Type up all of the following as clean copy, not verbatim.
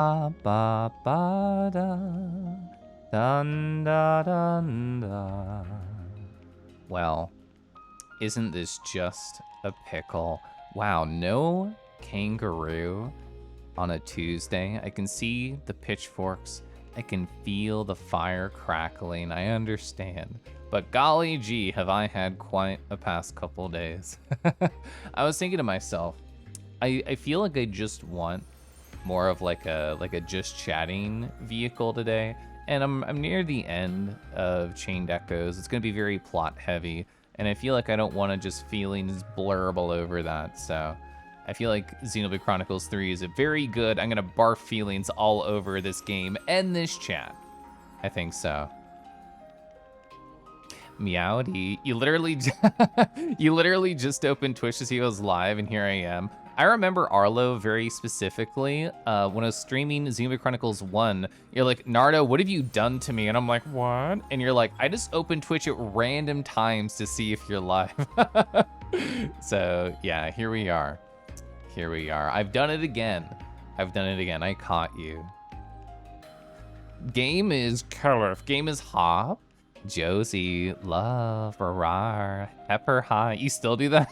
Ba ba ba da. Dun da dun da. Well, isn't this just a pickle? Wow, no kangaroo on a Tuesday. I can see the pitchforks. I can feel the fire crackling. I understand. But golly gee, have I had quite a past couple days. I was thinking to myself, I feel like I just want more of like a just chatting vehicle today. And I'm near the end of Chained Echoes. It's gonna be very plot heavy. And I feel like I don't want to just feelings blurb all over that. So I feel like Xenoblade Chronicles 3 is a very good, I'm gonna barf feelings all over this game and this chat. I think so. Meowdy, you literally, you literally just opened Twitch to see I was live, and here I am. I remember Arlo very specifically when I was streaming Xenoblade Chronicles 1. You're like, Nardo, what have you done to me? And I'm like, what? And you're like, I just opened Twitch at random times to see if you're live. So yeah, here we are. Here we are. I've done it again. I've done it again. I caught you. Game is Kerlif. Game is Hop. Josie, love, rar, pepper high. You still do that?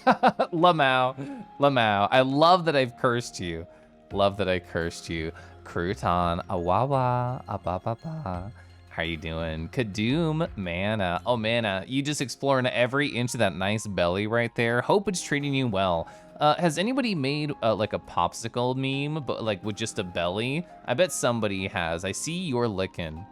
Lamau, Lamau. I love that I've cursed you. Love that I cursed you. Crouton, awawa, ababa. How you doing? Kadoom, Mana. Oh, Mana, you just exploring every inch of that nice belly right there. Hope it's treating you well. Has anybody made like a popsicle meme, but like with just a belly? I bet somebody has. I see you're licking.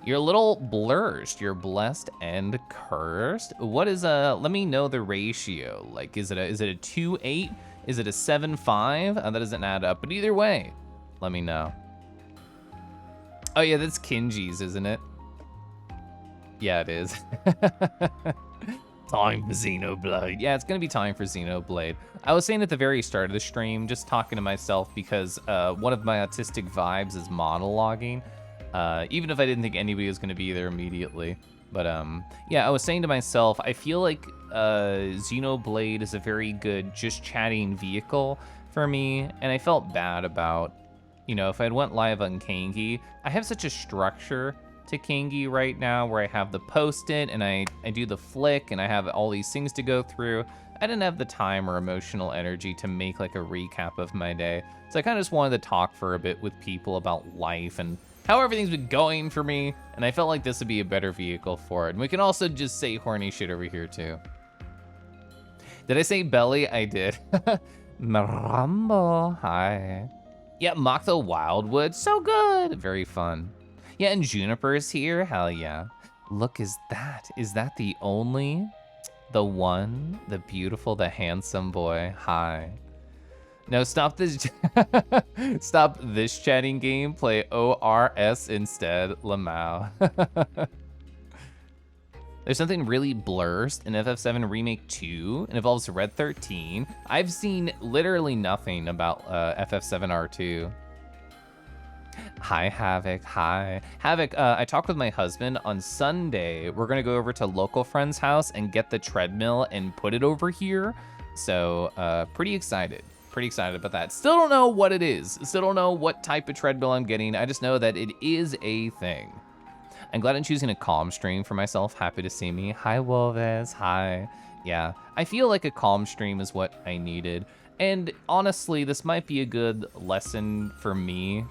You're a little blurred. You're blessed and cursed. What is let me know the ratio. Like, is it a 2-8? Is it a 7-5? That doesn't add up, but either way, let me know. Oh yeah, that's Kinji's, isn't it? Yeah, it is. Time for Xenoblade. Yeah, it's gonna be time for Xenoblade. I was saying at the very start of the stream, just talking to myself because one of my autistic vibes is monologuing. Even if I didn't think anybody was going to be there immediately. But yeah, I was saying to myself, I feel like Xenoblade is a very good just chatting vehicle for me. And I felt bad about, you know, if I went live on Kangi, I have such a structure to Kangi right now where I have the post-it and I do the flick and I have all these things to go through. I didn't have the time or emotional energy to make like a recap of my day. So I kind of just wanted to talk for a bit with people about life and how everything's been going for me, and I felt like this would be a better vehicle for it. And we can also just say horny shit over here too. Did I say belly? I did. Marambo, hi. Yeah, Mock the Wildwood, so good, very fun. Yeah, and Juniper's here, hell yeah. Look, is that the only, the one, the beautiful, the handsome boy, hi. No, stop this. Stop this chatting game. Play ORS instead. Lamau. There's something really blurst in FF7 Remake 2. It involves Red 13. I've seen literally nothing about FF7 R2. Hi, Havoc. Hi. Havoc, I talked with my husband on Sunday. We're going to go over to local friend's house and get the treadmill and put it over here. So pretty excited. Pretty excited about that. Still don't know what it is. Still don't know what type of treadmill I'm getting. I just know that it is a thing. I'm glad I'm choosing a calm stream for myself. Happy to see me. Hi, Wolves. Hi. Yeah, I feel like a calm stream is what I needed. And honestly, this might be a good lesson for me,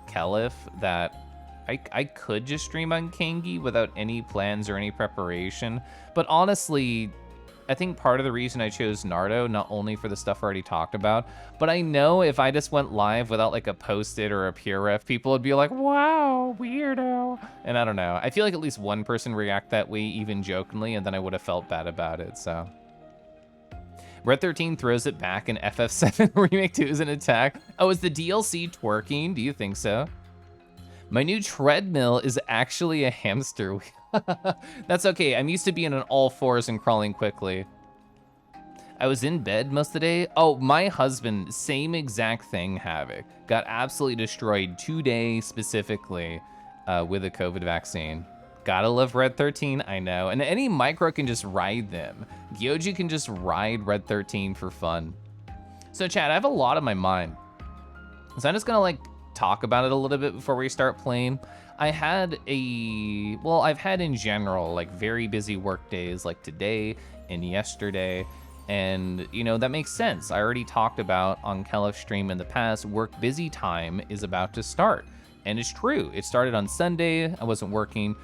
Kelif, that I could just stream on Kangi without any plans or any preparation. But honestly, I think part of the reason I chose Nardo, not only for the stuff I already talked about, but I know if I just went live without like a post-it or a peer ref, people would be like, wow, weirdo. And I don't know. I feel like at least one person react that way, even jokingly, and then I would have felt bad about it, so. Red 13 throws it back in FF7 Remake 2 is an attack. Oh, is the DLC twerking? Do you think so? My new treadmill is actually a hamster wheel. That's okay, I'm used to being on all fours and crawling quickly. I was in bed most of the day. Oh, my husband, same exact thing, Havoc. Got absolutely destroyed today specifically with a COVID vaccine. Gotta love Red 13, I know. And any micro can just ride them. Gyoji can just ride Red 13 for fun. So chat, I have a lot on my mind. So I'm just gonna like talk about it a little bit before we start playing. I've had in general, like, very busy work days, like today and yesterday. And, you know, that makes sense. I already talked about on Kelif's stream in the past, work busy time is about to start. And it's true. It started on Sunday. I wasn't working.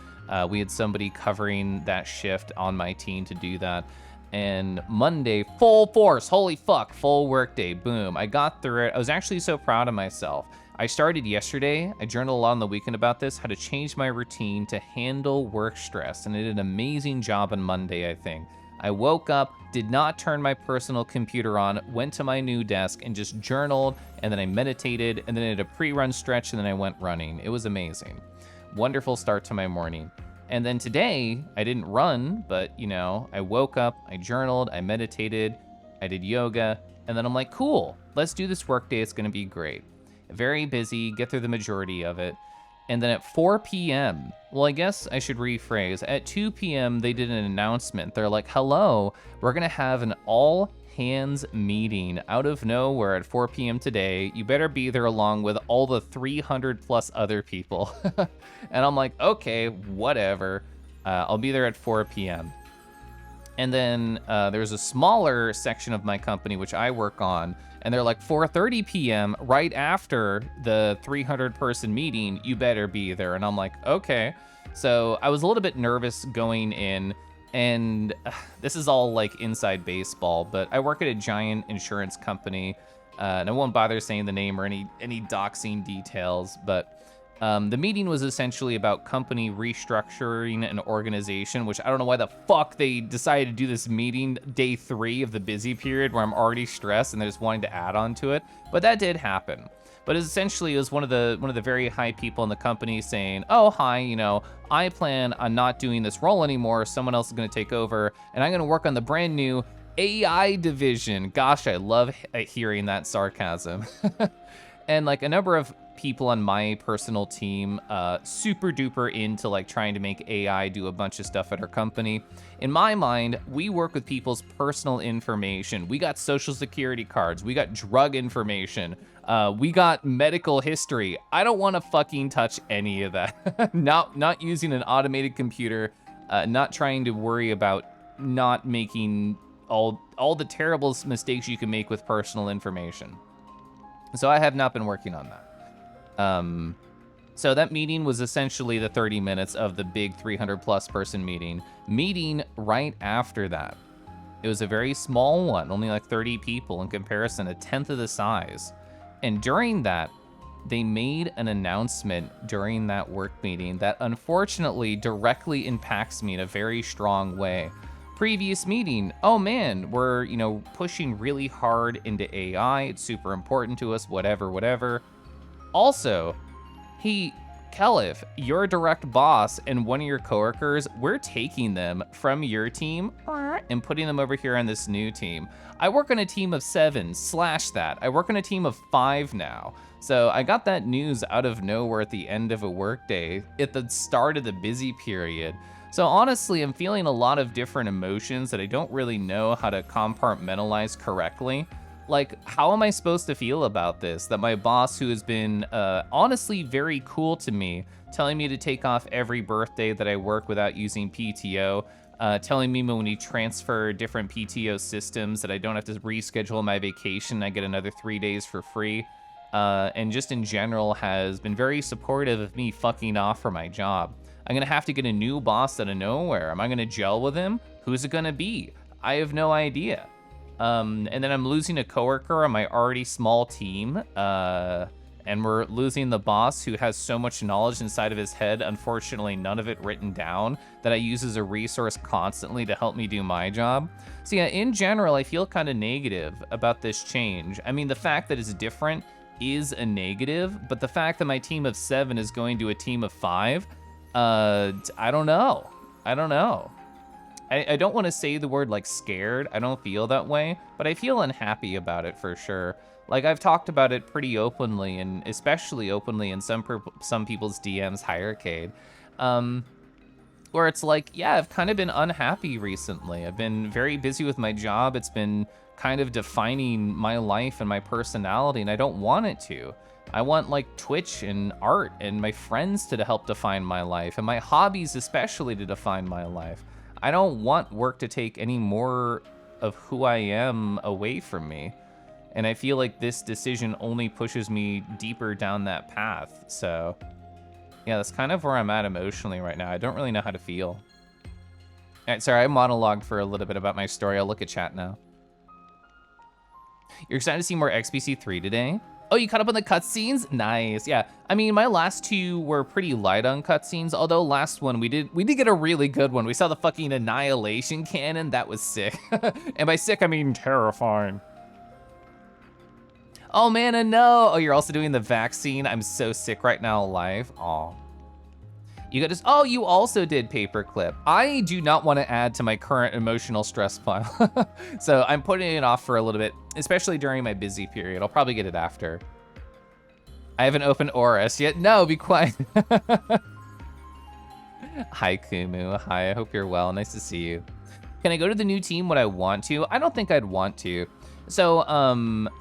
We had somebody covering that shift on my team to do that. And Monday, full force, holy fuck, full work day, boom. I got through it. I was actually so proud of myself. I started yesterday. I journaled a lot on the weekend about this, how to change my routine to handle work stress. And I did an amazing job on Monday, I think. I woke up, did not turn my personal computer on, went to my new desk and just journaled, and then I meditated, and then I did a pre-run stretch, and then I went running. It was amazing. Wonderful start to my morning. And then today, I didn't run, but, you know, I woke up, I journaled, I meditated, I did yoga, and then I'm like, cool, let's do this work day. It's gonna be great. Very busy, get through the majority of it. And then at 4 p.m., well, I guess I should rephrase. At 2 p.m., they did an announcement. They're like, hello, we're gonna have an all hands meeting out of nowhere at 4 p.m. today. You better be there along with all the 300 plus other people. And I'm like, okay, whatever. I'll be there at 4 p.m. And then there's a smaller section of my company, which I work on, and they're like 4:30 p.m. right after the 300 person meeting, you better be there. And I'm like, okay. So I was a little bit nervous going in, and this is all like inside baseball, but I work at a giant insurance company, and I won't bother saying the name or any doxing details, but the meeting was essentially about company restructuring and organization, which I don't know why the fuck they decided to do this meeting day 3 of the busy period where I'm already stressed and they're just wanting to add on to it. But that did happen. But essentially, it was one of the very high people in the company saying, oh, hi, you know, I plan on not doing this role anymore. Someone else is going to take over, and I'm going to work on the brand new AI division. Gosh, I love hearing that sarcasm. And like a number of people on my personal team, super duper into like trying to make AI do a bunch of stuff at our company. In my mind, we work with people's personal information. We got social security cards. We got drug information. We got medical history. I don't want to fucking touch any of that. Not using an automated computer, not trying to worry about not making all the terrible mistakes you can make with personal information. So I have not been working on that. So that meeting was essentially the 30 minutes of the big 300 plus person meeting. Meeting right after that, it was a very small one, only like 30 people in comparison, a tenth of the size. And during that, they made an announcement during that work meeting that unfortunately directly impacts me in a very strong way. Previous meeting, oh man, we're, you know, pushing really hard into AI. It's super important to us, whatever. Also, hey, Kelif, your direct boss and one of your coworkers, we're taking them from your team and putting them over here on this new team. I work on a team of 7, slash that. I work on a team of 5 now. So I got that news out of nowhere at the end of a workday, at the start of the busy period. So honestly, I'm feeling a lot of different emotions that I don't really know how to compartmentalize correctly. Like, how am I supposed to feel about this? That my boss, who has been honestly very cool to me, telling me to take off every birthday that I work without using PTO, telling me when we transfer different PTO systems that I don't have to reschedule my vacation, I get another 3 days for free, and just in general has been very supportive of me fucking off for my job. I'm gonna have to get a new boss out of nowhere. Am I gonna gel with him? Who's it gonna be? I have no idea. And then I'm losing a coworker on my already small team, and we're losing the boss who has so much knowledge inside of his head, unfortunately none of it written down, that I use as a resource constantly to help me do my job. So yeah, in general, I feel kind of negative about this change. I mean, the fact that it's different is a negative, but the fact that my team of 7 is going to a team of 5, I don't know. I don't want to say the word like scared. I don't feel that way, but I feel unhappy about it for sure. Like, I've talked about it pretty openly, and especially openly in some people's DMs, Hierarcade, where it's like, yeah, I've kind of been unhappy recently. I've been very busy with my job. It's been kind of defining my life and my personality, and I don't want it to. I want like Twitch and art and my friends to help define my life, and my hobbies especially to define my life. I don't want work to take any more of who I am away from me. And I feel like this decision only pushes me deeper down that path. So yeah, that's kind of where I'm at emotionally right now. I don't really know how to feel. All right, sorry, I monologued for a little bit about my story. I'll look at chat now. You're excited to see more XBC3 today? Oh, you caught up on the cutscenes? Nice, yeah. I mean, my last two were pretty light on cutscenes, although last one we did get a really good one. We saw the fucking Annihilation Cannon, that was sick. And by sick, I mean terrifying. Oh man, no. Oh, you're also doing the vaccine. I'm so sick right now live. Aw. You got this. Oh, you also did paperclip. I do not want to add to my current emotional stress pile. So I'm putting it off for a little bit, especially during my busy period. I'll probably get it after. I haven't opened ORS yet. No, be quiet. Hi, Kumu. Hi, I hope you're well. Nice to see you. Can I go to the new team when I want to? I don't think I'd want to. So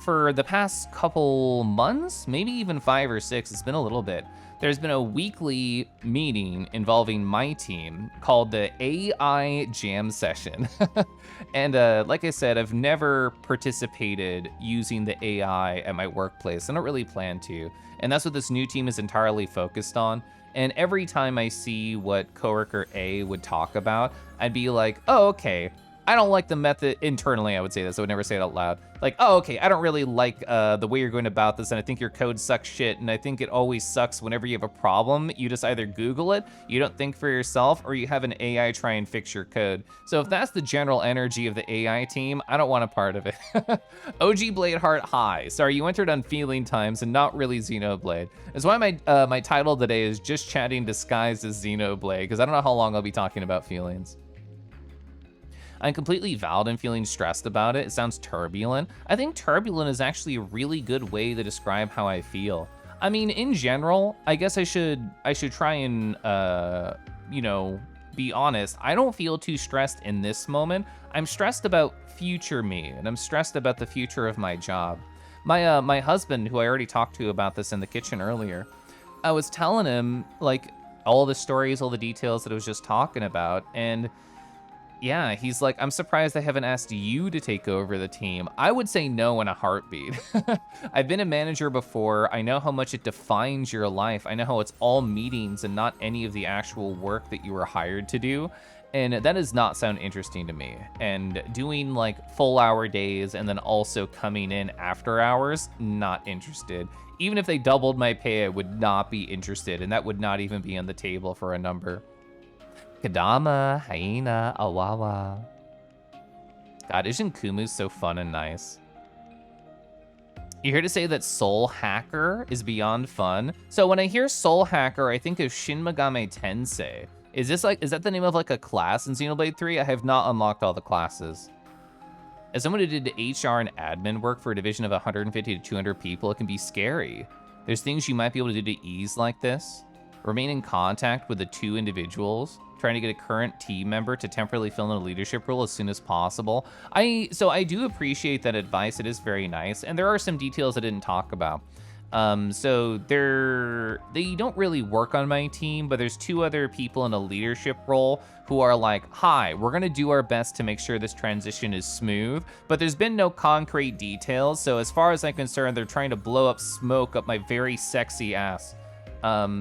for the past couple months, maybe even 5 or 6, it's been a little bit, there's been a weekly meeting involving my team called the AI Jam Session. And like I said, I've never participated using the AI at my workplace. I don't really plan to. And that's what this new team is entirely focused on. And every time I see what coworker A would talk about, I'd be like, oh, okay. I don't like the method, internally I would say this, I would never say it out loud. Like, oh, okay, I don't really like the way you're going about this, and I think your code sucks shit, and I think it always sucks whenever you have a problem. You just either Google it, you don't think for yourself, or you have an AI try and fix your code. So if that's the general energy of the AI team, I don't want a part of it. OG Bladeheart, hi. Sorry, you entered on Feeling Times and not really Xenoblade. That's why my title today is just chatting disguised as Xenoblade, because I don't know how long I'll be talking about feelings. I'm completely valid and feeling stressed about it. It sounds turbulent. I think turbulent is actually a really good way to describe how I feel. I mean, in general, I guess I should try and, you know, be honest. I don't feel too stressed in this moment. I'm stressed about future me, and I'm stressed about the future of my job. My husband, who I already talked to about this in the kitchen earlier, I was telling him, like, all the stories, all the details that I was just talking about, and yeah, he's like, I'm surprised I haven't asked you to take over the team. I would say no in a heartbeat. I've been a manager before. I know how much it defines your life. I know how it's all meetings and not any of the actual work that you were hired to do. And that does not sound interesting to me. And doing like full hour days and then also coming in after hours, not interested. Even if they doubled my pay, I would not be interested. And that would not even be on the table for a number. Kadama, Hyena, Awawa. God, isn't Kumu so fun and nice? You here to say that Soul Hacker is beyond fun? So when I hear Soul Hacker, I think of Shin Megami Tensei. Is that the name of like a class in Xenoblade 3? I have not unlocked all the classes. As someone who did HR and admin work for a division of 150 to 200 people, it can be scary. There's things you might be able to do to ease like this. Remain in contact with the 2 individuals. Trying to get a current team member to temporarily fill in a leadership role as soon as possible. So I do appreciate that advice. It is very nice. And there are some details I didn't talk about. So they don't really work on my team, but there's 2 other people in a leadership role who are like, hi, we're gonna do our best to make sure this transition is smooth, but there's been no concrete details. So as far as I'm concerned, they're trying to blow up smoke up my very sexy ass.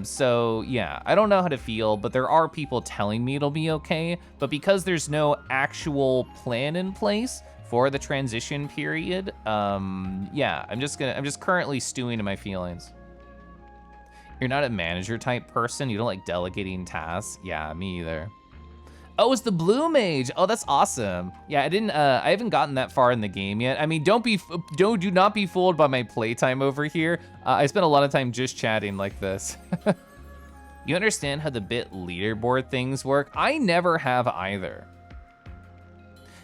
So yeah, I don't know how to feel, but there are people telling me it'll be okay. But because there's no actual plan in place for the transition period, yeah, I'm just currently stewing in my feelings. You're not a manager type person? You don't like delegating tasks? Yeah, me either. Oh, it's the Blue Mage. Oh, that's awesome. Yeah, I haven't gotten that far in the game yet. I mean, do not be fooled by my playtime over here. I spent a lot of time just chatting like this. You understand how the bit leaderboard things work? I never have either.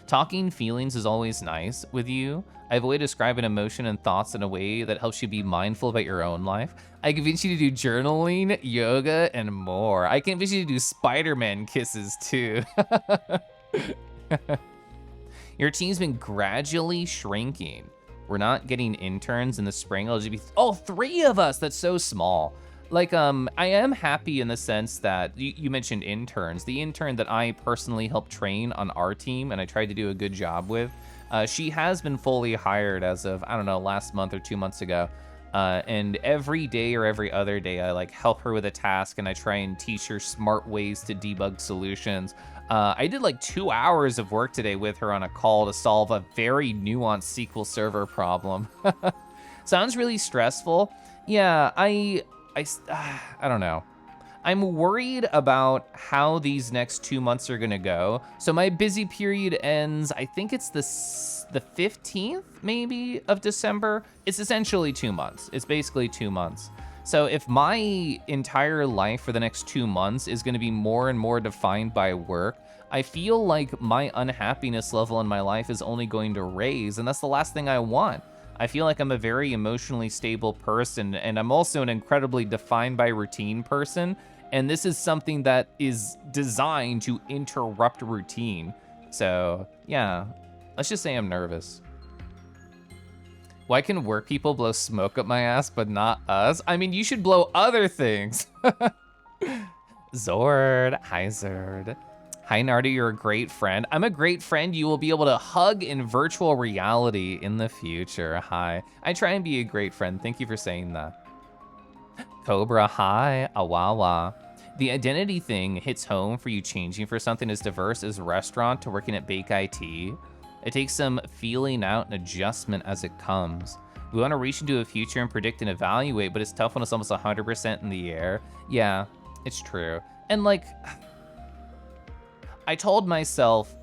Talking feelings is always nice with you. I have a way to describe an emotion and thoughts in a way that helps you be mindful about your own life. I convince you to do journaling, yoga, and more. I can convince you to do Spider-Man kisses too. Your team's been gradually shrinking. We're not getting interns in the spring. It'll just be, oh, 3 of us. That's so small. Like, I am happy in the sense that you mentioned interns. The intern that I personally helped train on our team and I tried to do a good job with, she has been fully hired as of, I don't know, last month or 2 months ago. And every day or every other day, I like help her with a task and I try and teach her smart ways to debug solutions. I did like 2 hours of work today with her on a call to solve a very nuanced SQL Server problem. Sounds really stressful. Yeah, I don't know. I'm worried about how these next 2 months are gonna go. So my busy period ends, I think it's the 15th maybe of December. It's essentially 2 months. It's basically 2 months. So if my entire life for the next 2 months is gonna be more and more defined by work, I feel like my unhappiness level in my life is only going to raise, and that's the last thing I want. I feel like I'm a very emotionally stable person, and I'm also an incredibly defined by routine person, and this is something that is designed to interrupt routine. So, yeah, let's just say I'm nervous. Why can work people blow smoke up my ass, but not us? I mean, you should blow other things. Zord, hi Zord. Hi Nardo, you're a great friend. I'm a great friend you will be able to hug in virtual reality in the future. Hi, I try and be a great friend. Thank you for saying that. Cobra, hi, Awawa. The identity thing hits home for you changing for something as diverse as restaurant to working at Bake IT. It takes some feeling out and adjustment as it comes. We want to reach into a future and predict and evaluate, but it's tough when it's almost 100% in the air. Yeah, it's true. And like, I told myself,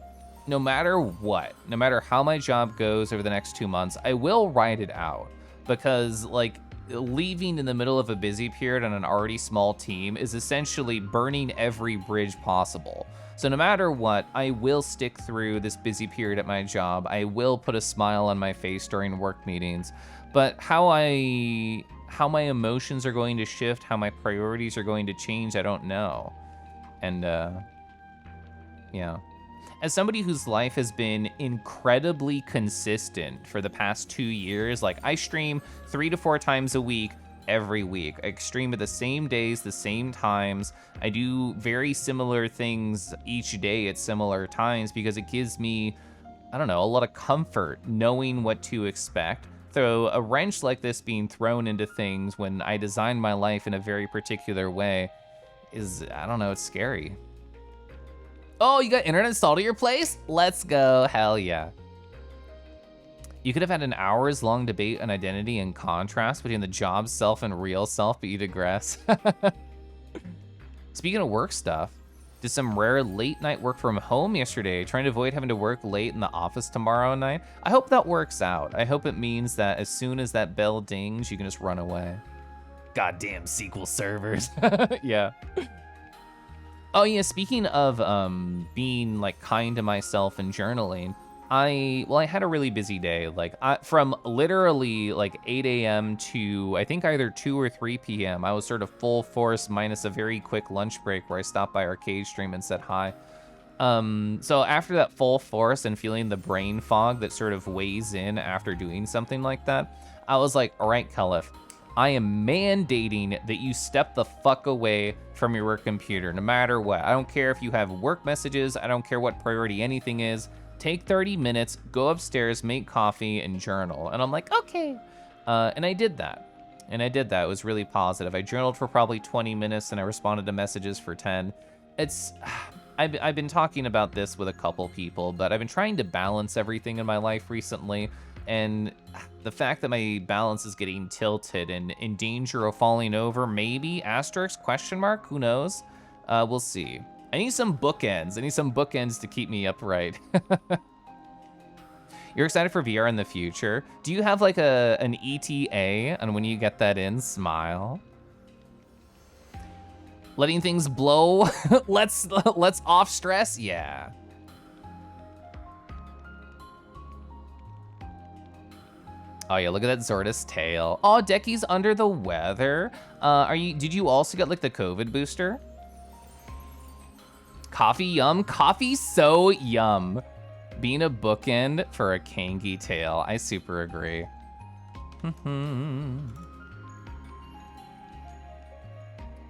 no matter what, no matter how my job goes over the next 2 months, I will ride it out. Because like, leaving in the middle of a busy period on an already small team is essentially burning every bridge possible. So no matter what, I will stick through this busy period at my job. I will put a smile on my face during work meetings. But how my emotions are going to shift, how my priorities are going to change, I don't know. And yeah. As somebody whose life has been incredibly consistent for the past 2 years, like I stream 3 to 4 times a week, every week. I stream at the same days, the same times. I do very similar things each day at similar times because it gives me, I don't know, a lot of comfort knowing what to expect. So a wrench like this being thrown into things when I design my life in a very particular way is, I don't know, it's scary. Oh, you got internet installed at your place? Let's go, hell yeah. You could have had an hours-long debate on identity and contrast between the job self and real self, but you digress. Speaking of work stuff, did some rare late night work from home yesterday, trying to avoid having to work late in the office tomorrow night. I hope that works out. I hope it means that as soon as that bell dings, you can just run away. Goddamn SQL servers. Yeah. Oh yeah, speaking of being like kind to myself and journaling, I had a really busy day. Like from literally like 8 a.m. to I think either 2 or 3 p.m. I was sort of full force minus a very quick lunch break where I stopped by Arcade Stream and said hi. So after that full force and feeling the brain fog that sort of weighs in after doing something like that, I was like, all right, Caliph, I am mandating that you step the fuck away from your work computer, no matter what. I don't care if you have work messages. I don't care what priority anything is. Take 30 minutes, go upstairs, make coffee, and journal. And I'm like, okay. And I did that. It was really positive. I journaled for probably 20 minutes and I responded to messages for 10. I've been talking about this with a couple people, but I've been trying to balance everything in my life recently. And the fact that my balance is getting tilted and in danger of falling over, maybe, asterisk, question mark, who knows? We'll see. I need some bookends. I need some bookends to keep me upright. You're excited for VR in the future? Do you have like an ETA on when you get that in? Smile. Letting things blow? let's off stress? Yeah. Oh yeah, look at that Zorda's tail. Oh, Decky's under the weather. Did you also get like the COVID booster? Coffee yum, coffee so yum. Being a bookend for a Kangi tail, I super agree.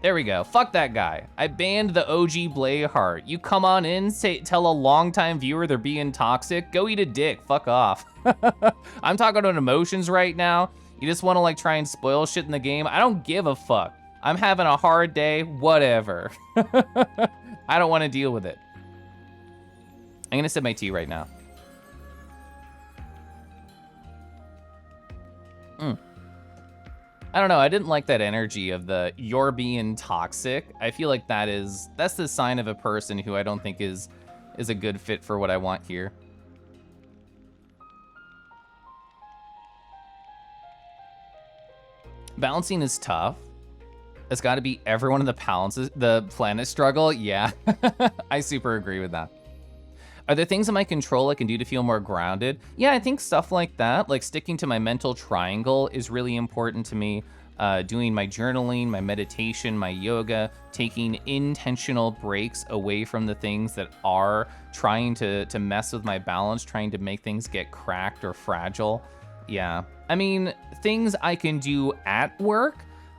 There we go. Fuck that guy. I banned the OG Bladeheart. You come on in, tell a longtime viewer they're being toxic. Go eat a dick. Fuck off. I'm talking about emotions right now. You just want to like try and spoil shit in the game. I don't give a fuck. I'm having a hard day. Whatever. I don't want to deal with it. I'm gonna sip my tea right now. I don't know, I didn't like that energy of the you're being toxic. I feel like that's the sign of a person who I don't think is a good fit for what I want here. Balancing is tough. It's gotta be everyone in the planet struggle. Yeah, I super agree with that. Are there things in my control I can do to feel more grounded? Yeah, I think stuff like that, like sticking to my mental triangle is really important to me. Doing my journaling, my meditation, my yoga, taking intentional breaks away from the things that are trying to mess with my balance, trying to make things get cracked or fragile. Yeah, I mean, things I can do at work,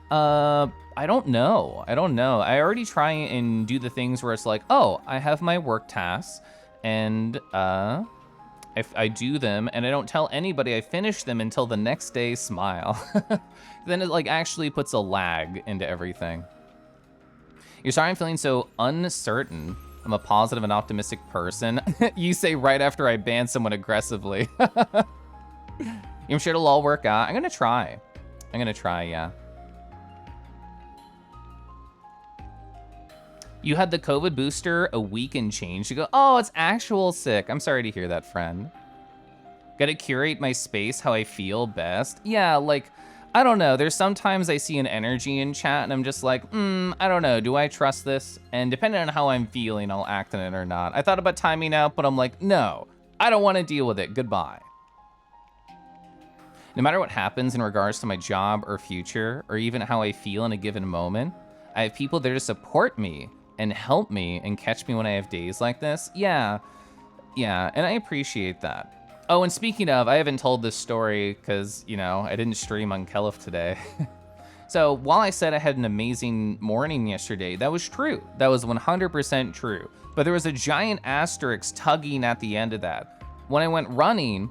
I don't know. I already try and do the things where it's like, oh, I have my work tasks, and if I do them and I don't tell anybody I finish them until the next day, smile. Then it like actually puts a lag into everything. You're sorry I'm feeling so uncertain. I'm a positive and optimistic person. You say right after I ban someone aggressively. I'm sure it'll all work out. I'm gonna try, yeah. You had the COVID booster a week and change. You go, oh, it's actual sick. I'm sorry to hear that, friend. Gotta curate my space how I feel best. Yeah, like, I don't know. There's sometimes I see an energy in chat and I'm just like, I don't know. Do I trust this? And depending on how I'm feeling, I'll act on it or not. I thought about timing out, but I'm like, no, I don't want to deal with it. Goodbye. No matter what happens in regards to my job or future, or even how I feel in a given moment, I have people there to support me and help me and catch me when I have days like this. Yeah, and I appreciate that. Oh, and speaking of, I haven't told this story because, you know, I didn't stream on Kelif today. So while I said I had an amazing morning yesterday, that was true. That was 100% true. But there was a giant asterisk tugging at the end of that. When I went running,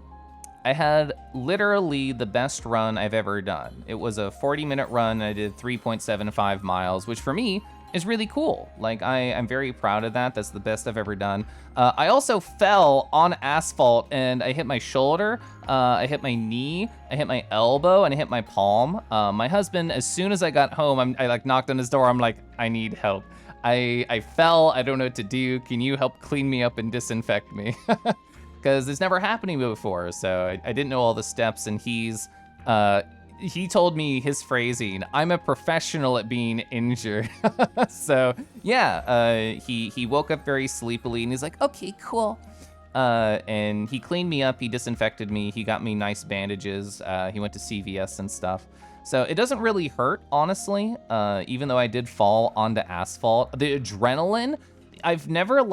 I had literally the best run I've ever done. It was a 40-minute run. I did 3.75 miles, which for me is really cool. Like, I'm very proud of that. That's the best I've ever done. I also fell on asphalt and I hit my shoulder, I hit my knee, I hit my elbow, and I hit my palm. My husband, as soon as I got home, I like knocked on his door. I'm like, I need help. I fell, I don't know what to do. Can you help clean me up and disinfect me? Because it's never happened to me before, so I didn't know all the steps, and he told me his phrasing, I'm a professional at being injured. So yeah, he woke up very sleepily and he's like, okay, cool. And he cleaned me up, he disinfected me, he got me nice bandages, he went to CVS and stuff. So it doesn't really hurt, honestly, even though I did fall onto asphalt. The adrenaline, I've never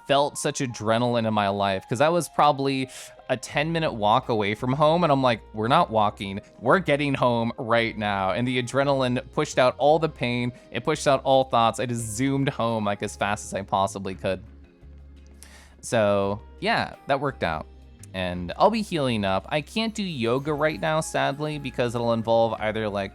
felt such adrenaline in my life, because I was probably a 10-minute walk away from home and I'm like, we're not walking, we're getting home right now. And the adrenaline pushed out all the pain, it pushed out all thoughts. I just zoomed home like as fast as I possibly could. So yeah, that worked out. And I'll be healing up. I can't do yoga right now, sadly, because it'll involve either like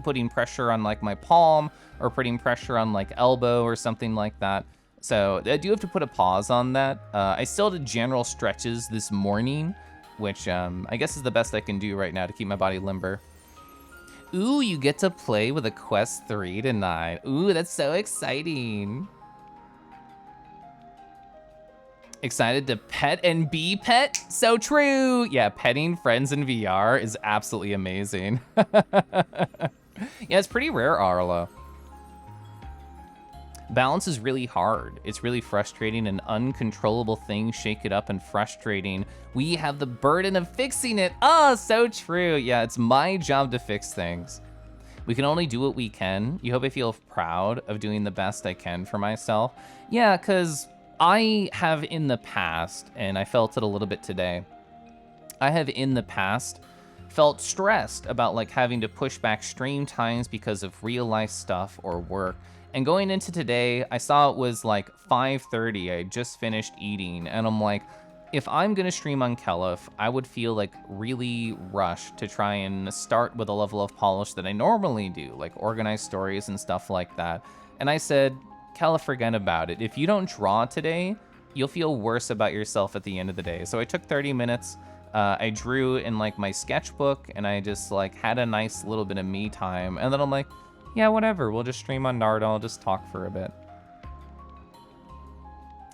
putting pressure on like my palm or putting pressure on like elbow or something like that. So I do have to put a pause on that. I still did general stretches this morning, which I guess is the best I can do right now to keep my body limber. Ooh, you get to play with a Quest 3 tonight. Ooh, that's so exciting. Excited to pet and be pet? So true. Yeah, petting friends in VR is absolutely amazing. Yeah, it's pretty rare, Arlo. Balance is really hard. It's really frustrating. An uncontrollable thing, shake it up and frustrating. We have the burden of fixing it. Oh, so true. Yeah, it's my job to fix things. We can only do what we can. You hope I feel proud of doing the best I can for myself. Yeah, because I have in the past, and I felt it a little bit today, I have in the past felt stressed about like having to push back stream times because of real life stuff or work. And going into today, I saw it was like 5:30. I just finished eating, and I'm like, if I'm gonna stream on Kelif, I would feel like really rushed to try and start with a level of polish that I normally do, like organize stories and stuff like that. And I said, Kelif, forget about it. If you don't draw today, you'll feel worse about yourself at the end of the day. So I took 30 minutes. I drew in like my sketchbook, and I just like had a nice little bit of me time. And then I'm like, yeah, whatever. We'll just stream on Naruto. I'll just talk for a bit.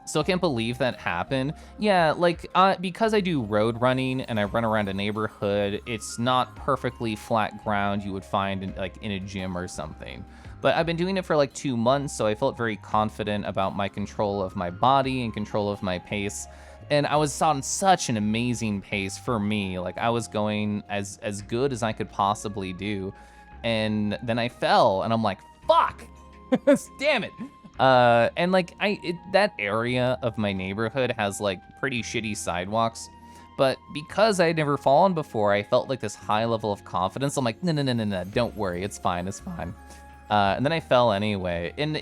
Still can't believe that happened. Yeah, like because I do road running and I run around a neighborhood, it's not perfectly flat ground you would find in, like in a gym or something. But I've been doing it for like 2 months, so I felt very confident about my control of my body and control of my pace. And I was on such an amazing pace for me. Like I was going as good as I could possibly do. And then I fell, and I'm like, fuck, damn it. And like that area of my neighborhood has like pretty shitty sidewalks. But because I had never fallen before, I felt like this high level of confidence. I'm like, no, don't worry, it's fine, it's fine. And then I fell anyway. And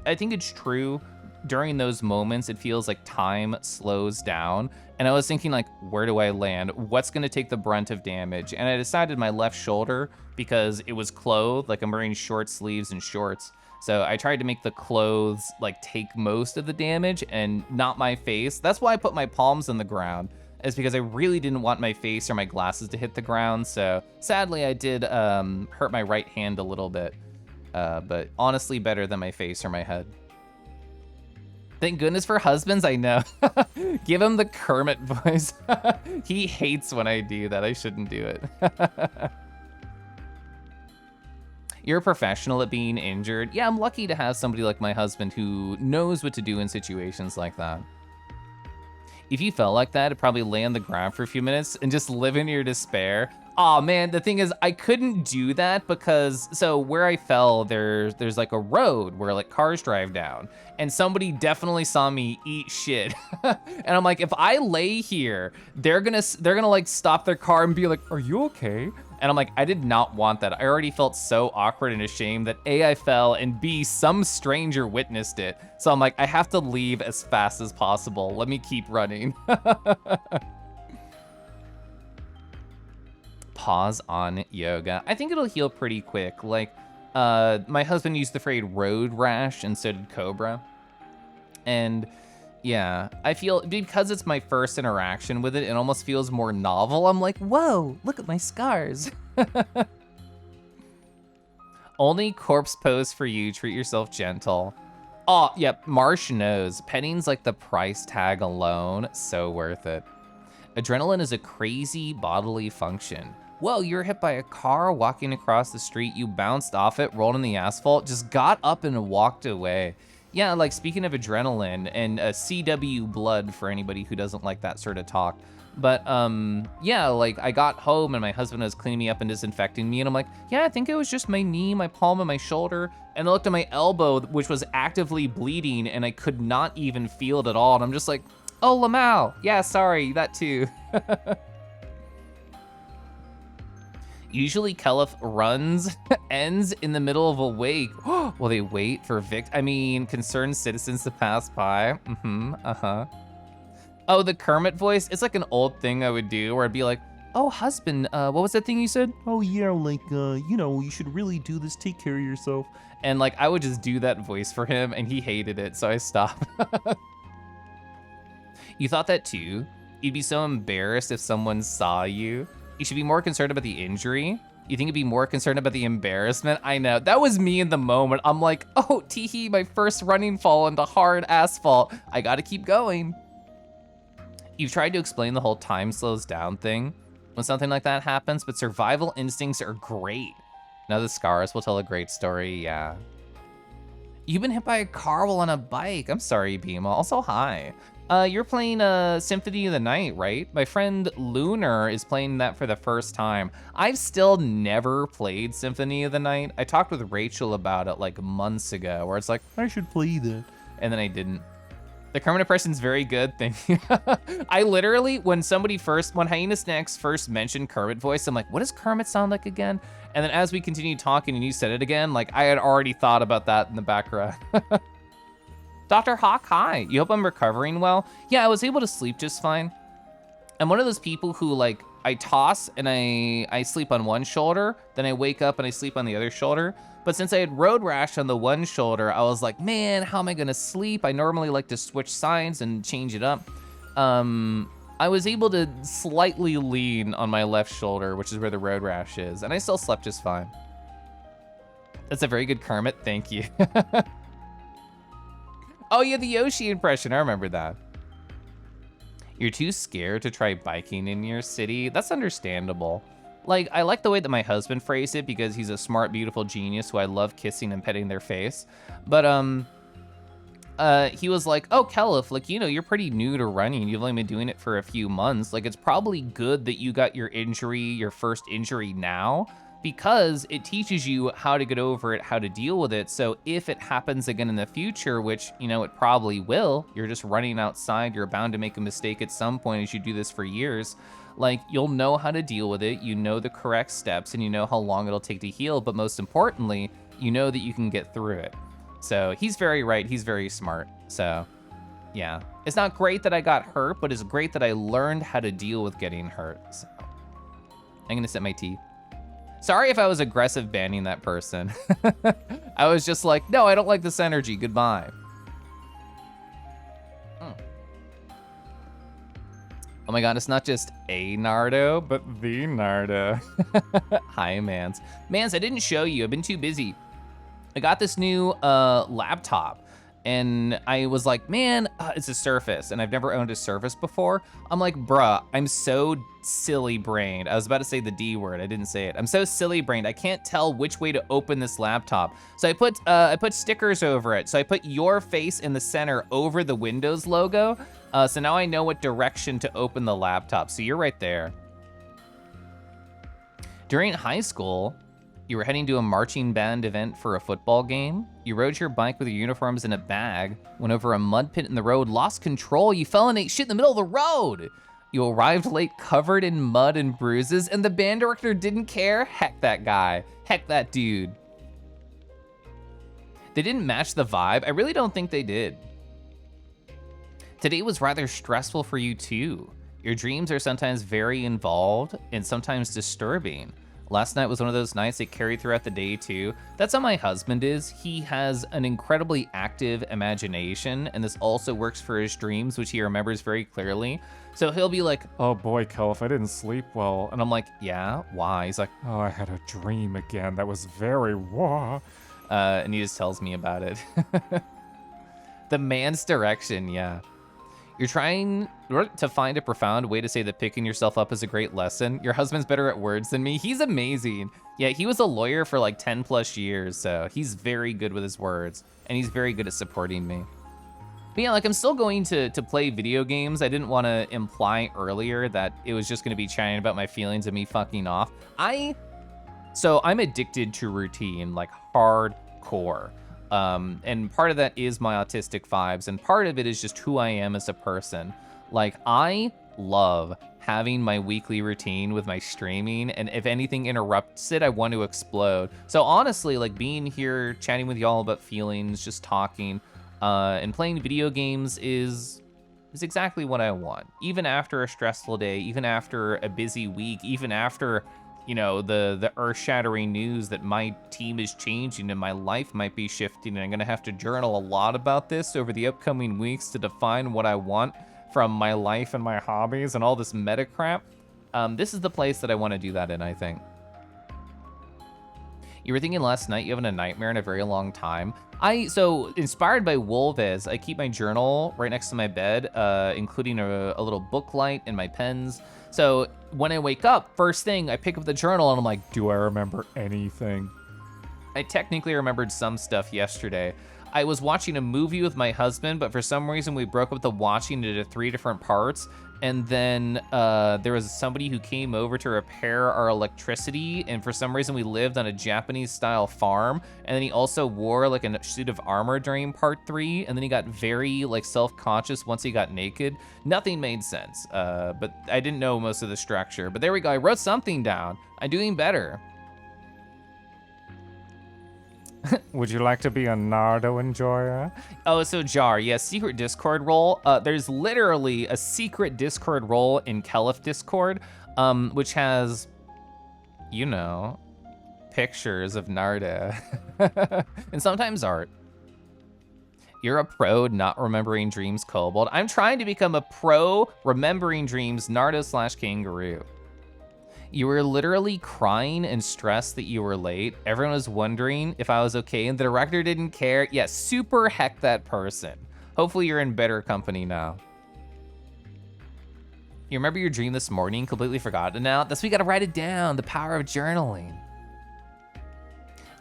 I think it's true. During those moments, it feels like time slows down. And I was thinking like, where do I land? What's gonna take the brunt of damage? And I decided my left shoulder, because it was clothed, like I'm wearing short sleeves and shorts. So I tried to make the clothes like take most of the damage and not my face. That's why I put my palms on the ground, is because I really didn't want my face or my glasses to hit the ground. So sadly, I did hurt my right hand a little bit, but honestly better than my face or my head. Thank goodness for husbands, I know. Give him the Kermit voice. He hates when I do that. I shouldn't do it. You're a professional at being injured. Yeah, I'm lucky to have somebody like my husband who knows what to do in situations like that. If you felt like that, it'd probably lay on the ground for a few minutes and just live in your despair. Oh man, the thing is, I couldn't do that because, so where I fell, there's like a road where like cars drive down, and somebody definitely saw me eat shit. And I'm like, if I lay here, they're gonna like stop their car and be like, are you okay? And I'm like, I did not want that. I already felt so awkward and ashamed that A, I fell, and B, some stranger witnessed it. So I'm like, I have to leave as fast as possible. Let me keep running. Pause on yoga. I think it'll heal pretty quick. Like, my husband used the phrase road rash, and so did Cobra. And yeah, I feel, because it's my first interaction with it, it almost feels more novel. I'm like, whoa, look at my scars. Only corpse pose for you, treat yourself gentle. Oh, yep, Marsh knows. Petting's like the price tag alone, so worth it. Adrenaline is a crazy bodily function. Whoa, you were hit by a car walking across the street, you bounced off it, rolled in the asphalt, just got up and walked away. Yeah, like speaking of adrenaline and CW blood for anybody who doesn't like that sort of talk. But yeah, like I got home and my husband was cleaning me up and disinfecting me, and I'm like, yeah, I think it was just my knee, my palm, and my shoulder. And I looked at my elbow, which was actively bleeding, and I could not even feel it at all. And I'm just like, oh, Lamau, yeah, sorry, that too. Usually Kelif runs, ends in the middle of a wake. Will they wait for concerned citizens to pass by? Oh, the Kermit voice? It's like an old thing I would do where I'd be like, oh, husband, what was that thing you said? Oh yeah, like, you know, you should really do this, take care of yourself. And like, I would just do that voice for him, and he hated it, so I stopped. You thought that too? You'd be so embarrassed if someone saw you. You should be more concerned about the injury. You think you'd be more concerned about the embarrassment? I know, that was me in the moment. I'm like, oh, teehee, my first running fall into hard asphalt. I gotta keep going. You've tried to explain the whole time slows down thing when something like that happens, but survival instincts are great. Now the scars will tell a great story, yeah. You've been hit by a car while on a bike. I'm sorry, Bima. Also, hi. You're playing Symphony of the Night, right? My friend Lunar is playing that for the first time. I've still never played Symphony of the Night. I talked with Rachel about it like months ago, where it's like, I should play that, and then I didn't. The Kermit impression's very good, thank you. I literally, when Hyena Snacks first mentioned Kermit voice, I'm like, what does Kermit sound like again? And then as we continued talking and you said it again, like I had already thought about that in the background. Dr. Hawk, hi. You hope I'm recovering well? Yeah, I was able to sleep just fine. I'm one of those people who like, I toss and I sleep on one shoulder, then I wake up and I sleep on the other shoulder. But since I had road rash on the one shoulder, I was like, man, how am I gonna sleep? I normally like to switch sides and change it up. I was able to slightly lean on my left shoulder, which is where the road rash is, and I still slept just fine. That's a very good Kermit, thank you. Oh yeah, the Yoshi impression, I remember that. You're too scared to try biking in your city? That's understandable. Like, I like the way that my husband phrased it because he's a smart, beautiful genius who I love kissing and petting their face. But, he was like, oh, Kelif, like, you know, you're pretty new to running. You've only been doing it for a few months. Like, it's probably good that you got your first injury now, because it teaches you how to get over it, how to deal with it. So if it happens again in the future, which, you know, it probably will, you're just running outside, you're bound to make a mistake at some point as you do this for years. Like, you'll know how to deal with it, you know the correct steps, and you know how long it'll take to heal, but most importantly, you know that you can get through it. So he's very right, he's very smart. So yeah, it's not great that I got hurt, but it's great that I learned how to deal with getting hurt. So I'm gonna set my teeth. Sorry if I was aggressive banning that person. I was just like, no, I don't like this energy, goodbye. Oh my God, it's not just a Nardo, but the Nardo. Hi, Mans. Mans, I didn't show you, I've been too busy. I got this new laptop, and I was like, man, it's a Surface, and I've never owned a Surface before. I'm like, bruh, I'm so silly brained. I was about to say the D word, I didn't say it. I'm so silly brained, I can't tell which way to open this laptop. So I put stickers over it. So I put your face in the center over the Windows logo. So now I know what direction to open the laptop. So you're right there. During high school, you were heading to a marching band event for a football game. You rode your bike with your uniforms in a bag, went over a mud pit in the road, lost control, you fell and ate shit in the middle of the road. You arrived late covered in mud and bruises, and the band director didn't care? Heck that guy, heck that dude. They didn't match the vibe. I really don't think they did. Today was rather stressful for you too. Your dreams are sometimes very involved and sometimes disturbing. Last night was one of those nights that carried throughout the day too. That's how my husband is. He has an incredibly active imagination, and this also works for his dreams, which he remembers very clearly. So he'll be like, oh boy, Kelf, I didn't sleep well. And I'm like, yeah, why? He's like, oh, I had a dream again that was very raw. And he just tells me about it. The man's direction, yeah. You're trying to find a profound way to say that picking yourself up is a great lesson. Your husband's better at words than me. He's amazing. Yeah, he was a lawyer for like 10 plus years, so he's very good with his words, and he's very good at supporting me. But yeah, like I'm still going to play video games. I didn't want to imply earlier that it was just going to be chatting about my feelings of me fucking off. So I'm addicted to routine, like hardcore. And part of that is my autistic vibes, and part of it is just who I am as a person. Like, I love having my weekly routine with my streaming, and if anything interrupts it, I want to explode. So honestly, like being here, chatting with y'all about feelings, just talking, and playing video games is exactly what I want. Even after a stressful day, even after a busy week, even after, you know, the earth-shattering news that my team is changing and my life might be shifting, and I'm gonna have to journal a lot about this over the upcoming weeks to define what I want from my life and my hobbies and all this meta crap. This is the place that I want to do that in, I think. You were thinking last night you having a nightmare in a very long time. So inspired by Wolves, I keep my journal right next to my bed, including a little book light and my pens. So when I wake up, first thing, I pick up the journal and I'm like, do I remember anything? I technically remembered some stuff yesterday. I was watching a movie with my husband, but for some reason we broke up the watching into 3 different parts. and then there was somebody who came over to repair our electricity, and for some reason we lived on a Japanese-style farm, and then he also wore like a suit of armor during part 3, and then he got very like self-conscious once he got naked. Nothing made sense, but I didn't know most of the structure. But there we go, I wrote something down. I'm doing better. Would you like to be a Nardo enjoyer? Oh, so Jar, yeah, secret Discord role. There's literally a secret Discord role in Kelif Discord, which has, you know, pictures of Nardo. And sometimes art. You're a pro not remembering dreams, Kobold. I'm trying to become a pro remembering dreams, Nardo/kangaroo. You were literally crying and stressed that you were late. Everyone was wondering if I was okay, and the director didn't care. Yeah, super heck that person. Hopefully you're in better company now. You remember your dream this morning, completely forgotten now? That's why you gotta write it down, the power of journaling.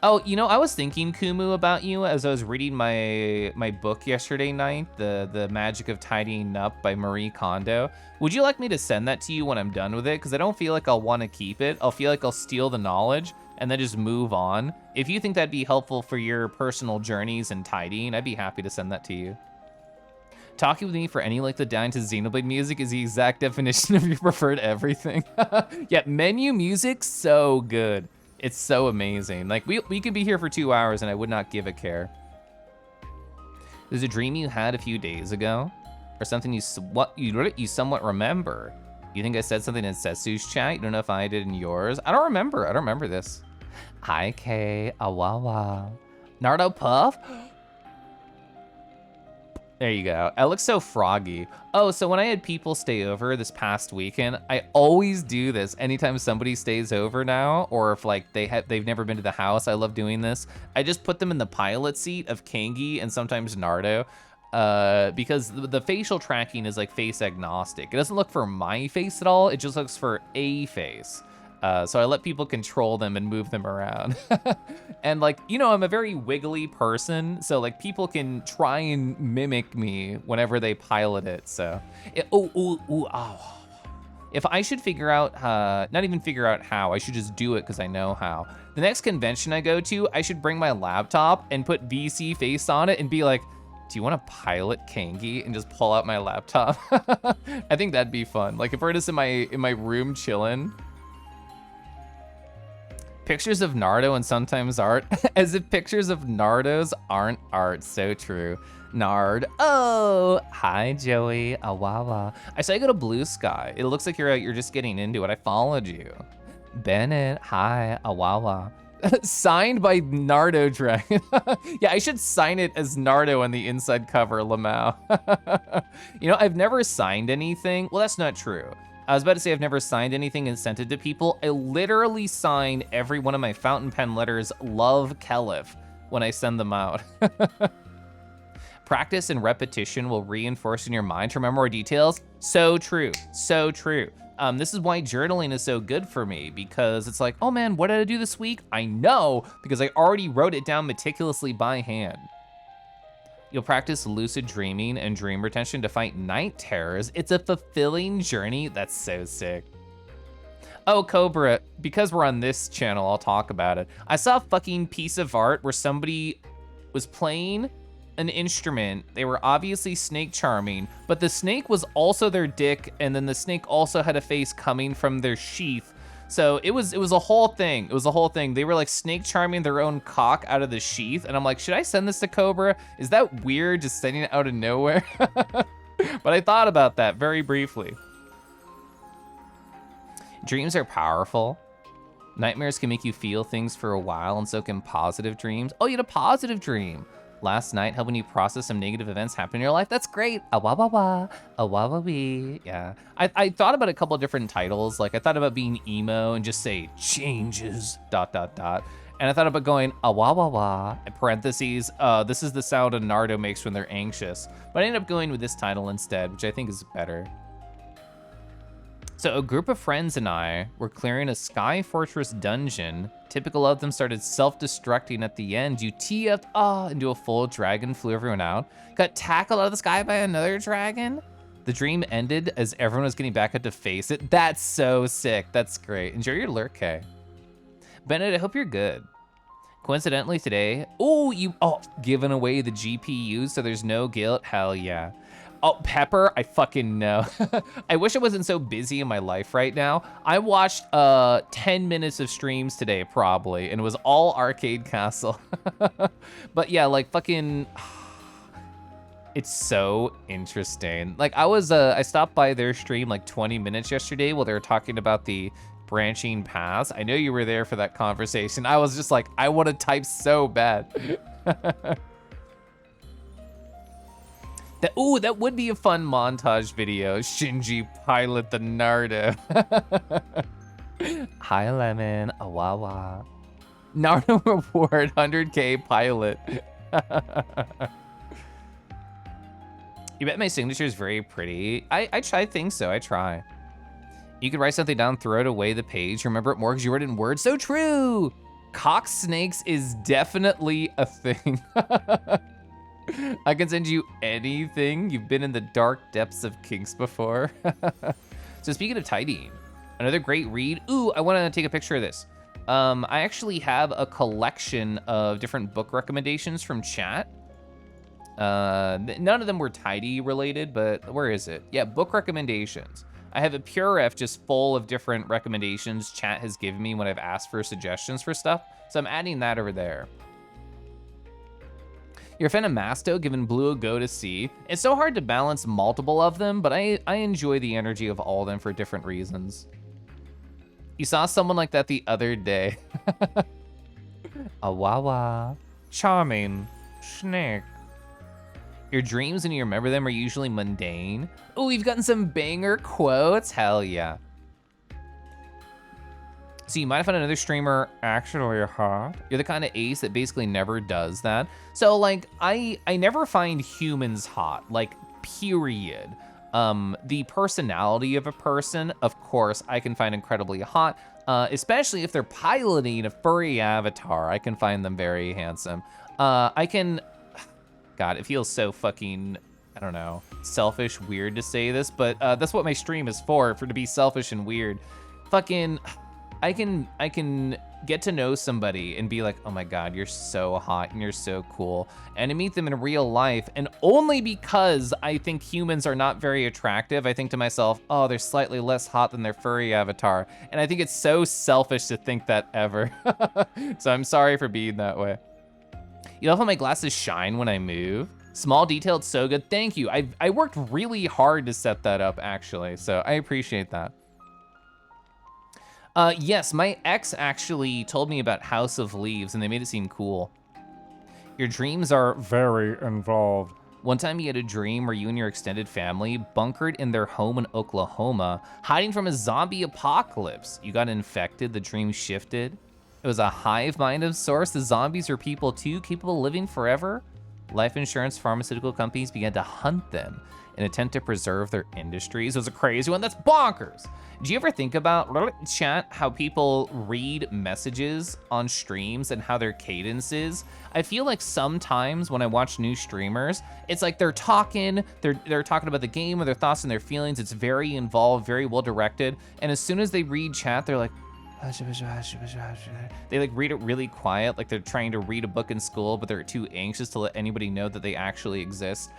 Oh, you know, I was thinking, Kumu, about you as I was reading my book yesterday night, The Magic of Tidying Up by Marie Kondo. Would you like me to send that to you when I'm done with it? Because I don't feel like I'll want to keep it. I'll feel like I'll steal the knowledge and then just move on. If you think that'd be helpful for your personal journeys and tidying, I'd be happy to send that to you. Talking with me for any like the down to Xenoblade music is the exact definition of your preferred everything. Yeah, menu music, so good. It's so amazing. Like we could be here for 2 hours and I would not give a care. There's a dream you had a few days ago, or something you somewhat remember. You think I said something in Setsu's chat? You don't know if I did in yours. I don't remember this. Hi Kay, Awawa. Nardo Puff? There you go. I look so froggy. Oh, so when I had people stay over this past weekend, I always do this anytime somebody stays over now, or if like they've never been to the house. I love doing this. I just put them in the pilot seat of Kangi and sometimes Nardo, because the facial tracking is like face agnostic. It doesn't look for my face at all. It just looks for a face. So I let people control them and move them around. And like, you know, I'm a very wiggly person, so like people can try and mimic me whenever they pilot it, so. If I should figure out, not even figure out how, I should just do it because I know how. The next convention I go to, I should bring my laptop and put VC face on it and be like, do you want to pilot Kangi, and just pull out my laptop? I think that'd be fun. Like if we're just in my room chilling. Pictures of Nardo and sometimes art, as if pictures of Nardos aren't art. So true. Nard. Oh, hi Joey. Awawa. I saw you go to Blue Sky. It looks like you're just getting into it. I followed you. Bennett. Hi. Awawa. Signed by Nardo Dragon. Yeah, I should sign it as Nardo on the inside cover, Lamau. You know, I've never signed anything. Well, that's not true. I was about to say I've never signed anything and sent it to people. I literally sign every one of my fountain pen letters, love Kelif, when I send them out. Practice and repetition will reinforce in your mind to remember more details. So true, so true. This is why journaling is so good for me, because it's like, oh man, what did I do this week? I know, because I already wrote it down meticulously by hand. You'll practice lucid dreaming and dream retention to fight night terrors. It's a fulfilling journey. That's so sick. Oh, Cobra, because we're on this channel, I'll talk about it. I saw a fucking piece of art where somebody was playing an instrument. They were obviously snake charming, but the snake was also their dick, and then the snake also had a face coming from their sheath. So it was a whole thing. It was a whole thing. They were like snake charming their own cock out of the sheath. And I'm like, should I send this to Cobra? Is that weird just sending it out of nowhere? But I thought about that very briefly. Dreams are powerful. Nightmares can make you feel things for a while, and so can positive dreams. Oh, you had a positive dream last night, helping you process some negative events happening in your life. That's great. Awawawa, yeah. I thought about a couple of different titles. Like I thought about being emo and just say changes, ... And I thought about going awawawa, parentheses, this is the sound a Nardo makes when they're anxious. But I ended up going with this title instead, which I think is better. So a group of friends and I were clearing a Sky Fortress dungeon. Typical of them started self-destructing at the end. You tee up into a full dragon, flew everyone out. Got tackled out of the sky by another dragon. The dream ended as everyone was getting back up to face it. That's so sick. That's great. Enjoy your lurk, Kay. Bennett, I hope you're good. Coincidentally today, giving away the GPU so there's no guilt. Hell yeah. Oh, Pepper, I fucking know. I wish I wasn't so busy in my life right now. I watched 10 minutes of streams today, probably, and it was all Arcade Castle. But yeah, like fucking, it's so interesting. Like I stopped by their stream like 20 minutes yesterday while they were talking about the branching paths. I know you were there for that conversation. I was just like, I want to type so bad. That would be a fun montage video. Shinji pilot the Naruto. Hi, Lemon. Awawa. Naruto reward 100K pilot. You bet my signature is very pretty. I think so. I try. You could write something down, throw it away the page. Remember it more because you wrote it in words. So true. Cock snakes is definitely a thing. I can send you anything. You've been in the dark depths of kinks before. So speaking of tidying, another great read. Ooh, I want to take a picture of this. I actually have a collection of different book recommendations from chat. None of them were tidy related, but where is it? Yeah, book recommendations. I have a PureF just full of different recommendations chat has given me when I've asked for suggestions for stuff. So I'm adding that over there. You're a fan of Masto, giving Blue a go to see. It's so hard to balance multiple of them, but I enjoy the energy of all of them for different reasons. You saw someone like that the other day. Awawa. Charming. Snake. Your dreams when you remember them are usually mundane. Oh, we've gotten some banger quotes. Hell yeah. So you might find another streamer actually hot. You're the kind of ace that basically never does that. So like, I never find humans hot, like period. The personality of a person, of course, I can find incredibly hot, especially if they're piloting a furry avatar. I can find them very handsome. God, it feels so fucking, I don't know, selfish, weird to say this, but that's what my stream is for to be selfish and weird. Fucking, I can get to know somebody and be like, oh my God, you're so hot and you're so cool. And to meet them in real life, and only because I think humans are not very attractive, I think to myself, oh, they're slightly less hot than their furry avatar. And I think it's so selfish to think that ever. So I'm sorry for being that way. You love how my glasses shine when I move? Small detailed, so good, thank you. I worked really hard to set that up actually, so I appreciate that. Yes, my ex actually told me about House of Leaves and they made it seem cool. Your dreams are very involved. One time you had a dream where you and your extended family bunkered in their home in Oklahoma, hiding from a zombie apocalypse. You got infected, the dream shifted. It was a hive mind of sorts. The zombies are people too, capable of living forever. Life insurance pharmaceutical companies began to hunt them in an attempt to preserve their industries. It was a crazy one, that's bonkers. Do you ever think about, chat, how people read messages on streams and how their cadence is? I feel like sometimes when I watch new streamers, it's like they're talking about the game or their thoughts and their feelings. It's very involved, very well directed. And as soon as they read chat, they're like, they like read it really quiet, like they're trying to read a book in school, but they're too anxious to let anybody know that they actually exist.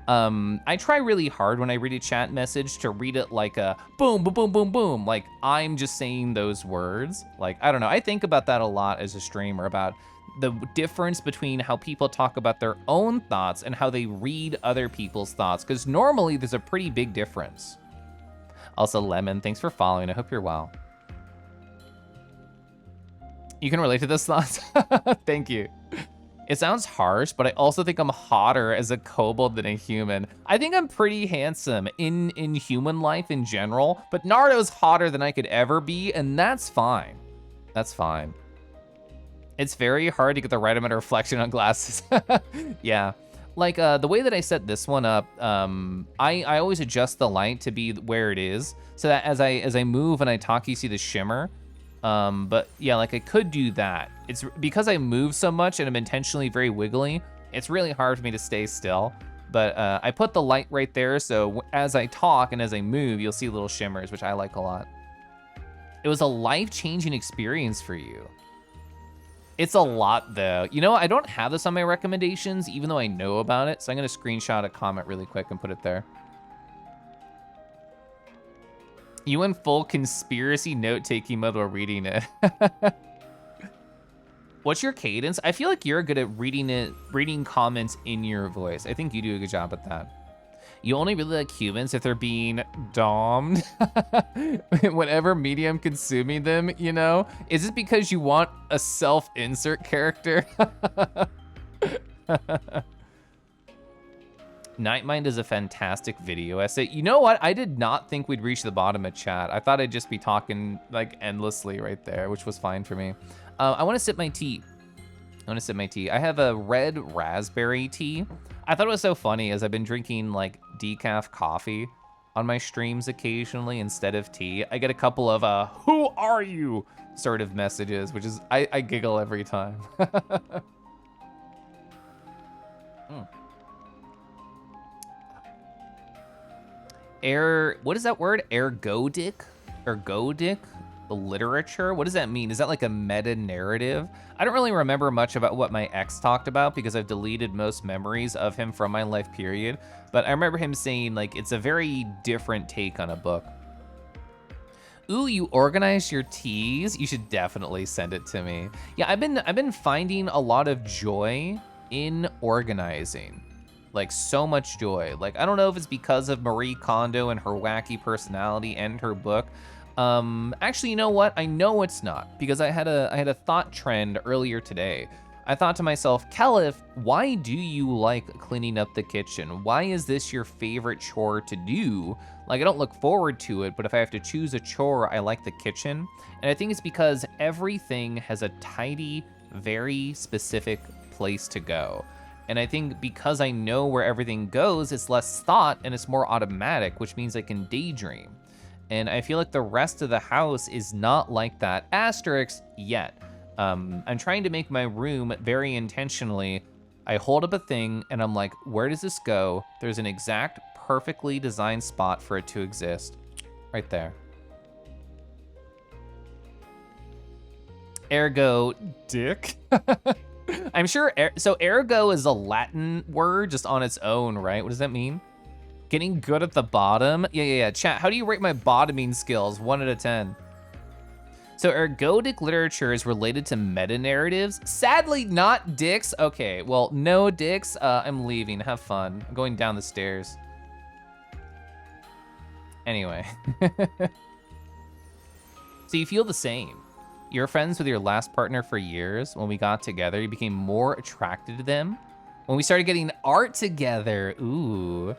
I try really hard when I read a chat message to read it like a boom, boom, boom, boom, boom. Like I'm just saying those words. Like, I don't know. I think about that a lot as a streamer, about the difference between how people talk about their own thoughts and how they read other people's thoughts. Because normally there's a pretty big difference. Also, Lemon, thanks for following. I hope you're well. You can relate to those thoughts? Thank you. It sounds harsh, but I also think I'm hotter as a kobold than a human. I think I'm pretty handsome in human life in general, but Naruto's hotter than I could ever be, and that's fine. That's fine. It's very hard to get the right amount of reflection on glasses. Yeah. Like the way that I set this one up, I always adjust the light to be where it is, so that as I move and I talk, you see the shimmer. But yeah, like I could do that. It's because I move so much and I'm intentionally very wiggly, it's really hard for me to stay still. But I put the light right there, so as I talk and as I move, you'll see little shimmers, which I like a lot. It was a life-changing experience for you. It's a lot, though. You know, I don't have this on my recommendations, even though I know about it, so I'm gonna screenshot a comment really quick and put it there. You in full conspiracy note-taking mode while reading it. What's your cadence? I feel like you're good at reading comments in your voice. I think you do a good job at that. You only really like humans if they're being domed. Whatever medium consuming them, you know? Is it because you want a self-insert character? Nightmind is a fantastic video essay. You know what? I did not think we'd reach the bottom of chat. I thought I'd just be talking like endlessly right there, which was fine for me. I want to sip my tea. I have a red raspberry tea. I thought it was so funny as I've been drinking like decaf coffee on my streams occasionally instead of tea. I get a couple of who are you sort of messages, which is, I giggle every time. What is that word? Ergodic? Ergodic? The literature? What does that mean? Is that like a meta-narrative? I don't really remember much about what my ex talked about because I've deleted most memories of him from my life period. But I remember him saying like, it's a very different take on a book. Ooh, you organize your teas? You should definitely send it to me. Yeah, I've been finding a lot of joy in organizing. Like so much joy. Like, I don't know if it's because of Marie Kondo and her wacky personality and her book. Actually, you know what? I know it's not, because I had a thought trend earlier today. I thought to myself, Caliph, why do you like cleaning up the kitchen? Why is this your favorite chore to do? Like, I don't look forward to it, but if I have to choose a chore, I like the kitchen. And I think it's because everything has a tidy, very specific place to go. And I think because I know where everything goes, it's less thought and it's more automatic, which means I can daydream. And I feel like the rest of the house is not like that, asterisk, yet. I'm trying to make my room very intentionally. I hold up a thing and I'm like, where does this go? There's an exact, perfectly designed spot for it to exist. Right there. Ergo, dick. I'm sure, so ergo is a Latin word just on its own, right? What does that mean? Getting good at the bottom? Yeah. Chat, how do you rate my bottoming skills? 1 out of 10. So ergodic literature is related to meta-narratives? Sadly, not dicks. Okay, well, no dicks. I'm leaving, have fun. I'm going down the stairs. Anyway. So you feel the same. You were friends with your last partner for years. When we got together, you became more attracted to them. When we started getting art together, ooh.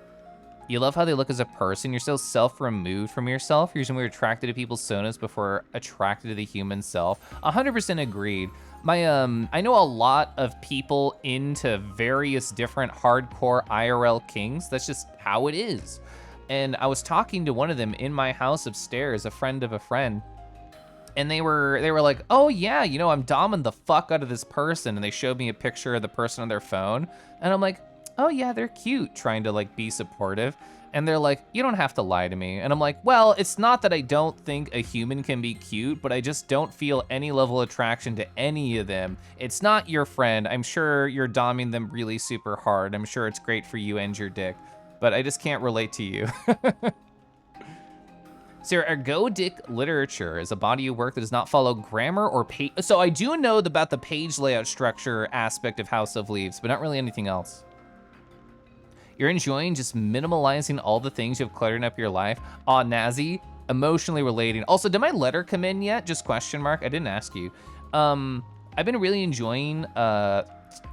You love how they look as a person. You're so self-removed from yourself. You're more attracted to people's sonas before attracted to the human self. 100% agreed. I know a lot of people into various different hardcore IRL kings. That's just how it is. And I was talking to one of them in my house upstairs, a friend of a friend. And they were like, oh yeah, you know, I'm doming the fuck out of this person. And they showed me a picture of the person on their phone. And I'm like, oh yeah, they're cute, trying to like be supportive. And they're like, you don't have to lie to me. And I'm like, well, it's not that I don't think a human can be cute, but I just don't feel any level of attraction to any of them. It's not your friend. I'm sure you're doming them really super hard. I'm sure it's great for you and your dick, but I just can't relate to you. So ergodic literature is a body of work that does not follow grammar or page. So I do know about the page layout structure aspect of House of Leaves, but not really anything else. You're enjoying just minimalizing all the things you've cluttered up your life. Aw, Nazi, emotionally relating. Also, did my letter come in yet? Just question mark, I didn't ask you. I've been really enjoying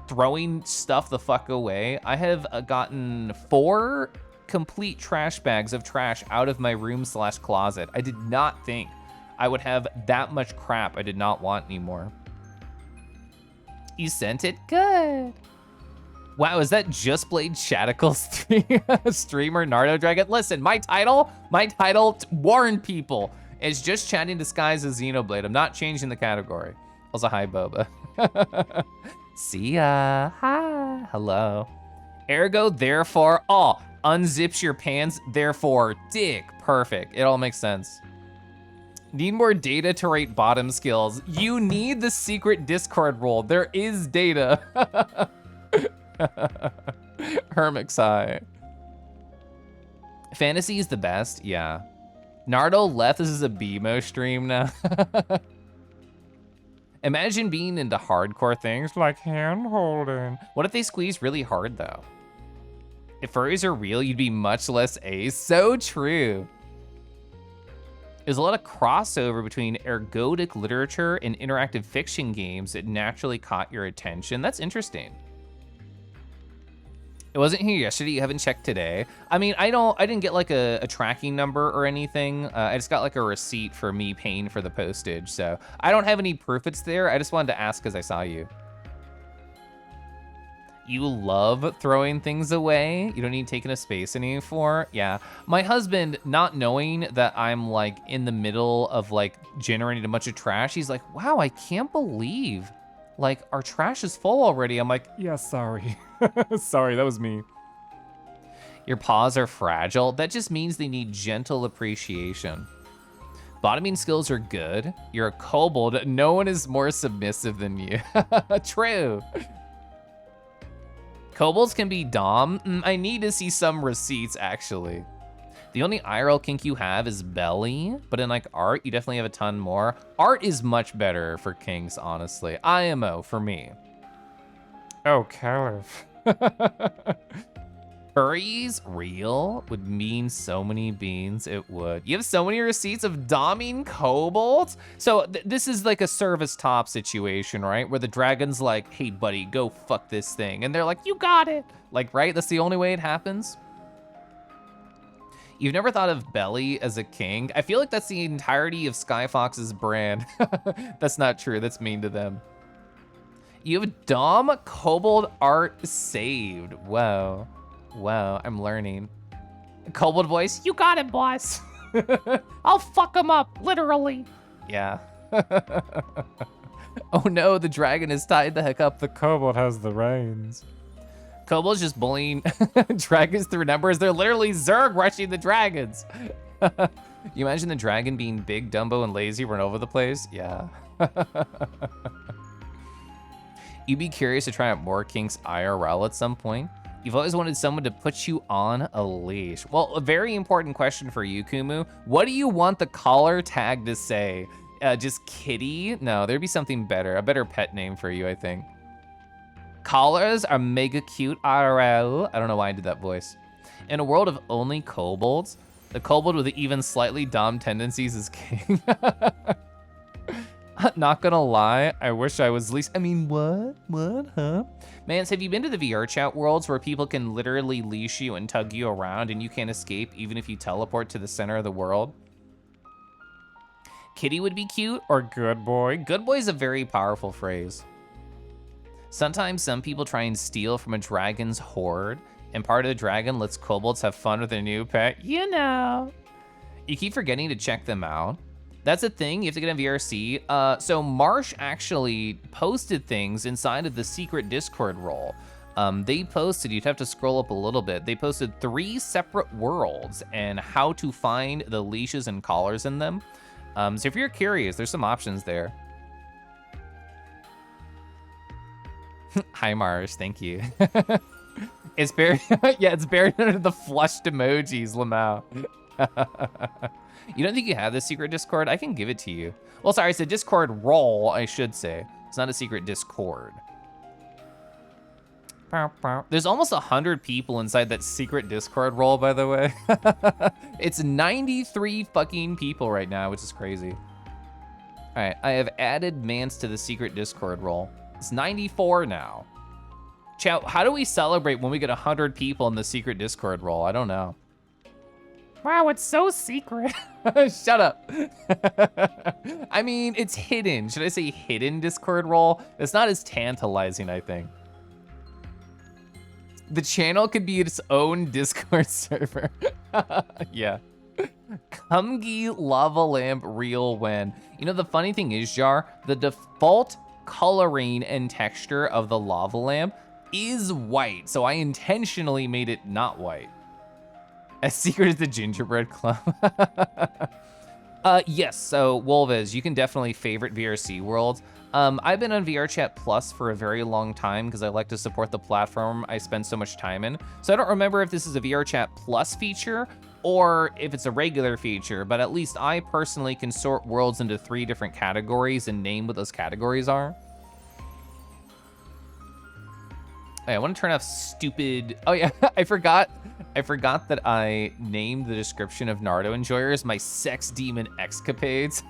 throwing stuff the fuck away. I have gotten 4 complete trash bags of trash out of my room/closet. I did not think I would have that much crap I did not want anymore. You sent it? Good. Wow, is that Just Blade Shadicle's streamer, KoralithDragon? Listen, my title, warn people, is Just Chatting Disguised as Xenoblade. I'm not changing the category. Also, hi, Boba. See ya. Hi. Hello. Ergo, therefore, unzips your pants, therefore, dick. Perfect. It all makes sense. Need more data to rate bottom skills. You need the secret Discord role. There is data. Hermixai. Fantasy is the best, yeah. Nardo left, this is a BMO stream now. Imagine being into hardcore things like hand holding. What if they squeeze really hard though? If furries are real, you'd be much less ace. So true. There's a lot of crossover between ergodic literature and interactive fiction games that naturally caught your attention. That's interesting. It wasn't here yesterday, you haven't checked today. I mean, I didn't get like a tracking number or anything. I just got like a receipt for me paying for the postage. So I don't have any proof it's there. I just wanted to ask because I saw you. You love throwing things away. You don't need taking a space anymore. Yeah, my husband, not knowing that I'm like in the middle of like generating a bunch of trash, he's like, wow, I can't believe like our trash is full already. I'm like, yeah, sorry. Sorry, that was me. Your paws are fragile. That just means they need gentle appreciation. Bottoming skills are good. You're a kobold. No one is more submissive than you. True. Kobolds can be dom. I need to see some receipts, actually. The only IRL kink you have is belly, but in like art, you definitely have a ton more. Art is much better for kinks, honestly. IMO for me. Oh, Caliph. Furries real would mean so many beans, it would. You have so many receipts of doming kobolds? So this is like a service top situation, right? Where the dragon's like, hey buddy, go fuck this thing. And they're like, you got it. Like, right? That's the only way it happens. You've never thought of Belly as a king? I feel like that's the entirety of Skyfox's brand. That's not true, that's mean to them. You have Dom Kobold art saved. Wow. Wow, I'm learning. Kobold voice, you got it, boss. I'll fuck him up, literally. Yeah. Oh no, the dragon is tied the heck up. The kobold has the reins. Kobold's just bullying dragons through numbers. They're literally Zerg rushing the dragons. You imagine the dragon being big, Dumbo, and lazy, run over the place? Yeah. You'd be curious to try out more kinks IRL at some point. You've always wanted someone to put you on a leash. Well, a very important question for you, Kumu. What do you want the collar tag to say? Just kitty? No, there'd be something better. A better pet name for you, I think. Collars are mega cute IRL. I don't know why I did that voice. In a world of only kobolds, the kobold with even slightly dom tendencies is king. Not gonna lie, I wish I was least. I mean, what? What, huh? Mans, have you been to the VR chat worlds where people can literally leash you and tug you around and you can't escape even if you teleport to the center of the world? Kitty would be cute, or good boy. Good boy is a very powerful phrase. Sometimes some people try and steal from a dragon's hoard, and part of the dragon lets kobolds have fun with their new pet. You know. You keep forgetting to check them out. That's a thing, you have to get a VRC. So Marsh actually posted things inside of the secret Discord role. They posted, you'd have to scroll up a little bit. They posted 3 separate worlds and how to find the leashes and collars in them. So if you're curious, there's some options there. Hi Marsh, thank you. It's buried, yeah, it's buried under the flushed emojis, Lamau. You don't think you have this secret Discord? I can give it to you. Well, sorry, it's a Discord role, I should say. It's not a secret Discord. There's almost 100 people inside that secret Discord role, by the way. It's 93 fucking people right now, which is crazy. All right, I have added Mance to the secret Discord role. It's 94 now. Chow, how do we celebrate when we get 100 people in the secret Discord role? I don't know. Wow, it's so secret. Shut up. I mean, it's hidden. Should I say hidden Discord role? It's not as tantalizing, I think. The channel could be its own Discord server. Yeah. Kumgi lava lamp real when. You know, the funny thing is, Jar, the default coloring and texture of the lava lamp is white, so I intentionally made it not white. As secret as the gingerbread club. Yes, so Wolvez, you can definitely favorite VRC worlds. I've been on VRChat Plus for a very long time because I like to support the platform I spend so much time in. So I don't remember if this is a VRChat Plus feature or if it's a regular feature, but at least I personally can sort worlds into 3 different categories and name what those categories are. Hey, I want to turn off stupid. Oh yeah, I forgot that I named the description of Naruto enjoyers my sex demon escapades.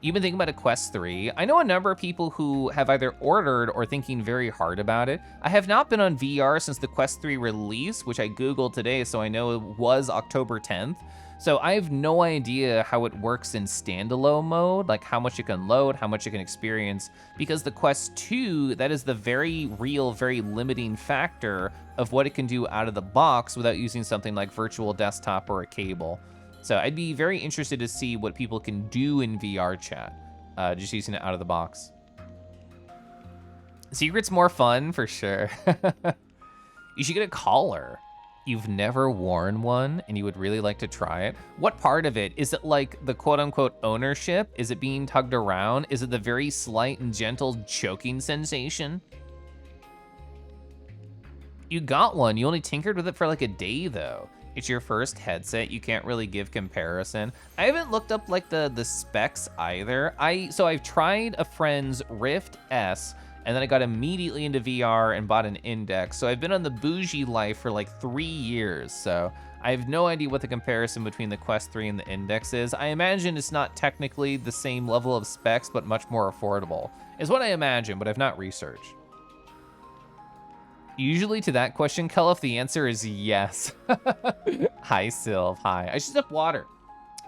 You've been thinking about a Quest 3. I know a number of people who have either ordered or thinking very hard about it. I have not been on VR since the Quest 3 release, which I Googled today, so I know it was October 10th. So I have no idea how it works in standalone mode, like how much you can load, how much you can experience, because the Quest 2, that is the very real, very limiting factor of what it can do out of the box without using something like virtual desktop or a cable. So I'd be very interested to see what people can do in VR chat, just using it out of the box. Secret's more fun, for sure. You should get a collar. You've never worn one and you would really like to try it. What part of it? Is it like the quote unquote ownership? Is it being tugged around? Is it the very slight and gentle choking sensation? You got one, you only tinkered with it for like a day though. It's your first headset, you can't really give comparison. I haven't looked up like the specs either. So I've tried a friend's Rift S, and then I got immediately into VR and bought an Index. So I've been on the bougie life for like 3 years. So I have no idea what the comparison between the Quest 3 and the Index is. I imagine it's not technically the same level of specs, but much more affordable, is what I imagine, but I've not researched. Usually to that question, Cullif, the answer is yes. Hi, Sylv, hi. I should sip water.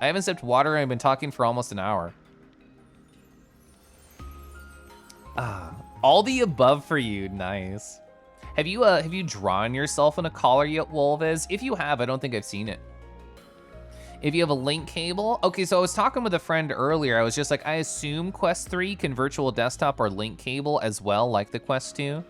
I haven't sipped water and I've been talking for almost an hour. All the above for you, nice. Have you drawn yourself in a collar yet, Wolvez? If you have, I don't think I've seen it. If you have a link cable, okay, so I was talking with a friend earlier. I was just like, I assume Quest 3 can virtual desktop or link cable as well, like the Quest 2.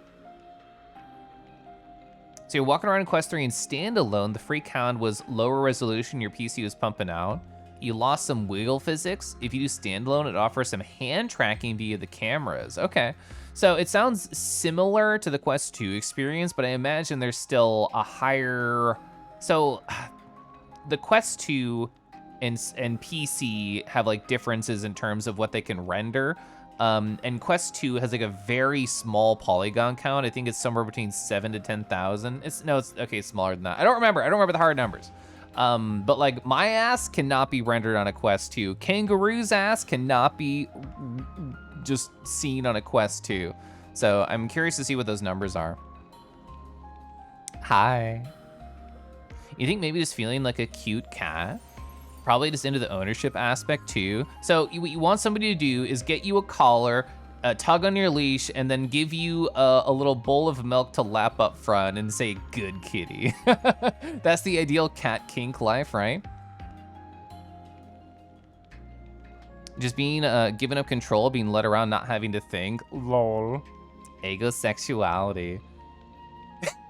So you're walking around in Quest 3 and standalone, the free count was lower resolution your PC was pumping out. You lost some wiggle physics. If you do standalone, it offers some hand tracking via the cameras. Okay, so it sounds similar to the Quest 2 experience, but I imagine there's still a higher... So the Quest 2 and PC have like differences in terms of what they can render. And Quest 2 has like a very small polygon count. I think it's somewhere between 7 to 10,000. It's okay, smaller than that. I don't remember the hard numbers. But like my ass cannot be rendered on a Quest 2. Kangaroo's ass cannot be just seen on a Quest 2. So I'm curious to see what those numbers are. Hi. You think maybe just feeling like a cute cat? Probably just into the ownership aspect too. So what you want somebody to do is get you a collar, tug on your leash, and then give you a little bowl of milk to lap up front and say, good kitty. That's the ideal cat kink life, right? Just being given up control, being led around, not having to think. Lol. Ego sexuality.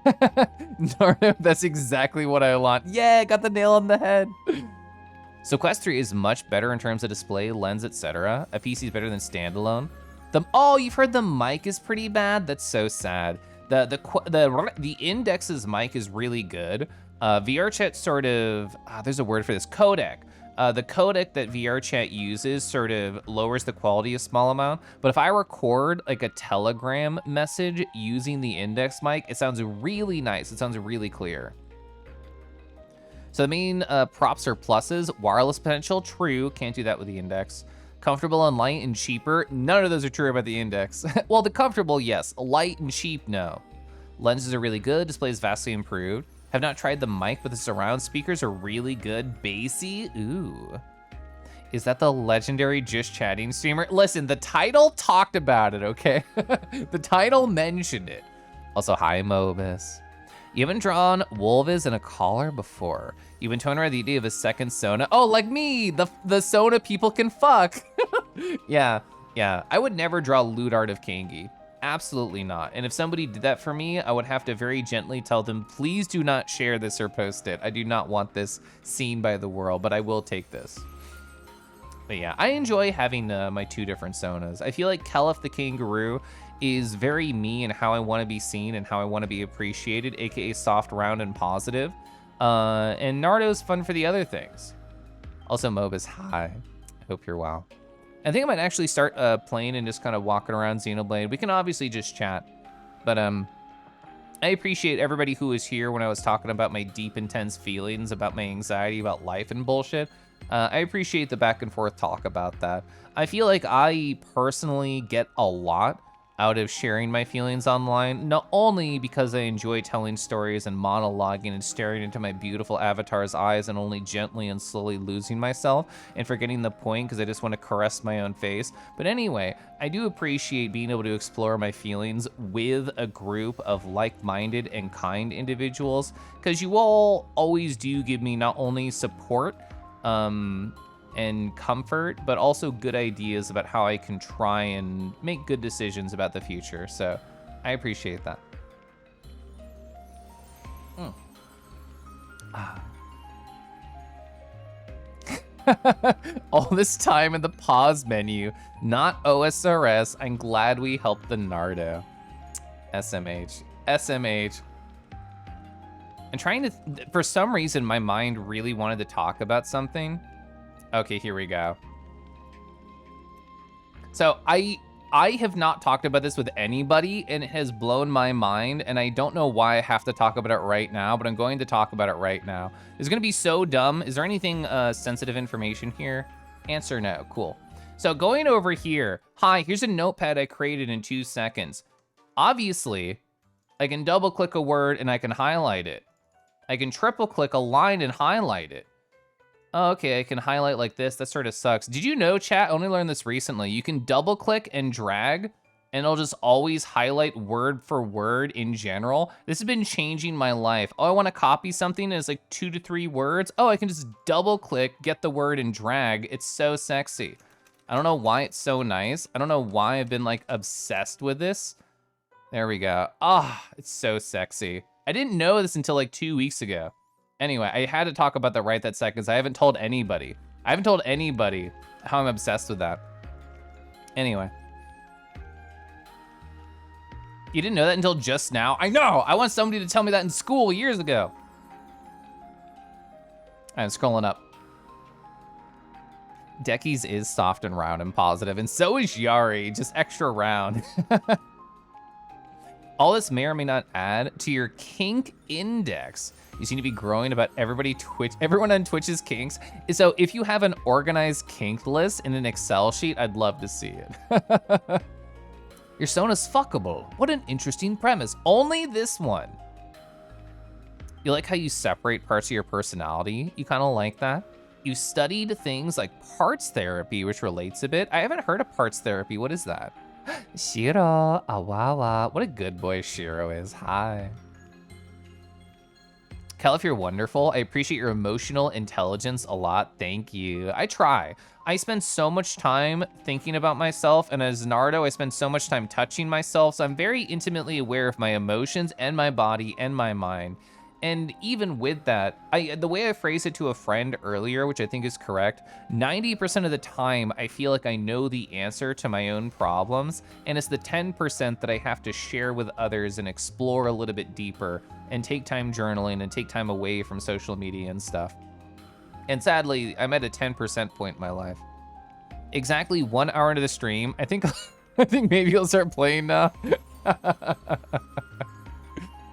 Naruto, that's exactly what I want. Yeah, got the nail on the head. So Quest 3 is much better in terms of display, lens, etc. A PC is better than standalone. Oh, you've heard the mic is pretty bad? That's so sad. The Index's mic is really good. VRChat sort of, there's a word for this, codec. The codec that VRChat uses sort of lowers the quality a small amount, but if I record like a Telegram message using the Index mic, it sounds really nice. It sounds really clear. So the main props are pluses. Wireless potential, true. Can't do that with the Index. Comfortable and light and cheaper. None of those are true about the Index. Well, the comfortable, yes. Light and cheap, no. Lenses are really good. Display is vastly improved. Have not tried the mic, but the surround speakers are really good. Bassy, ooh. Is that the legendary Just Chatting streamer? Listen, the title talked about it, okay? The title mentioned it. Also, hi, Mobus. You haven't drawn Wolvez in a collar before. You've been toying around the idea of a second Sona. Oh, like me, the Sona people can fuck. Yeah. I would never draw Lewd Art of Kangi. Absolutely not. And if somebody did that for me, I would have to very gently tell them, please do not share this or post it. I do not want this seen by the world, but I will take this. But yeah, I enjoy having my 2 different Sonas. I feel like Kelif the Kangaroo is very me and how I want to be seen and how I want to be appreciated, aka soft, round, and positive. And Naruto's fun for the other things. Also, Mobus, hi. I hope you're well. I think I might actually start playing and just kind of walking around Xenoblade. We can obviously just chat, but I appreciate everybody who was here when I was talking about my deep, intense feelings about my anxiety about life and bullshit. I appreciate the back and forth talk about that. I feel like I personally get a lot out of sharing my feelings online, not only because I enjoy telling stories and monologuing and staring into my beautiful avatar's eyes and only gently and slowly losing myself and forgetting the point because I just want to caress my own face. But anyway, I do appreciate being able to explore my feelings with a group of like-minded and kind individuals, because you all always do give me not only support, and comfort, but also good ideas about how I can try and make good decisions about the future. So I appreciate that. All this time in the pause menu, not OSRS. I'm glad we helped the Nardo. SMH. SMH. I'm trying to, for some reason, my mind really wanted to talk about something. Okay, here we go. So I have not talked about this with anybody, and it has blown my mind, and I don't know why I have to talk about it right now, but I'm going to talk about it right now. It's gonna be so dumb. Is there anything sensitive information here? Answer no. Cool. So going over here, hi, here's a notepad I created in 2 seconds. Obviously, I can double click a word and I can highlight it. I can triple click a line and highlight it. Oh, okay, I can highlight like this. That sort of sucks. Did you know, chat? I only learned this recently. You can double click and drag, and it'll just always highlight word for word in general. This has been changing my life. Oh, I want to copy something and it's like 2 to 3 words. Oh, I can just double click, get the word, and drag. It's so sexy. I don't know why it's so nice. I don't know why I've been like obsessed with this. There we go. Ah, oh, it's so sexy. I didn't know this until like 2 weeks ago. Anyway, I had to talk about that right that second, because I haven't told anybody. I haven't told anybody how I'm obsessed with that. Anyway. You didn't know that until just now? I know! I want somebody to tell me that in school years ago. I'm scrolling up. Decky's is soft and round and positive, and so is Yari, just extra round. All this may or may not add to your kink index. You seem to be growing about everyone on Twitch's kinks. So if you have an organized kink list in an Excel sheet, I'd love to see it. Your Sona's fuckable. What an interesting premise. Only this one. You like how you separate parts of your personality? You kind of like that? You studied things like parts therapy, which relates a bit. I haven't heard of parts therapy. What is that? Shiro, awawa. What a good boy Shiro is. Hi. Kelif, you're wonderful. I appreciate your emotional intelligence a lot. Thank you. I try. I spend so much time thinking about myself, and as Naruto, I spend so much time touching myself, so I'm very intimately aware of my emotions and my body and my mind. And even with that, the way I phrased it to a friend earlier, which I think is correct, 90% of the time, I feel like I know the answer to my own problems, and it's the 10% that I have to share with others and explore a little bit deeper and take time journaling and take time away from social media and stuff. And sadly, I'm at a 10% point in my life. Exactly 1 hour into the stream, I think maybe you'll start playing now.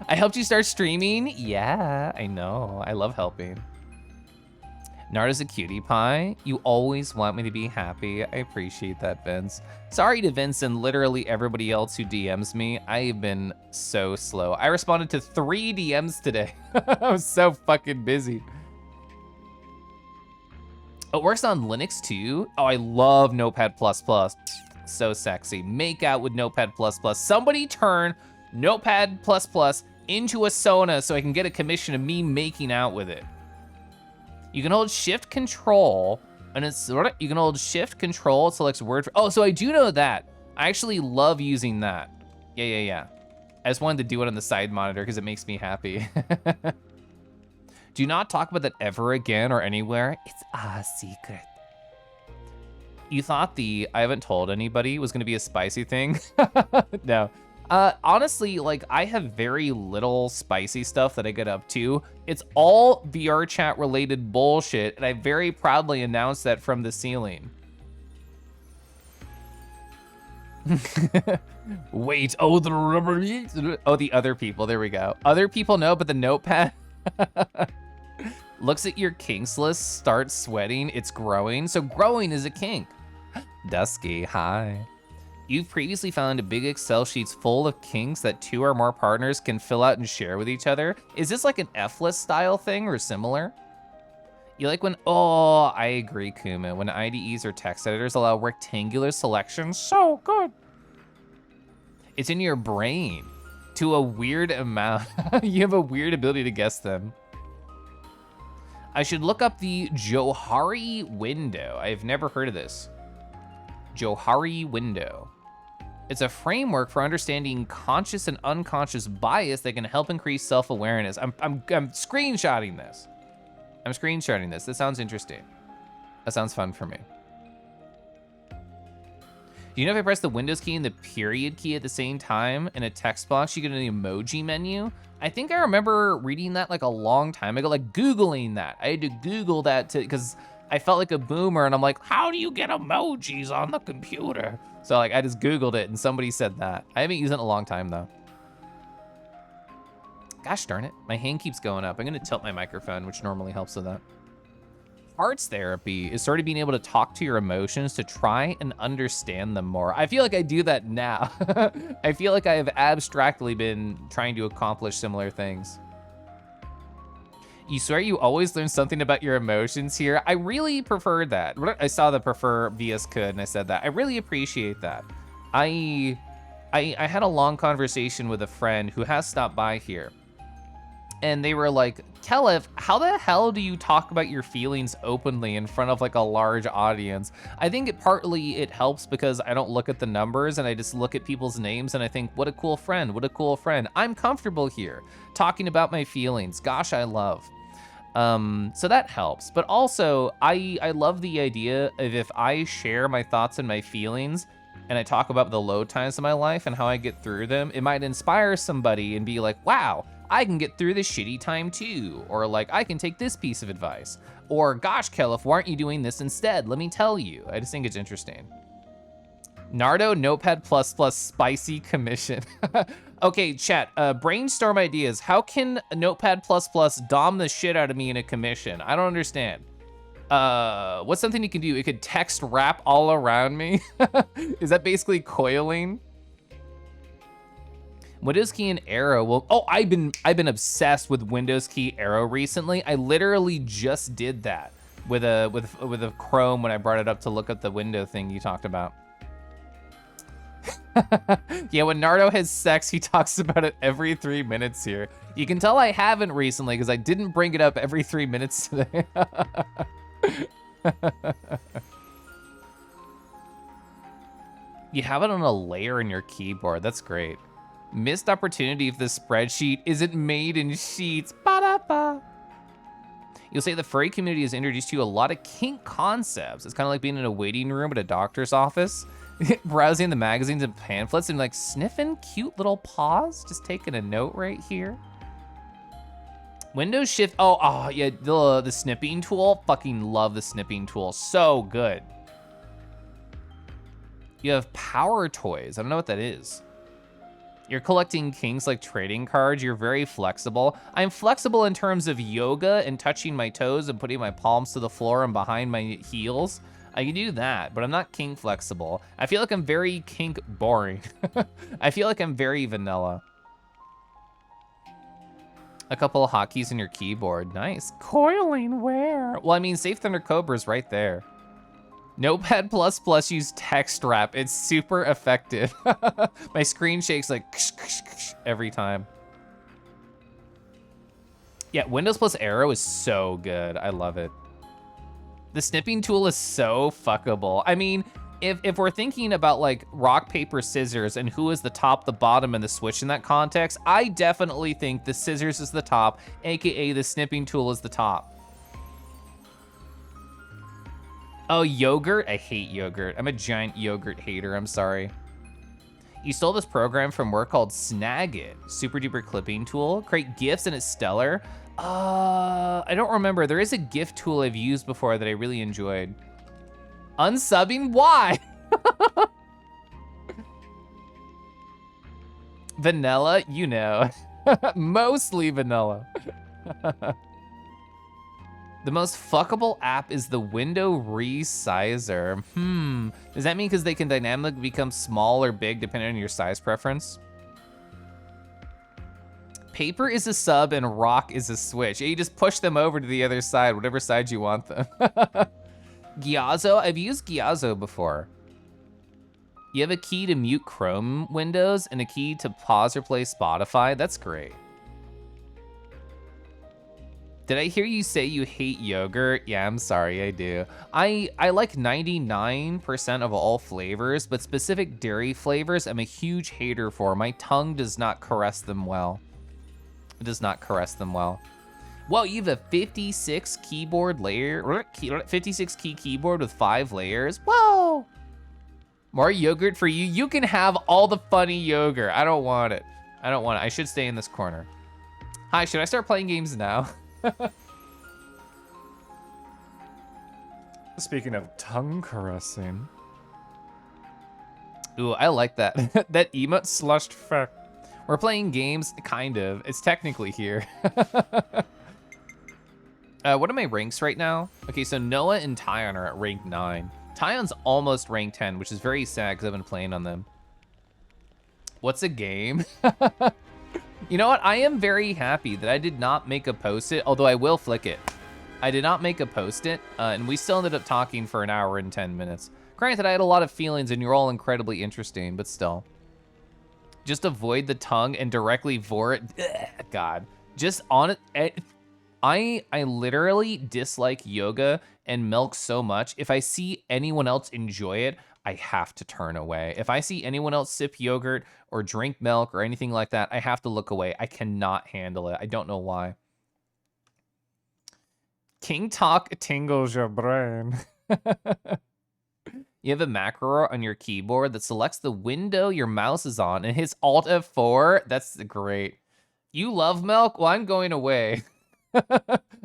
I helped you start streaming? Yeah, I know. I love helping. Naruto's a cutie pie. You always want me to be happy. I appreciate that, Vince. Sorry to Vince and literally everybody else who DMs me. I've been so slow. I responded to 3 DMs today. I was so fucking busy. It works on Linux too? Oh, I love Notepad++. So sexy. Make out with Notepad++. Somebody turn Notepad++ into a Sona so I can get a commission of me making out with it. You can hold Shift Control, and you can hold Shift Control, it selects word. Oh, so I do know that. I actually love using that. Yeah. I just wanted to do it on the side monitor because it makes me happy. Do not talk about that ever again or anywhere. It's a secret. You thought the I haven't told anybody was gonna be a spicy thing? No. Honestly, like, I have very little spicy stuff that I get up to. It's all VR chat related bullshit, and I very proudly announced that from the ceiling. Wait, oh, the rubber meat. Oh, the other people, there we go. Other people know, but the notepad looks at your kinks list, starts sweating, it's growing. So growing is a kink. Dusky, hi. You've previously found big Excel sheets full of kinks that 2 or more partners can fill out and share with each other. Is this like an F-list style thing or similar? You like when, oh, I agree, Kuma. When IDEs or text editors allow rectangular selections, so good. It's in your brain to a weird amount. You have a weird ability to guess them. I should look up the Johari window. I've never heard of this. Johari window. It's a framework for understanding conscious and unconscious bias that can help increase self-awareness. I'm screenshotting this. I'm screenshotting this. This sounds interesting. That sounds fun for me. You know, if I press the Windows key and the period key at the same time in a text box, you get an emoji menu. I think I remember reading that like a long time ago, like Googling that. I had to Google that because I felt like a boomer and I'm like, how do you get emojis on the computer? So like I just Googled it and somebody said that. I haven't used it in a long time though. Gosh darn it, my hand keeps going up. I'm gonna tilt my microphone, which normally helps with that. Arts therapy is sort of being able to talk to your emotions to try and understand them more. I feel like I do that now. I feel like I have abstractly been trying to accomplish similar things. You swear you always learn something about your emotions here. I really prefer that. I saw the prefer VS could and I said that. I really appreciate that. I had a long conversation with a friend who has stopped by here. And they were like, Kelif, how the hell do you talk about your feelings openly in front of like a large audience? I think it partly helps because I don't look at the numbers and I just look at people's names and I think, what a cool friend, what a cool friend. I'm comfortable here talking about my feelings. Gosh, I love. So that helps. But also, I love the idea of if I share my thoughts and my feelings and I talk about the low times of my life and how I get through them, it might inspire somebody and be like, wow, I can get through this shitty time too. Or like, I can take this piece of advice. Or gosh, Kelif, why aren't you doing this instead? Let me tell you. I just think it's interesting. Nardo Notepad++ spicy commission. Okay, chat, brainstorm ideas. How can Notepad++ dom the shit out of me in a commission? I don't understand. What's something you can do? It could text rap all around me. Is that basically coiling? Windows key and arrow will, oh, I've been obsessed with Windows key arrow recently. I literally just did that with a Chrome when I brought it up to look at the window thing you talked about. Yeah, when Nardo has sex, he talks about it every 3 minutes here. You can tell I haven't recently because I didn't bring it up every 3 minutes today. You have it on a layer in your keyboard. That's great. Missed opportunity if the spreadsheet isn't made in sheets. Ba-da-ba. You'll say the furry community has introduced you a lot of kink concepts. It's kind of like being in a waiting room at a doctor's office, browsing the magazines and pamphlets and like sniffing cute little paws. Just taking a note right here. Windows Shift, oh yeah, the snipping tool. Fucking love the snipping tool, so good. You have power toys, I don't know what that is. You're collecting kinks like trading cards. You're very flexible. I'm flexible in terms of yoga and touching my toes and putting my palms to the floor and behind my heels. I can do that, but I'm not kink flexible. I feel like I'm very kink boring. I feel like I'm very vanilla. A couple of hotkeys in your keyboard. Nice. Coiling where? Well, I mean, Safe Thunder Cobra's right there. Notepad++ use text wrap. It's super effective. My screen shakes like every time. Yeah, Windows plus arrow is so good. I love it. The snipping tool is so fuckable. I mean, if we're thinking about like rock, paper, scissors and who is the top, the bottom, and the switch in that context, I definitely think the scissors is the top, AKA the snipping tool is the top. Oh, yogurt? I hate yogurt. I'm a giant yogurt hater, I'm sorry. You stole this program from work called Snagit, super duper clipping tool. Create GIFs and it's stellar. I don't remember. There is a GIF tool I've used before that I really enjoyed. Unsubbing? Why? Vanilla? You know. Mostly vanilla. The most fuckable app is the window resizer. Does that mean because they can dynamically become small or big depending on your size preference? Paper is a sub and rock is a switch. Yeah, you just push them over to the other side, whatever side you want them. Gyazo, I've used Gyazo before. You have a key to mute Chrome windows and a key to pause or play Spotify. That's great. Did I hear you say you hate yogurt? Yeah, I'm sorry, I do. I like 99% of all flavors, but specific dairy flavors I'm a huge hater for. My tongue does not caress them well. It does not caress them well. Whoa, you have a 56 keyboard layer, 56 key keyboard with 5 layers. Whoa! More yogurt for you. You can have all the funny yogurt. I don't want it. I don't want it. I should stay in this corner. Hi, should I start playing games now? Speaking of tongue caressing. Ooh, I like that. That emote slushed fuck. We're playing games, kind of. It's technically here. What are my ranks right now? Okay, so Noah and Tyon are at rank 9. Tyon's almost rank 10, which is very sad because I've been playing on them. What's a game? You know what? I am very happy that I did not make a post-it, although I will flick it. I did not make a post-it, and we still ended up talking for an hour and 10 minutes. Granted, I had a lot of feelings, and you're all incredibly interesting, but still. Just avoid the tongue and directly vor it. Ugh, God. Just on it. I literally dislike yoga and milk so much. If I see anyone else enjoy it, I have to turn away. If I see anyone else sip yogurt or drink milk or anything like that, I have to look away. I cannot handle it. I don't know why. King Talk tingles your brain. You have a macro on your keyboard that selects the window your mouse is on and hits Alt F4. That's great. You love milk? Well, I'm going away.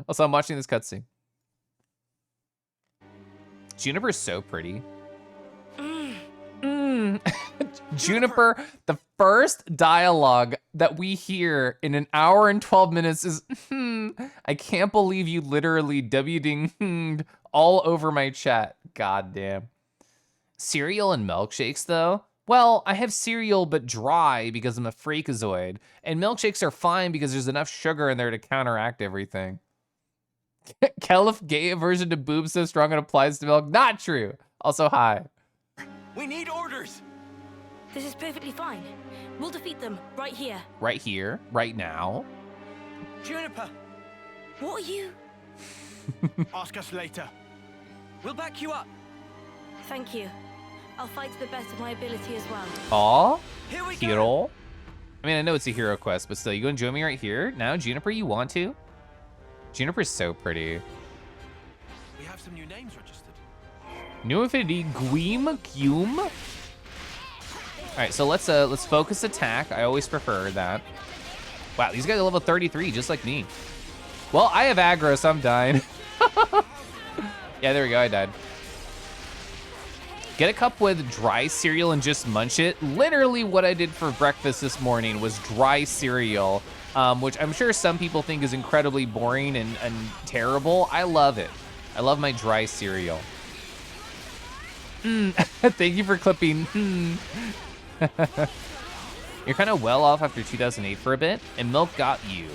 Also, I'm watching this cutscene. Juniper's so pretty. Juniper, the first dialogue that we hear in an hour and 12 minutes is, I can't believe you literally W-ding all over my chat. God damn. Cereal and milkshakes, though? Well, I have cereal but dry because I'm a freakazoid, and milkshakes are fine because there's enough sugar in there to counteract everything. Kelif gay aversion to boobs so strong it applies to milk? Not true. Also, hi. We need orders. This is perfectly fine. We'll defeat them right here. Right here, right now. Juniper, What are you? ask us later. We'll back you up. Thank you. I'll fight to the best of my ability as well. Aw, Here we hero. go. I mean, I know it's a hero quest, but still, you gonna join me right here? Now, Juniper, you want to? Juniper's so pretty. We have some new names registered. New affinity, Gweem, Gume. All right, so let's focus attack. I always prefer that. Wow, these guys are level 33, just like me. Well, I have aggro, so I'm dying. Yeah, there we go, I died. Get a cup with dry cereal and just munch it. Literally what I did for breakfast this morning was dry cereal, which I'm sure some people think is incredibly boring and terrible. I love it. I love my dry cereal. Thank you for clipping. You're kind of well off after 2008 for a bit, and milk got you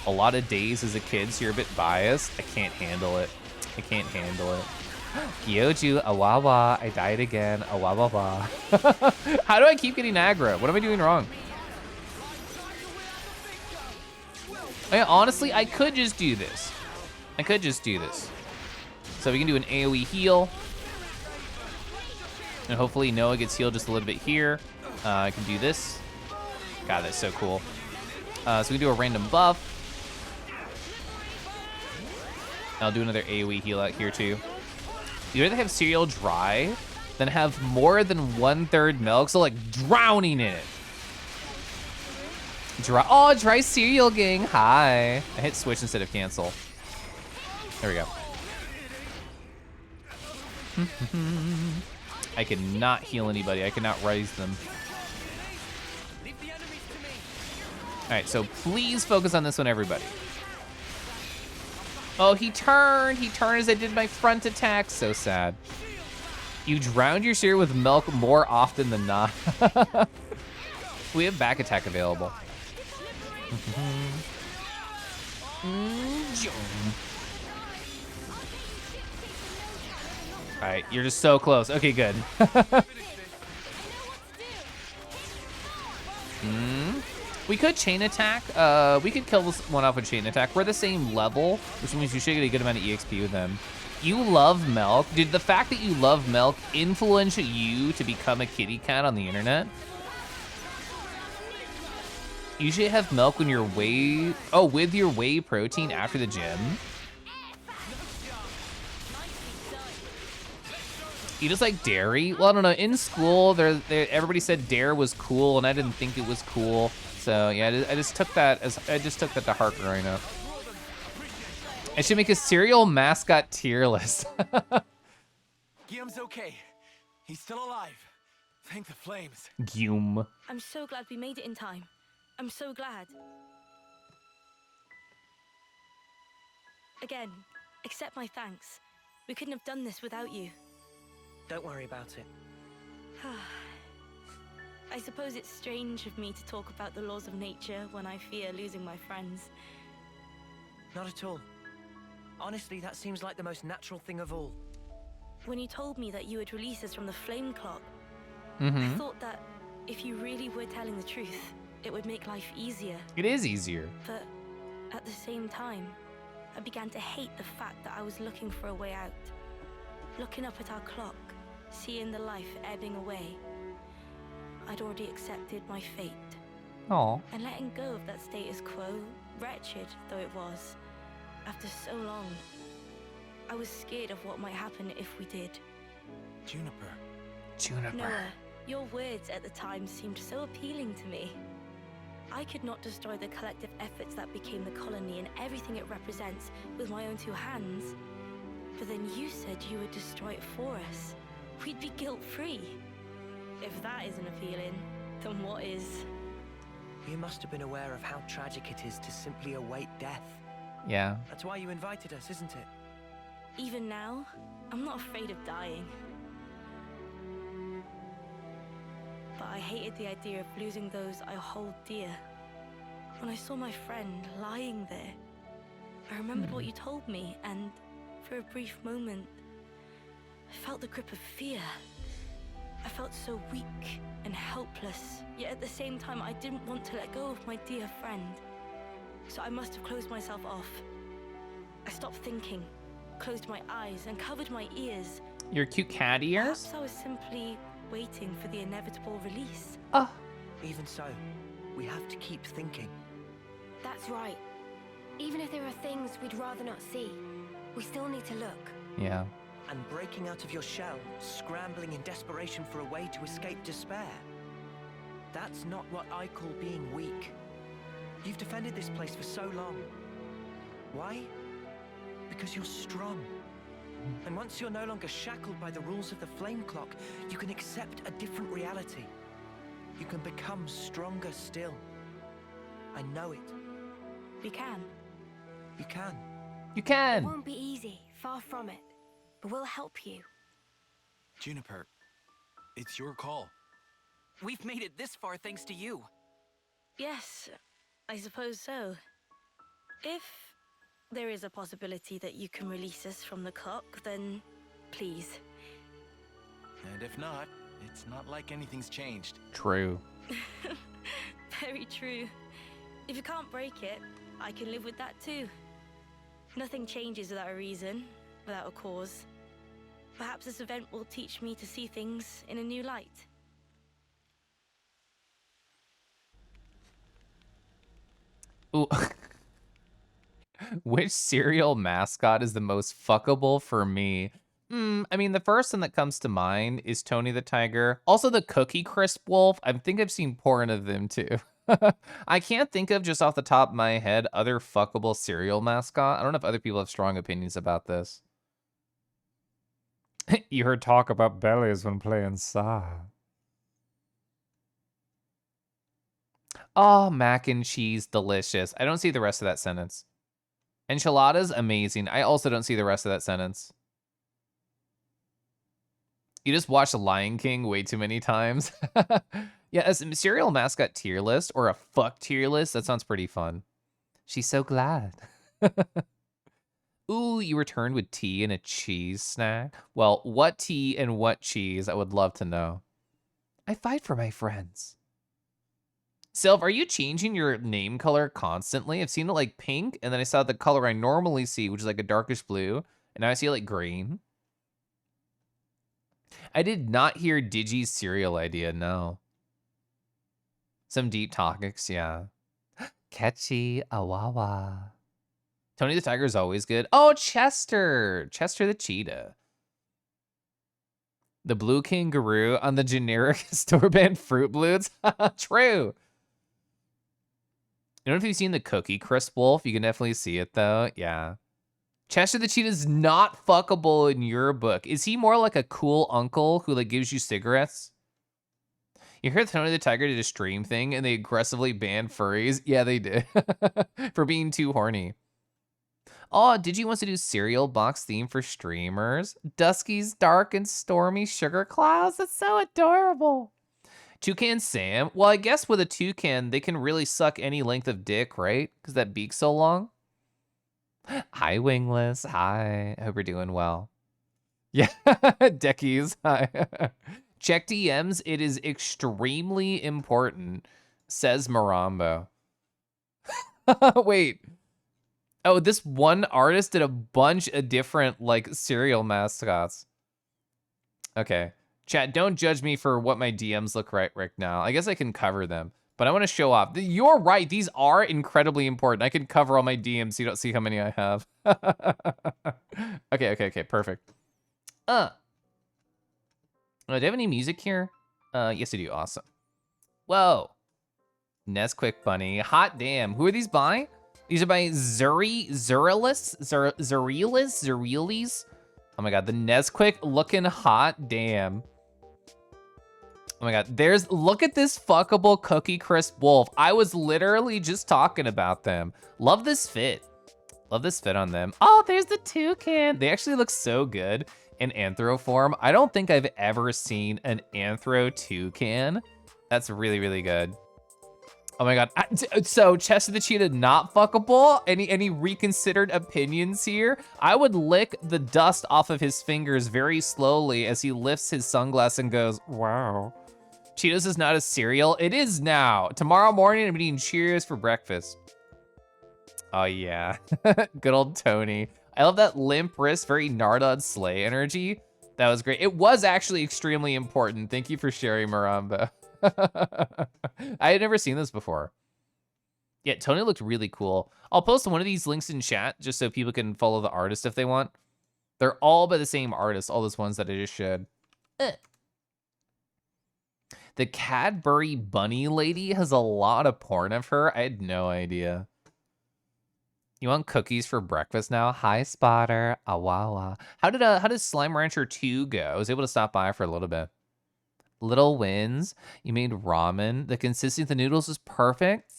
a lot of days as a kid, so you're a bit biased. I can't handle it. I can't handle it. Gyoju, awawa, I died again, awawa. How do I keep getting aggro? What am I doing wrong? Honestly, I could just do this. I could just do this. So we can do an AoE heal. And hopefully Noah gets healed just a little bit here. I can do this. God, that's so cool. So we can do a random buff. I'll do another AoE heal out here too. You rather have cereal dry than have more than 1/3 milk, so like drowning in it. Dry cereal gang, hi. I hit switch instead of cancel. There we go. I cannot heal anybody. I cannot raise them. All right, so please focus on this one, everybody. Oh, he turned as I did my front attack. So sad. You drowned your cereal with milk more often than not. We have back attack available. All right, you're just so close. Okay, good. We could chain attack. We could kill this one off with chain attack. We're the same level, which means you should get a good amount of EXP with them. You love milk. Did the fact that you love milk influence you to become a kitty cat on the internet? You should have milk when you're with your whey protein after the gym. You just like dairy? Well, I don't know. In school, everybody said dare was cool, and I didn't think it was cool. So yeah, I just took that to heart growing up. I should make a cereal mascot tier list. Guillaume's okay. He's still alive. Thank the flames. Guillaume. I'm so glad we made it in time. I'm so glad. Again, accept my thanks. We couldn't have done this without you. Don't worry about it. I suppose it's strange of me to talk about the laws of nature when I fear losing my friends. Not at all. Honestly, that seems like the most natural thing of all. When you told me that you would release us from the flame clock, I thought that if you really were telling the truth, it would make life easier. It is easier. But at the same time, I began to hate the fact that I was looking for a way out. Looking up at our clock, seeing the life ebbing away, I'd already accepted my fate. Aw. And letting go of that status quo, wretched though it was, after so long, I was scared of what might happen if we did. Juniper. Noah, your words at the time seemed so appealing to me. I could not destroy the collective efforts that became the colony and everything it represents with my own two hands. But then you said you would destroy it for us. We'd be guilt-free. If that isn't appealing, then what is? You must have been aware of how tragic it is to simply await death. Yeah. That's why you invited us, isn't it? Even now, I'm not afraid of dying. But I hated the idea of losing those I hold dear. When I saw my friend lying there, I remembered what you told me, and for a brief moment, I felt the grip of fear. I felt so weak and helpless, yet at the same time I didn't want to let go of my dear friend. So I must have closed myself off. I stopped thinking, closed my eyes and covered my ears. Your cute cat ears? Perhaps I was simply waiting for the inevitable release. Oh. Even so, we have to keep thinking. That's right. Even if there are things we'd rather not see, we still need to look. Yeah. And breaking out of your shell, scrambling in desperation for a way to escape despair. That's not what I call being weak. You've defended this place for so long. Why? Because you're strong. And once you're no longer shackled by the rules of the flame clock, you can accept a different reality. You can become stronger still. I know it. We can. You can. You It can. won't be easy, far from it. But we'll help you. Juniper, it's your call. We've made it this far thanks to you. Yes, I suppose so. If there is a possibility that you can release us from the clock, then please. And if not, it's not like anything's changed. True. Very true. If you can't break it, I can live with that too. Nothing changes without a reason, without a cause. Perhaps this event will teach me to see things in a new light. Ooh. Which cereal mascot is the most fuckable for me? I mean, the first one that comes to mind is Tony the Tiger. Also, the Cookie Crisp Wolf. I think I've seen porn of them too. I can't think of just off the top of my head other fuckable cereal mascot. I don't know if other people have strong opinions about this. You heard talk about bellies when playing Saw. Oh, mac and cheese, delicious. I don't see the rest of that sentence. Enchiladas, amazing. I also don't see the rest of that sentence. You just watched The Lion King way too many times. Yeah, as a cereal mascot tier list or a fuck tier list, that sounds pretty fun. She's so glad. Ooh, you returned with tea and a cheese snack? Well, what tea and what cheese? I would love to know. I fight for my friends. Sylv, are you changing your name color constantly? I've seen it like pink, and then I saw the color I normally see, which is like a darkish blue, and now I see it like green. I did not hear Digi's cereal idea, no. Some deep topics, yeah. Catchy, awawa. Tony the Tiger is always good. Oh, Chester! Chester the cheetah. The blue kangaroo on the generic store-brand Fruit Bloods? True. I don't know if you've seen the Cookie Crisp Wolf. You can definitely see it, though. Yeah. Chester the Cheetah is not fuckable in your book. Is he more like a cool uncle who like gives you cigarettes? You heard Tony the Tiger did a stream thing and they aggressively banned furries? Yeah, they did. For being too horny. Oh, did you want to do cereal box theme for streamers? Dusky's dark and stormy sugar clouds? That's so adorable. Toucan Sam? Well, I guess with a toucan, they can really suck any length of dick, right? Because that beak's so long. Hi, Wingless. Hi. I hope you're doing well. Yeah, Deckies. Hi. Check DMs. It is extremely important, says Marambo. Wait. Oh, this one artist did a bunch of different, like, cereal mascots. Okay. Chat, don't judge me for what my DMs look right now. I guess I can cover them, but I want to show off. You're right. These are incredibly important. I can cover all my DMs so you don't see how many I have. Okay. Perfect. Do I have any music here? Yes, I do. Awesome. Whoa. Nesquik Bunny. Hot damn. Who are these by? These are by Zurilis. Oh my god, the Nesquik looking hot damn. Oh my god, look at this fuckable Cookie Crisp Wolf. I was literally just talking about them. Love this fit. Love this fit on them. Oh, there's the toucan. They actually look so good in anthro form. I don't think I've ever seen an anthro toucan. That's really, really good. Oh my god. So Chester the Cheetah not fuckable? Any reconsidered opinions here? I would lick the dust off of his fingers very slowly as he lifts his sunglass and goes, wow. Cheetos is not a cereal. It is now. Tomorrow morning I'm eating Cheerios for breakfast. Oh yeah. Good old Tony. I love that limp wrist, very Nardod Slay energy. That was great. It was actually extremely important. Thank you for sharing, Maramba. I had never seen this before. Yeah, Tony looked really cool. I'll post one of these links in chat just so people can follow the artist if they want. They're all by the same artist, all those ones that I just showed. The Cadbury Bunny lady has a lot of porn of her. I had no idea. You want cookies for breakfast now? Hi, Spotter. Awawa. How did Slime Rancher 2 go? I was able to stop by for a little bit. Little wins. You made ramen. The consistency of the noodles is perfect.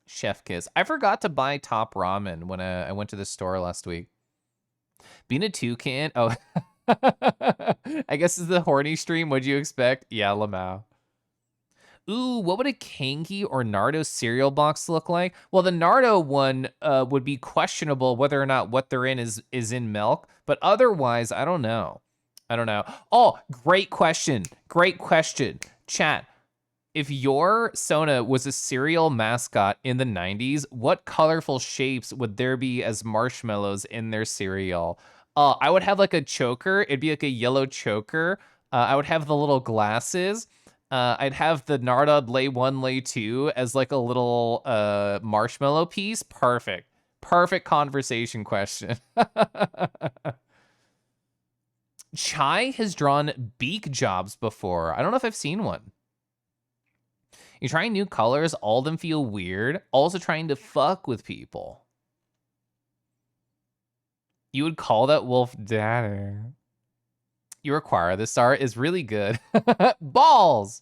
Chef kiss. I forgot to buy top ramen when I went to the store last week. Being a toucan. Oh, I guess it's the horny stream. What'd you expect? Yeah, Lamau. Ooh, what would a Kangi or Nardo cereal box look like? Well, the Nardo one would be questionable whether or not what they're in is in milk. But otherwise, I don't know. Oh, great question. Chat, if your Sona was a cereal mascot in the 90s, what colorful shapes would there be as marshmallows in their cereal? I would have like a choker. It'd be like a yellow choker. I would have the little glasses. I'd have the Nardod lay 1, lay 2 as like a little marshmallow piece. Perfect. Perfect conversation question. Chai has drawn beak jobs before. I don't know if I've seen one. You're trying new colors. All of them feel weird. Also trying to fuck with people. You would call that wolf daddy. You require this art is really good. Balls.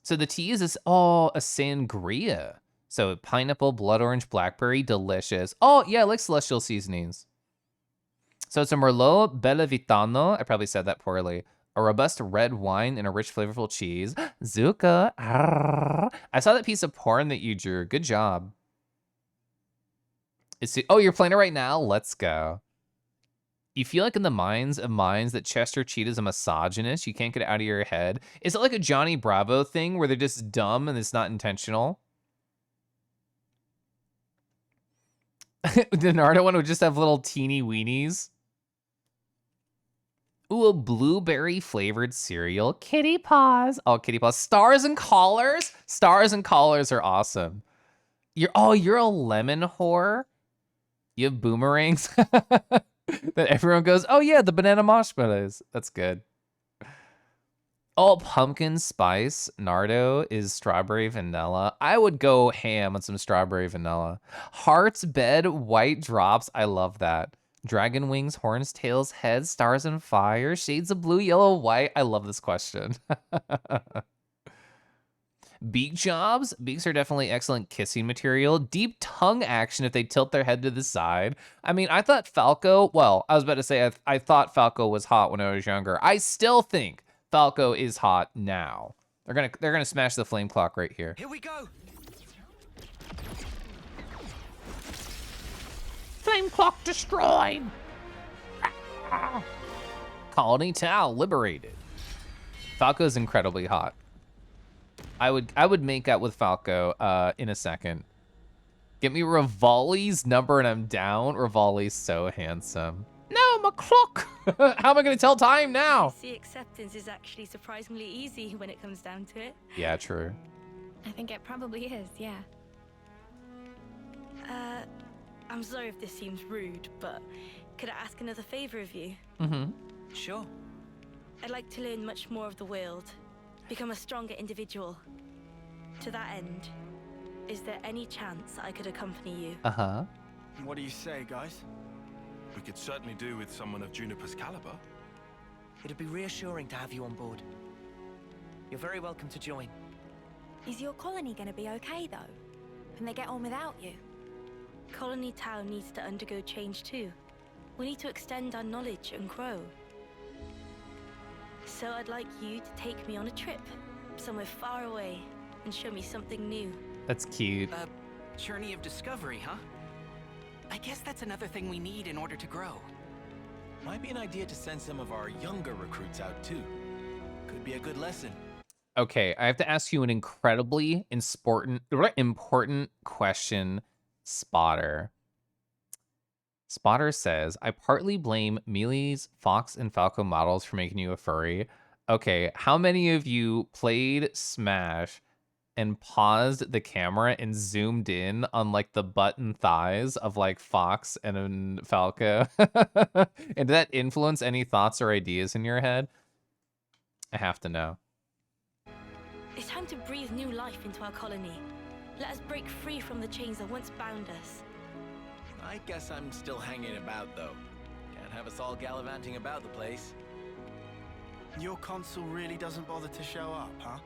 So the tea is this, a sangria. So pineapple, blood orange, blackberry, delicious. Oh yeah, I like celestial seasonings. So it's a Merlot Bellavitano. I probably said that poorly. A robust red wine and a rich, flavorful cheese. Zuka. I saw that piece of porn that you drew. Good job. Oh, you're playing it right now? Let's go. You feel like in the minds of minds that Chester Cheetah's a misogynist. You can't get it out of your head. Is it like a Johnny Bravo thing where they're just dumb and it's not intentional? The Naruto one would just have little teeny weenies. Ooh, a blueberry flavored cereal. Kitty paws. Oh, kitty paws. Stars and collars. Stars and collars are awesome. You're a lemon whore. You have boomerangs. That everyone goes, oh yeah, the banana marshmallows. That's good. Oh, pumpkin spice Nardo is strawberry vanilla. I would go ham on some strawberry vanilla. Heart's bed, white drops. I love that. Dragon wings, horns, tails, heads, stars and fire, shades of blue, yellow, white. I love this question. Beak jobs. Beaks are definitely excellent kissing material. Deep tongue action if they tilt their head to the side. I mean, I thought Falco, well, I was about to say I thought Falco was hot when I was younger. I still think Falco is hot now. They're gonna smash the flame clock right here. Here we go. Flame clock destroyed. Colony Tau liberated. Falco's incredibly hot. I would make out with Falco in a second. Get me Rivali's number and I'm down. Rivali's so handsome. No, my clock. How am I gonna tell time now? See, acceptance is actually surprisingly easy when it comes down to it. Yeah, true. I think it probably is, yeah. I'm sorry if this seems rude, but could I ask another favor of you? Mm-hmm. Sure. I'd like to learn much more of the world, become a stronger individual. To that end, is there any chance I could accompany you? Uh-huh. What do you say, guys? We could certainly do with someone of Juniper's caliber. It'd be reassuring to have you on board. You're very welcome to join. Is your colony gonna be okay, though? Can they get on without you? Colony Tau needs to undergo change too. We need to extend our knowledge and grow. So I'd like you to take me on a trip, somewhere far away, and show me something new. That's cute. Journey of discovery, huh? I guess that's another thing we need in order to grow. Might be an idea to send some of our younger recruits out too. Could be a good lesson. Okay, I have to ask you an incredibly important question, Spotter. Spotter says, I partly blame Mealy's Fox and Falco models for making you a furry. Okay, how many of you played Smash and paused the camera and zoomed in on like the butt and thighs of like Fox and Falco? And did that influence any thoughts or ideas in your head? I have to know. It's time to breathe new life into our colony. Let us break free from the chains that once bound us. I guess I'm still hanging about though. Can't have us all gallivanting about the place. Your consul really doesn't bother to show up, huh?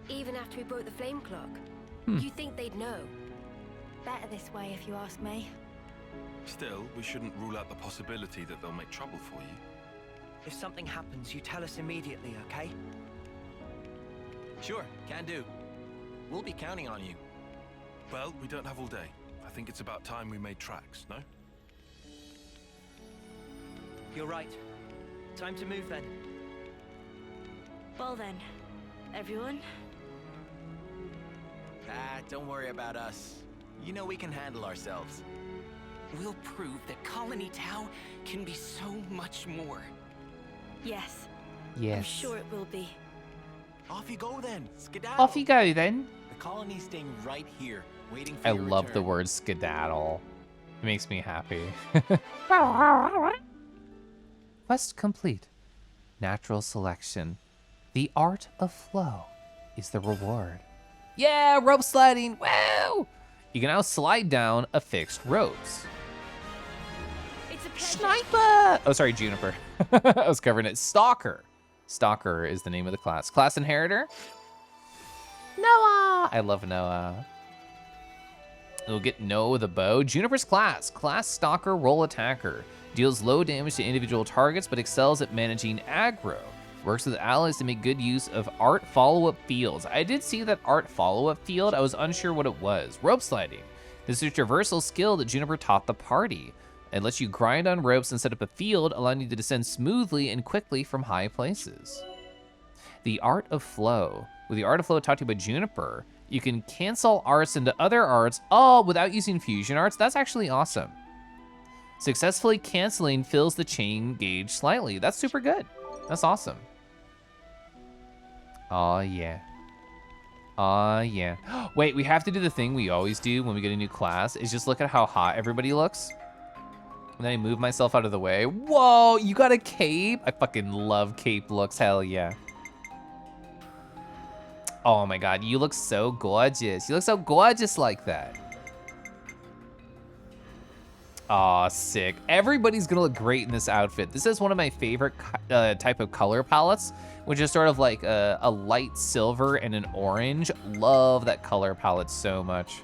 Even after we broke the flame clock? You think they'd know? Better this way, if you ask me. Still, we shouldn't rule out the possibility that they'll make trouble for you. If something happens, you tell us immediately, okay? Sure, can do. We'll be counting on you. Well, we don't have all day. I think it's about time we made tracks, no? You're right. Time to move then. Well then, everyone, Ah, don't worry about us. You know we can handle ourselves. We'll prove that Colony Tau can be so much more. Yes, Yes. I'm sure it will be. Off you go then. Skedaddle. Off you go then. The colony's staying right here, waiting for I your love the return. word skedaddle. It makes me happy. Quest complete. Natural selection. The art of flow is the reward. Yeah, rope sliding. Woo! You can now slide down affixed ropes. It's a pleasure. Sniper! Oh, sorry, Juniper. I was covering it. Stalker. Stalker is the name of the class. Class inheritor? Noah! I love Noah. We'll get Noah with a bow. Juniper's class. Class Stalker, role attacker. Deals low damage to individual targets, but excels at managing aggro. Works with allies to make good use of art follow-up fields. I did see that art follow-up field. I was unsure what it was. Rope sliding. This is a traversal skill that Juniper taught the party. It lets you grind on ropes and set up a field, allowing you to descend smoothly and quickly from high places. The Art of Flow. With the Art of Flow taught to you by Juniper, you can cancel arts into other arts, all without using fusion arts. That's actually awesome. Successfully canceling fills the chain gauge slightly. That's super good. That's awesome. Oh yeah. Oh yeah. Wait, we have to do the thing we always do when we get a new class, is just look at how hot everybody looks. And then I move myself out of the way. Whoa, you got a cape? I fucking love cape looks, hell yeah. Oh my God, you look so gorgeous. You look so gorgeous like that. Aw, sick. Everybody's gonna look great in this outfit. This is one of my favorite type of color palettes, which is sort of like a light silver and an orange. Love that color palette so much.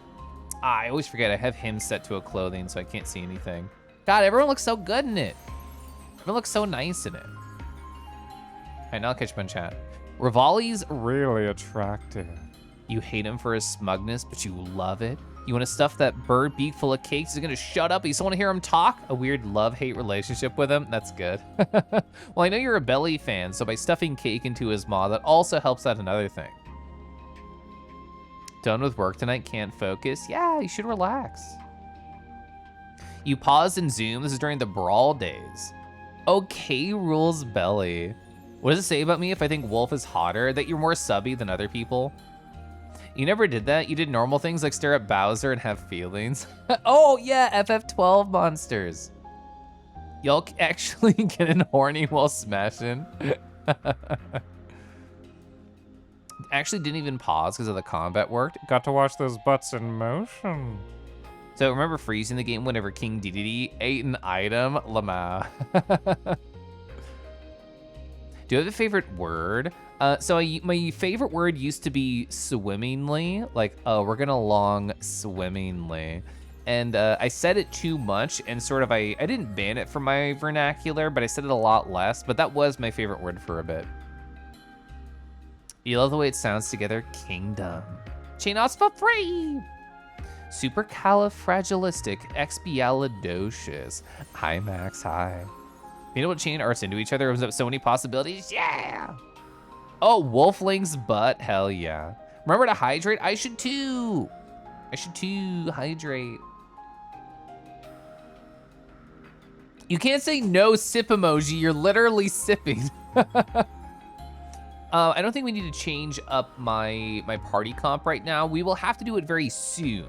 I always forget I have him set to a clothing, so I can't see anything. God, everyone looks so good in it. Everyone looks so nice in it. All right, now I'll catch up on chat. Rivali's really attractive. You hate him for his smugness, but you love it. You want to stuff that bird beak full of cakes? He's gonna shut up. You still want to hear him talk? A weird love-hate relationship with him? That's good. Well, I know you're a Belly fan, so by stuffing cake into his maw, that also helps out another thing. Done with work tonight, can't focus? Yeah, you should relax. You pause and zoom. This is during the brawl days. Okay, rules Belly. What does it say about me if I think Wolf is hotter? That you're more subby than other people? You never did that? You did normal things like stare at Bowser and have feelings? Oh yeah, FF12 monsters. Y'all actually getting horny while smashing? Actually didn't even pause because of the combat worked. Got to watch those butts in motion. So remember freezing the game whenever King Dedede ate an item? Lama. Do you have a favorite word? My favorite word used to be swimmingly, like, oh, we're gonna long swimmingly. And I said it too much and sort of, I didn't ban it from my vernacular, but I said it a lot less, but that was my favorite word for a bit. You love the way it sounds together, kingdom. Chain offs for free. Supercalifragilisticexpialidocious. Hi, Max, hi. Being able to chain arts into each other opens up so many possibilities, yeah! Oh, Wolfling's butt, hell yeah. Remember to hydrate? I should too. I should too hydrate. You can't say no sip emoji, you're literally sipping. I don't think we need to change up my party comp right now. We will have to do it very soon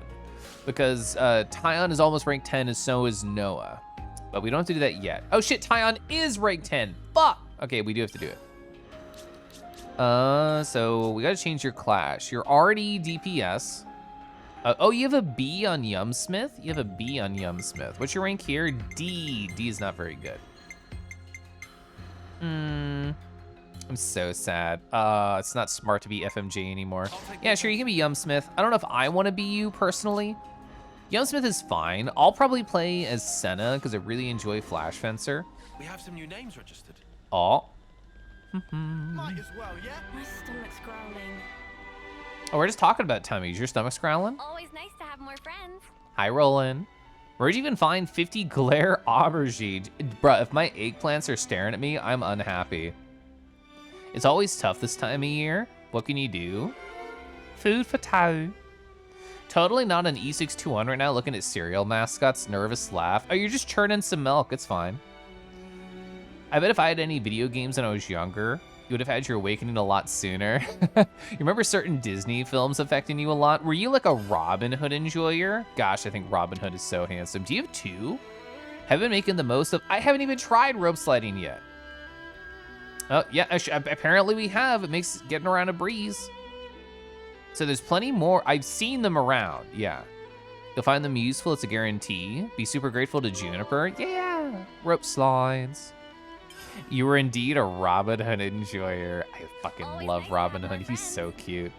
because Tyon is almost rank 10 and so is Noah. But we don't have to do that yet. Oh shit, Tyon is rank 10, fuck! Okay, we do have to do it. So we gotta change your class. You're already DPS. Oh, you have a B on Yumsmith? You have a B on Yumsmith. What's your rank here? D. D is not very good. I'm so sad. It's not smart to be FMJ anymore. Yeah, sure, you can be Yumsmith. I don't know if I want to be you personally. Yumsmith is fine. I'll probably play as Senna because I really enjoy Flash Fencer. We have some new names registered. Oh. Might as well, yeah? My stomach's growling. Oh, we're just talking about tummies. Your stomach's growling? Always nice to have more friends. Hi, Roland. Where'd you even find 50 glare aubergine? Bruh, if my eggplants are staring at me, I'm unhappy. It's always tough this time of year. What can you do? Food for Tau. Totally not an E621 right now, looking at cereal mascots, nervous laugh. Oh, you're just churning some milk, it's fine. I bet if I had any video games when I was younger, you would have had your awakening a lot sooner. You remember certain Disney films affecting you a lot? Were you like a Robin Hood enjoyer? Gosh, I think Robin Hood is so handsome. Do you have two? Have been making the most of, I haven't even tried rope sliding yet. Oh, yeah, apparently we have. It makes getting around a breeze. So there's plenty more. I've seen them around, yeah. You'll find them useful, it's a guarantee. Be super grateful to Juniper. Yeah, rope slides. You were indeed a Robin Hood enjoyer. I fucking love Robin Hood. He's so cute.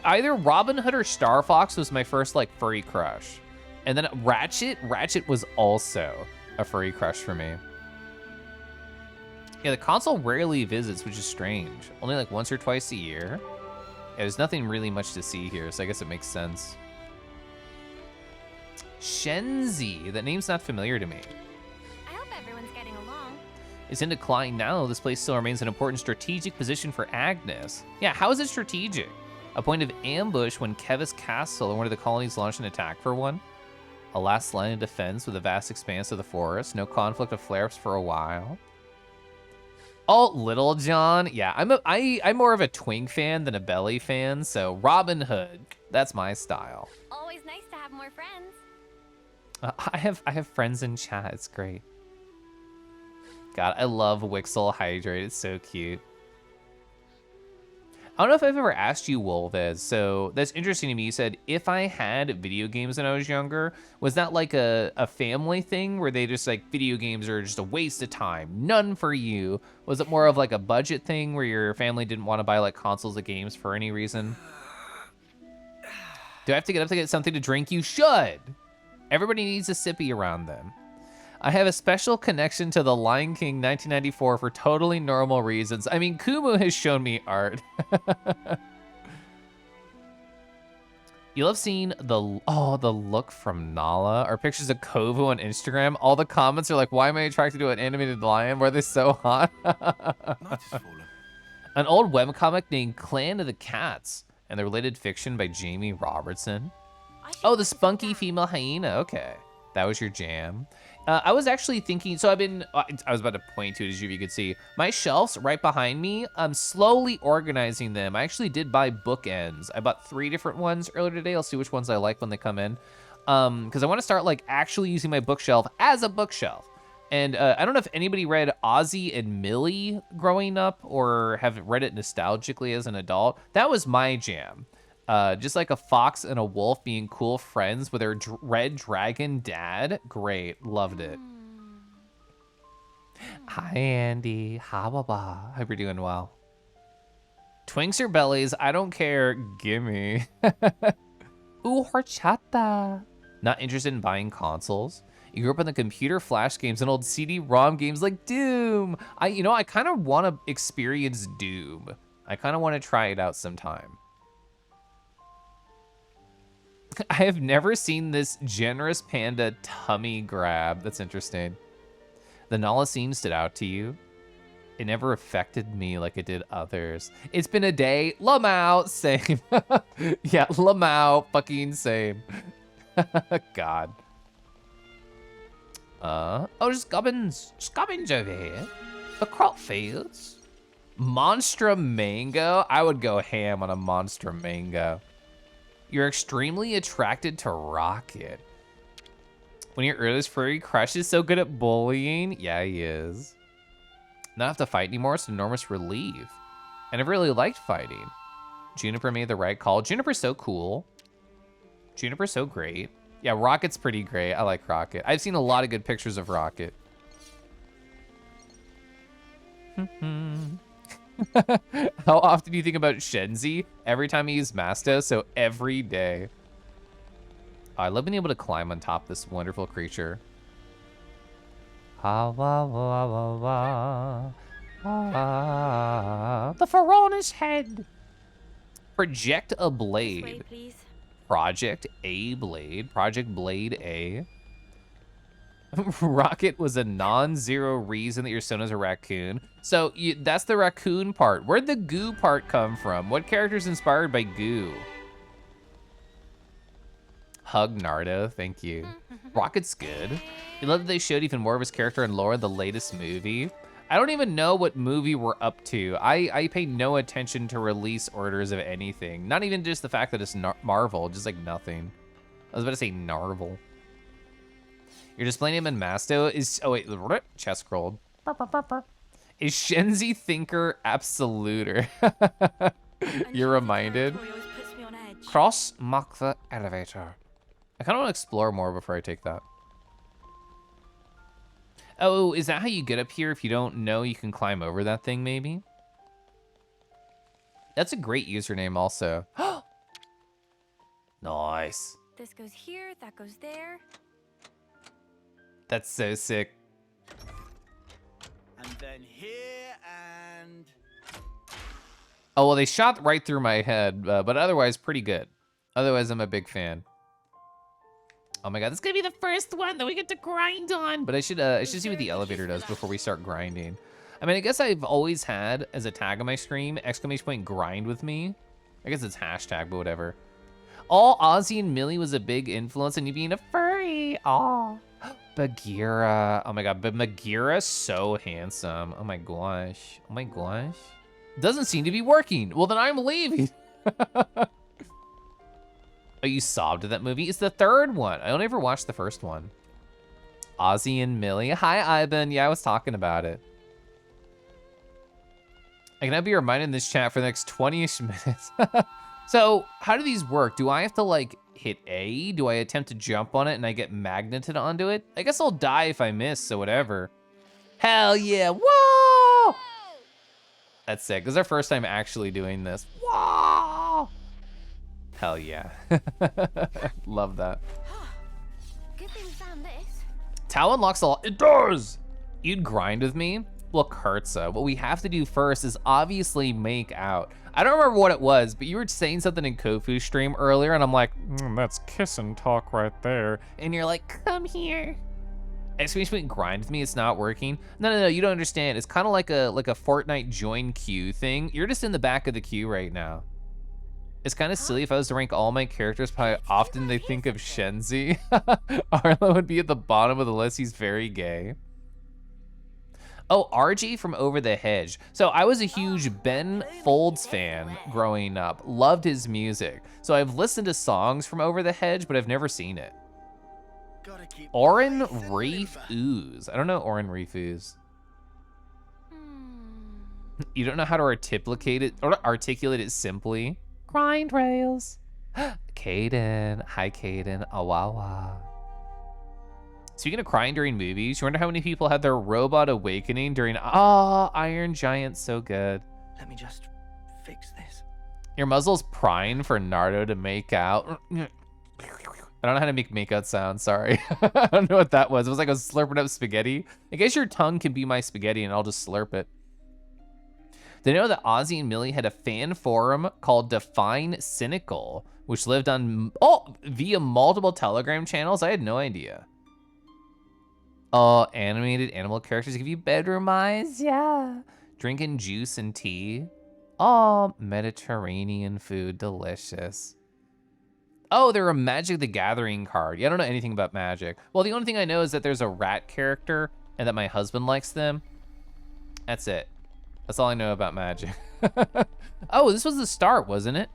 Either Robin Hood or Star Fox was my first like furry crush. And then Ratchet was also a furry crush for me. Yeah, the console rarely visits, which is strange. Only like once or twice a year. Yeah, there's nothing really much to see here, so I guess it makes sense. Shenzi, that name's not familiar to me. I hope everyone's getting along. It's in decline now. This place still remains an important strategic position for Agnes. Yeah, how is it strategic? A point of ambush when Kevis Castle and one of the colonies launched an attack for one. A last line of defense with a vast expanse of the forest. No conflict of flare-ups for a while. Oh, Little John. Yeah, I'm more of a Twink fan than a Belly fan, so Robin Hood, that's my style. Always nice to have more friends. I have friends in chat. It's great. God, I love Wixel Hydrate. It's so cute. I don't know if I've ever asked you, Wolvez, so that's interesting to me. You said, if I had video games when I was younger, was that like a family thing where they just like, video games are just a waste of time, none for you? Was it more of like a budget thing where your family didn't want to buy like consoles of games for any reason? Do I have to get up to get something to drink? You should. Everybody needs a sippy around them. I have a special connection to The Lion King 1994 for totally normal reasons. I mean, Kumu has shown me art. You'll have seen the look from Nala or pictures of Kovu on Instagram. All the comments are like, why am I attracted to an animated lion? Why are they so hot? An old webcomic named Clan of the Cats and the related fiction by Jamie Robertson. Oh, the spunky female hyena. Okay, that was your jam. I was actually thinking, so I was about to point to it as you could see. My shelves right behind me, I'm slowly organizing them. I actually did buy bookends. I bought 3 different ones earlier today. I'll see which ones I like when they come in. Because I want to start like actually using my bookshelf as a bookshelf. And I don't know if anybody read Ozzy and Millie growing up or have read it nostalgically as an adult. That was my jam. Just like a fox and a wolf being cool friends with their red dragon dad. Great, loved it. Hi, Andy. Ha ba ba. Hope you're doing well. Twinks or bellies, I don't care. Gimme. Ooh, horchata. Not interested in buying consoles. You grew up on the computer flash games and old CD-ROM games like Doom. I kind of want to experience Doom. I kind of want to try it out sometime. I have never seen this generous panda tummy grab. That's interesting. The Nala scene stood out to you. It never affected me like it did others. It's been a day. Lamau, same. Yeah, Lamau, fucking same. God. There's gubbins over here. The crop fields. Monstra mango. I would go ham on a Monstra mango. You're extremely attracted to Rocket. When your earliest furry crush is so good at bullying. Yeah, he is. Not have to fight anymore, it's an enormous relief. I never really liked fighting. Juniper made the right call. Juniper's so cool. Juniper's so great. Yeah, Rocket's pretty great. I like Rocket. I've seen a lot of good pictures of Rocket. How often do you think about Shenzi? Every time he uses Masta, so every day. I love being able to climb on top of this wonderful creature. The Pharaoh's head. Project a blade. This way, please. Project A blade. Project Blade A. Rocket was a non-zero reason that your son is a raccoon. So that's the raccoon part. Where'd the goo part come from? What character's inspired by goo? Hug Nardo, thank you. Rocket's good. I love that they showed even more of his character and lore in the latest movie. I don't even know what movie we're up to. I pay no attention to release orders of anything. Not even just the fact that it's Marvel, just like nothing. I was about to say Narvel. You're just playing him in Masto? Oh wait, chest scrolled. Is Shenzi Thinker Absoluter? You're reminded. Cross Makta Elevator. I kind of want to explore more before I take that. Oh, is that how you get up here? If you don't know, you can climb over that thing, maybe? That's a great username also. Nice. This goes here, that goes there. That's so sick. And then here and... Oh, well, they shot right through my head, but otherwise pretty good. Otherwise, I'm a big fan. Oh my god, this is gonna be the first one that we get to grind on. But I should see what the elevator does before we start grinding. I mean, I guess I've always had as a tag on my stream, !grind with me. I guess it's hashtag, but whatever. All Ozzy and Millie was a big influence in you being a furry. Aw. Bagheera. Oh my god, but Bagheera's so handsome. Oh my gosh. Oh my gosh. Doesn't seem to be working. Well, then I'm leaving. Oh, you sobbed at that movie? It's the third one. I only ever watched the first one. Ozzy and Millie. Hi, Ivan. Yeah, I was talking about it. I can now be reminded in this chat for the next 20-ish minutes. So, how do these work? Do I have to, like, hit A? Do I attempt to jump on it and I get magneted onto it? I guess I'll die if I miss, so whatever. Hell yeah. Whoa! That's sick. This is our first time actually doing this. Whoa! Hell yeah. Love that. Good thing we found this. Tau unlocks a lot. It does! You'd grind with me? Well, Kurtza, what we have to do first is obviously make out. I don't remember what it was, but you were saying something in Kofu's stream earlier, and I'm like, that's kiss and talk right there. And you're like, come here. Exclamation grind with me, it's not working. No, you don't understand. It's kind of like a Fortnite join queue thing. You're just in the back of the queue right now. It's kind of silly if I was to rank all my characters by how often they think of Shenzi. Arlo would be at the bottom of the list. He's very gay. Oh, RG from Over the Hedge. So I was a huge Ben Folds fan growing up. Loved his music. So I've listened to songs from Over the Hedge, but I've never seen it. Orin Reef Ooze. I don't know Orin Reef Ooze. You don't know how to articulate it simply? Grind rails. Kaden. Hi, Kaden. Awawa. Speaking of crying during movies, you wonder how many people had their robot awakening during Iron Giant, so good. Let me just fix this. Your muzzle's prying for Nardo to make out. I don't know how to make makeout sounds, sorry. I don't know what that was. It was like I was slurping up spaghetti. I guess your tongue can be my spaghetti and I'll just slurp it. Did you know that Ozzy and Millie had a fan forum called Define Cynical, which lived on, via multiple Telegram channels? I had no idea. Animated animal characters give you bedroom eyes? Yeah. Drinking juice and tea? Mediterranean food, delicious. Oh, they're a Magic the Gathering card. Yeah, I don't know anything about Magic. Well, the only thing I know is that there's a rat character and that my husband likes them. That's it. That's all I know about Magic. Oh, this was the start, wasn't it?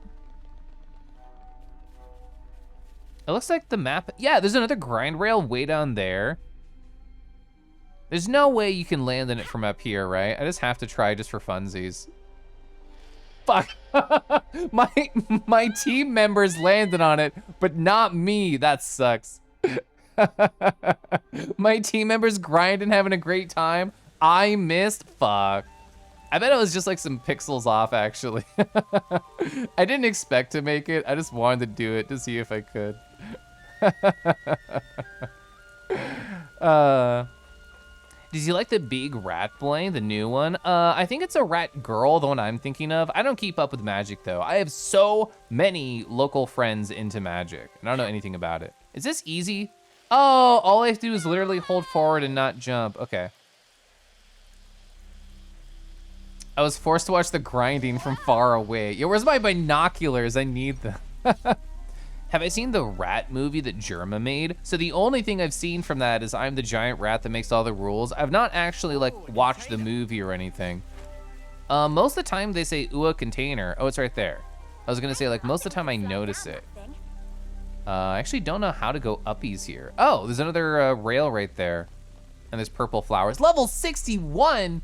It looks like the map. Yeah, there's another grind rail way down there. There's no way you can land in it from up here, right? I just have to try just for funsies. Fuck. my team members landed on it, but not me. That sucks. My team members grinding, having a great time. I missed. Fuck. I bet it was just like some pixels off, actually. I didn't expect to make it. I just wanted to do it to see if I could. Did you like the big rat bling, the new one? I think it's a rat girl, the one I'm thinking of. I don't keep up with Magic, though. I have so many local friends into Magic, and I don't know anything about it. Is this easy? Oh, all I have to do is literally hold forward and not jump. Okay. I was forced to watch the grinding from far away. Yo, where's my binoculars? I need them. Have I seen the rat movie that Germa made? So the only thing I've seen from that is I'm the giant rat that makes all the rules. I've not actually like watched the movie or anything. Most of the time they say, ooh, a container. Oh, it's right there. I was gonna say, like, most of the time I notice it. I actually don't know how to go uppies here. Oh, there's another rail right there. And there's purple flowers. Level 61!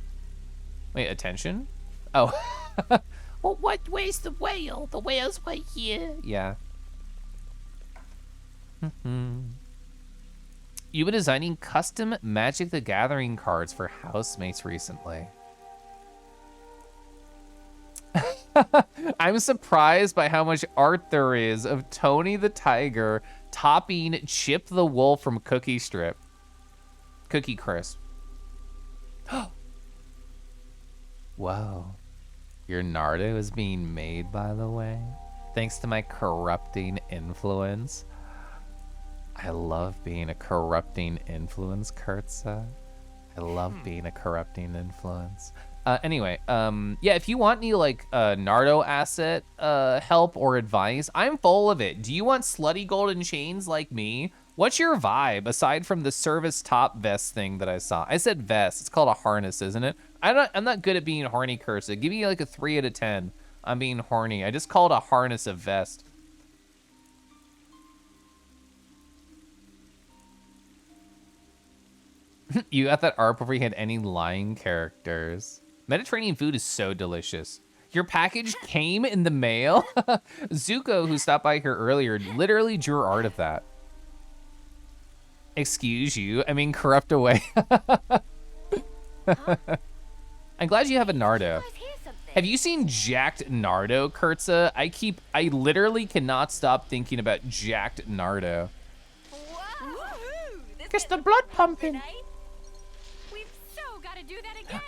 Wait, attention? Oh. Well, where's the whale? The whale's right here. Yeah. You've been designing custom Magic the Gathering cards for housemates recently. I'm surprised by how much art there is of Tony the Tiger topping Chip the Wolf from Cookie Strip. Cookie Crisp. Whoa. Your Nardo is being made, by the way, thanks to my corrupting influence. I love being a corrupting influence, Kurtza. I love being a corrupting influence. Anyway, yeah, if you want any, like, Nardo asset help or advice, I'm full of it. Do you want slutty golden chains like me? What's your vibe, aside from the service top vest thing that I saw? I said vest. It's called a harness, isn't it? I'm not good at being horny, Cursa. Give me, like, a 3 out of 10. I'm being horny. I just called a harness a vest. You got that art before you had any lying characters. Mediterranean food is so delicious. Your package came in the mail? Zuko, who stopped by here earlier, literally drew art of that. Excuse you, I mean corrupt away. I'm glad you have a Nardo. Have you seen Jacked Nardo, Kurtza? I literally cannot stop thinking about Jacked Nardo. Gets the blood pumping.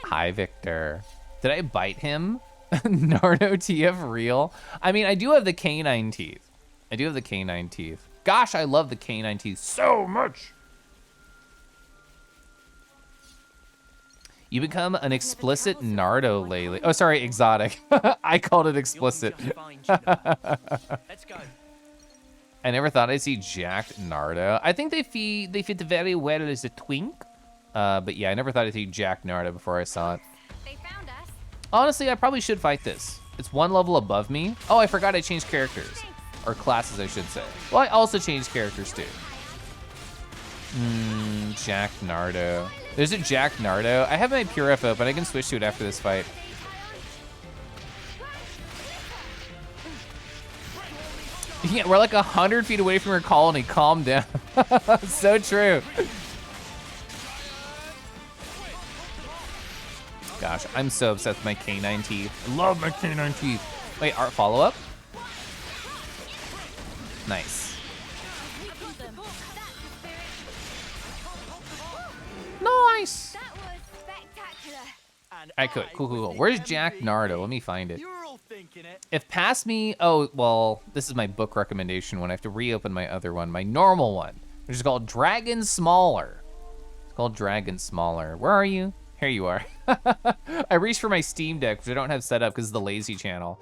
Hi, Victor. Did I bite him? Nardo TF real? I mean, I do have the canine teeth. I do have the canine teeth. Gosh, I love the canine teeth so much. You become an explicit Nardo lately. Oh, sorry, exotic. I called it explicit. Let's go. I never thought I'd see Jacked Nardo. I think they fit very well as a twink. But yeah, I never thought I'd see Jacked Nardo before I saw it. They found us. Honestly, I probably should fight this. It's one level above me. Oh, I forgot I changed characters. Or classes, I should say. Well, I also changed characters too. Jacked Nardo. There's a Jacked Nardo. I have my Purif open. I can switch to it after this fight. Yeah, we're like 100 feet away from her colony. Calm down. So true. Gosh, I'm so obsessed with my canine teeth. I love my canine teeth. Wait, art follow-up? Nice. Nice. That was spectacular. Alright, cool. Where's Jacked Nardo? Let me find it. You're all thinking it. If past me, oh, well, this is my book recommendation one. I have to reopen my other one, my normal one, which is called Dragon Smaller. It's called Dragon Smaller. Where are you? Here you are. I reached for my Steam Deck, which I don't have set up because it's the lazy channel.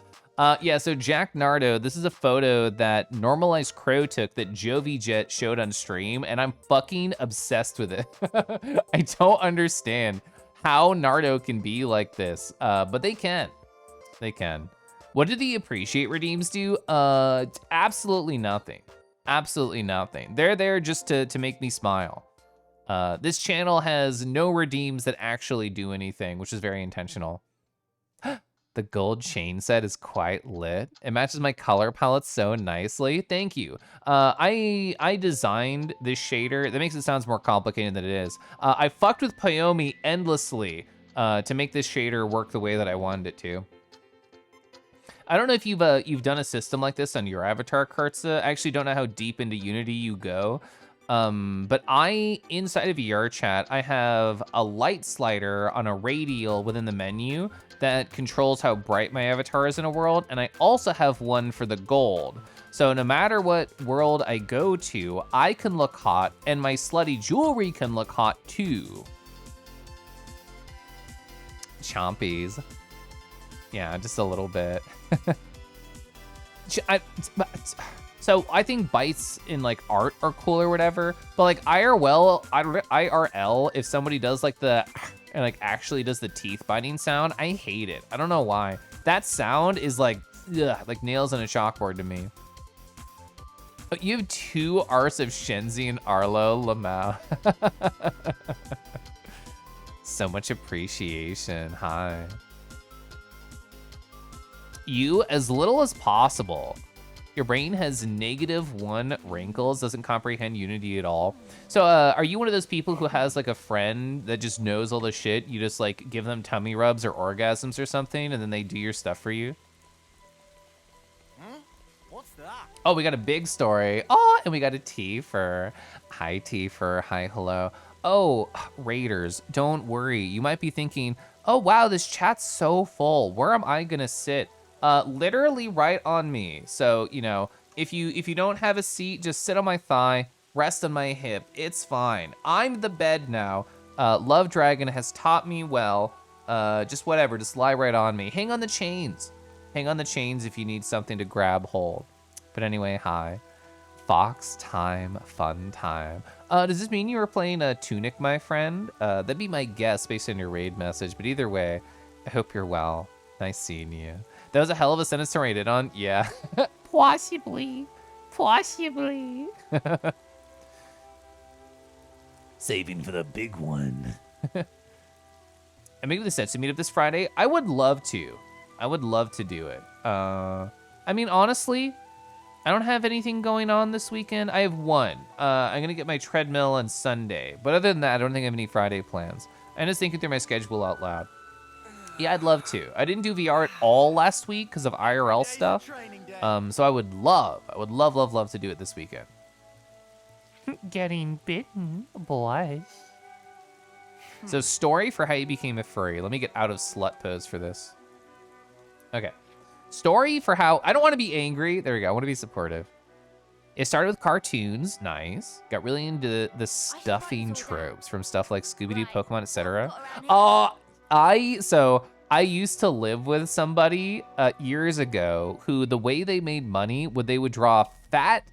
Yeah, so Jacked Nardo, this is a photo that Normalized Crow took that Jovi Jet showed on stream, and I'm fucking obsessed with it. I don't understand how Nardo can be like this, but they can. They can. What did the Appreciate redeems do? Absolutely nothing. Absolutely nothing. They're there just to make me smile. This channel has no redeems that actually do anything, which is very intentional. The gold chain set is quite lit. It matches my color palette so nicely. Thank you. I designed this shader. That makes it sound more complicated than it is. I fucked with Payomi endlessly to make this shader work the way that I wanted it to. I don't know if you've done a system like this on your avatar, Kurtza. I actually don't know how deep into Unity you go. But inside of VRChat, I have a light slider on a radial within the menu that controls how bright my avatar is in a world, and I also have one for the gold. So no matter what world I go to, I can look hot, and my slutty jewelry can look hot too. Chompies. Yeah, just a little bit. So I think bites in like art are cool or whatever, but like IRL, if somebody does like the and like actually does the teeth biting sound, I hate it. I don't know why. That sound is like, ugh, like nails on a chalkboard to me. But you have 2 arts of Shenzi and Arlo Lamau. So much appreciation. Hi. You, as little as possible. Your brain has -1 wrinkles, doesn't comprehend Unity at all. So are you one of those people who has like a friend that just knows all the shit? You just like give them tummy rubs or orgasms or something and then they do your stuff for you? What's that? Oh, we got a big story. Oh, and we got a Tifer. Hi, Tifer. Hi, hello. Oh, Raiders, don't worry. You might be thinking, oh, wow, this chat's so full. Where am I gonna sit? Literally right on me. So, you know, if you don't have a seat, just sit on my thigh, rest on my hip. It's fine. I'm the bed now. Love Dragon has taught me well. Just whatever, just lie right on me. Hang on the chains. Hang on the chains if you need something to grab hold. But anyway, hi. Fox time, fun time. Does this mean you were playing a Tunic, my friend? That'd be my guess based on your raid message, but either way, I hope you're well. Nice seeing you. That was a hell of a sentence to rate it on. Yeah. Possibly. Possibly. Saving for the big one. And maybe the sense to meet up this Friday. I would love to. I would love to do it. I mean, honestly, I don't have anything going on this weekend. I have one. I'm going to get my treadmill on Sunday. But other than that, I don't think I have any Friday plans. I'm just thinking through my schedule out loud. Yeah, I'd love to. I didn't do VR at all last week because of IRL stuff. So I would love to do it this weekend. Getting bitten, boy. So story for how you became a furry. Let me get out of slut pose for this. Okay. Story for how, I don't want to be angry. There we go, I want to be supportive. It started with cartoons, nice. Got really into the stuffing tropes from stuff like Scooby-Doo, Pokemon, etc. I used to live with somebody years ago who the way they made money they would draw fat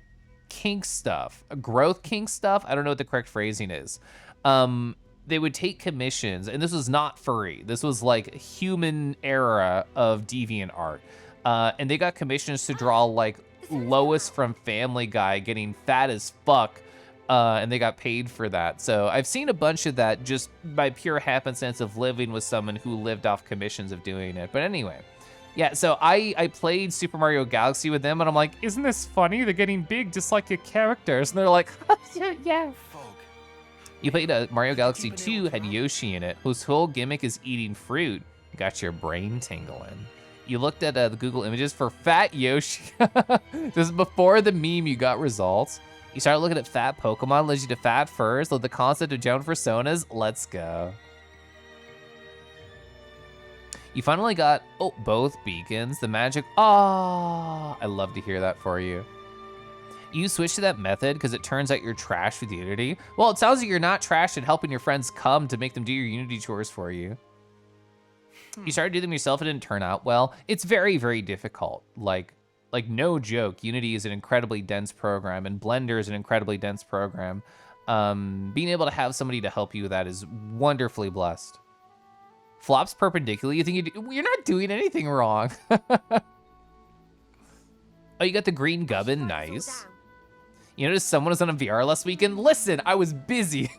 kink stuff, growth kink stuff. I don't know what the correct phrasing is. They would take commissions, and this was not furry. This was like human era of deviant art. And they got commissions to draw like Lois from Family Guy getting fat as fuck. And they got paid for that. So I've seen a bunch of that just by pure happenstance of living with someone who lived off commissions of doing it. But anyway, yeah, so I played Super Mario Galaxy with them, and I'm like, isn't this funny? They're getting big just like your characters. And they're like, yeah. You played Mario Galaxy 2, had Yoshi in it, whose whole gimmick is eating fruit. Got your brain tingling. You looked at the Google images for fat Yoshi. This is before the meme you got results. You started looking at fat Pokemon, led you to fat furs, led the concept of general personas. Let's go. You finally got, both beacons, the magic. I love to hear that for you. You switched to that method because it turns out you're trash with Unity. Well, it sounds like you're not trash at helping your friends come to make them do your Unity chores for you. You started to do them yourself, it didn't turn out well. It's very, very difficult. Like no joke, Unity is an incredibly dense program, and Blender is an incredibly dense program. Being able to have somebody to help you with that is wonderfully blessed. Flops perpendicular, you think you're not doing anything wrong. Oh, you got the green gubbin, nice. You noticed someone was on a VR last weekend? Listen, I was busy.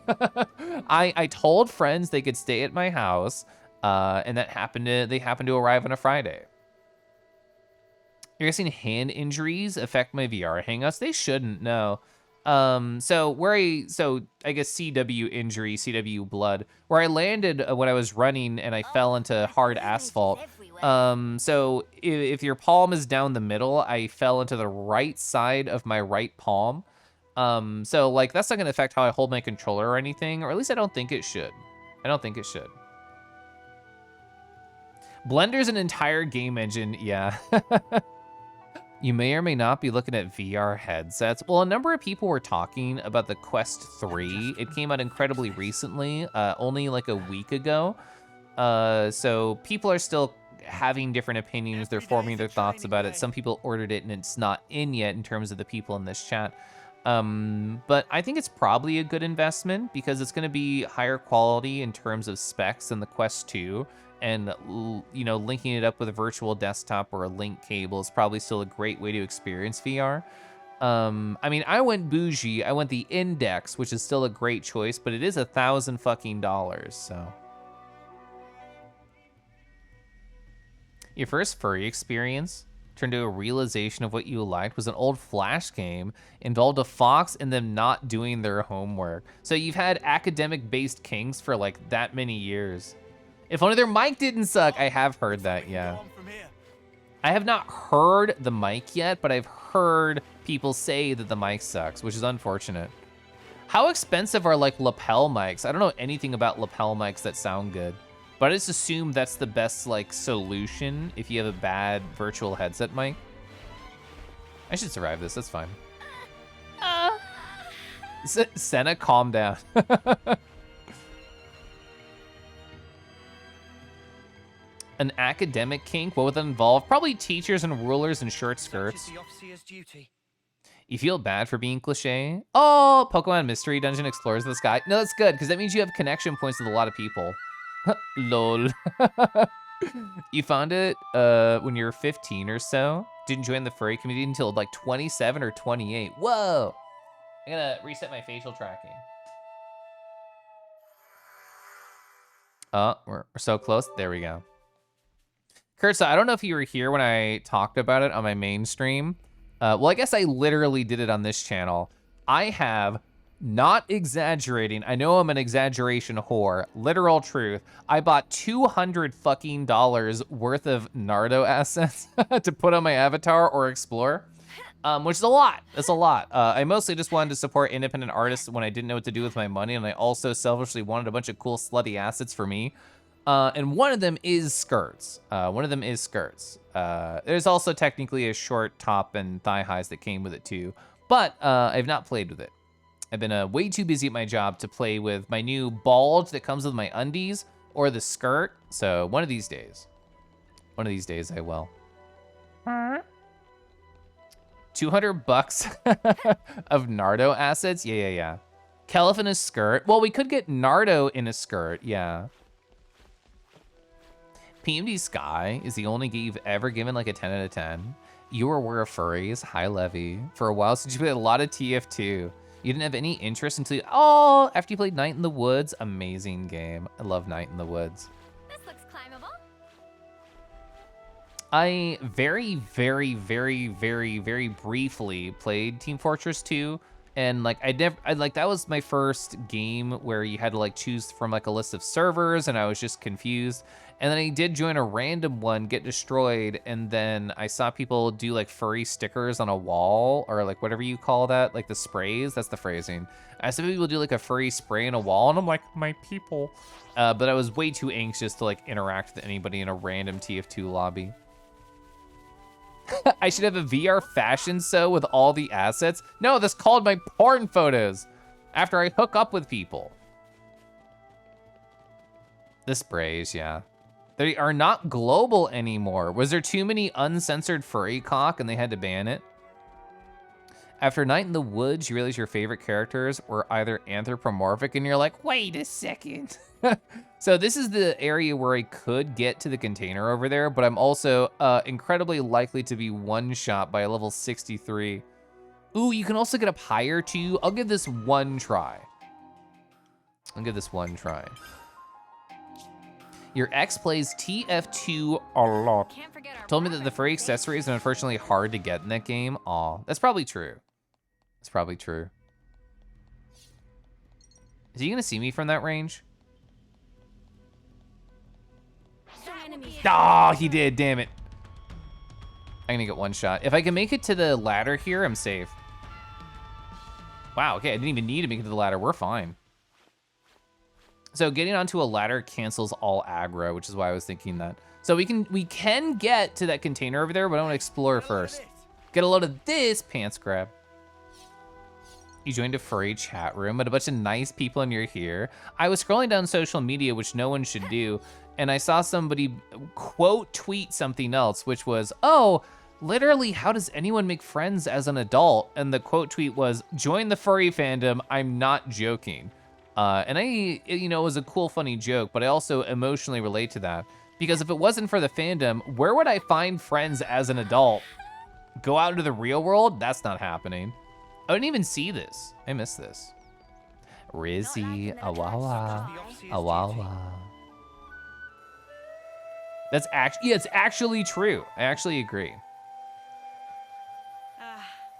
I told friends they could stay at my house, and they happened to arrive on a Friday. You're guessing hand injuries affect my VR hangouts? They shouldn't, no. So I guess CW injury, CW blood, where I landed when I was running and I fell into hard asphalt. So if your palm is down the middle, I fell into the right side of my right palm. So like that's not gonna affect how I hold my controller or anything, or at least I don't think it should. I don't think it should. Blender's an entire game engine, yeah. You may or may not be looking at VR headsets. Well, a number of people were talking about the Quest 3. It came out incredibly recently, only like a week ago. So people are still having different opinions. They're forming their thoughts about it. Some people ordered it and it's not in yet in terms of the people in this chat. But I think it's probably a good investment because it's going to be higher quality in terms of specs than the Quest 2. And, you know, linking it up with a virtual desktop or a link cable is probably still a great way to experience VR. I mean, I went bougie. I went the Index, which is still a great choice, but it is $1,000 fucking dollars, so. Your first furry experience turned to a realization of what you liked was an old Flash game, involved a fox and them not doing their homework. So you've had academic-based kinks for like that many years. If only their mic didn't suck. I have heard that, yeah. I have not heard the mic yet, but I've heard people say that the mic sucks, which is unfortunate. How expensive are like lapel mics? I don't know anything about lapel mics that sound good, but I just assume that's the best like solution if you have a bad virtual headset mic. I should survive this, that's fine. Senna, calm down. An academic kink, what would that involve? Probably teachers and rulers and short skirts. The officer's duty. You feel bad for being cliche? Oh, Pokemon Mystery Dungeon Explorers of the Sky. No, that's good, because that means you have connection points with a lot of people. Lol. You found it when you were 15 or so? Didn't join the furry community until like 27 or 28. Whoa! I'm gonna reset my facial tracking. Oh, we're so close. There we go. Kurtza, I don't know if you were here when I talked about it on my main stream. Well, I guess I literally did it on this channel. I have, not exaggerating, I know I'm an exaggeration whore, literal truth, I bought $200 fucking worth of Nardo assets to put on my avatar or explore, which is a lot. That's a lot. I mostly just wanted to support independent artists when I didn't know what to do with my money, and I also selfishly wanted a bunch of cool slutty assets for me. And one of them is skirts. There's also technically a short top and thigh highs that came with it too, but I've not played with it. I've been way too busy at my job to play with my new bulge that comes with my undies or the skirt. So one of these days I will. 200 bucks of Nardo assets. Yeah. Kelif in a skirt. Well, we could get Nardo in a skirt. Yeah. PMD Sky is the only game you've ever given like a 10 out of 10. You were aware of furries, high levy. For a while since you played a lot of TF2. You didn't have any interest until after you played Night in the Woods. Amazing game. I love Night in the Woods. This looks climbable. I very, very, very, very, very briefly played Team Fortress 2. And like that was my first game where you had to like choose from like a list of servers, and I was just confused. And then I did join a random one, get destroyed, and then I saw people do like furry stickers on a wall, or like whatever you call that, like the sprays, that's the phrasing. I saw people do like a furry spray on a wall, and I'm like, my people. But I was way too anxious to like interact with anybody in a random TF2 lobby. I should have a VR fashion show with all the assets. No, that's called my porn photos after I hook up with people. The sprays, yeah. They are not global anymore. Was there too many uncensored furry cock and they had to ban it? After Night in the Woods, you realize your favorite characters were either anthropomorphic and you're like, wait a second. So this is the area where I could get to the container over there, but I'm also incredibly likely to be one-shot by a level 63. Ooh, you can also get up higher too. I'll give this one try. Your ex plays TF2 a lot. Told me that the furry accessories are unfortunately hard to get in that game. Aw, that's probably true. Is he gonna see me from that range? Oh, he did, damn it. I'm gonna get one shot. If I can make it to the ladder here, I'm safe. Wow, okay, I didn't even need to make it to the ladder, we're fine. So getting onto a ladder cancels all aggro, which is why I was thinking that. So we can get to that container over there, but I want to explore first. Get a load of this pants grab. You joined a furry chat room, but a bunch of nice people and you're here. I was scrolling down social media, which no one should do, and I saw somebody quote tweet something else, which was, oh, literally, how does anyone make friends as an adult? And the quote tweet was, join the furry fandom, I'm not joking. And it was a cool, funny joke, but I also emotionally relate to that. Because if it wasn't for the fandom, where would I find friends as an adult? Go out into the real world? That's not happening. I didn't even see this. I missed this. Rizzy, Awala, Awala. That's actually, it's actually true. I actually agree.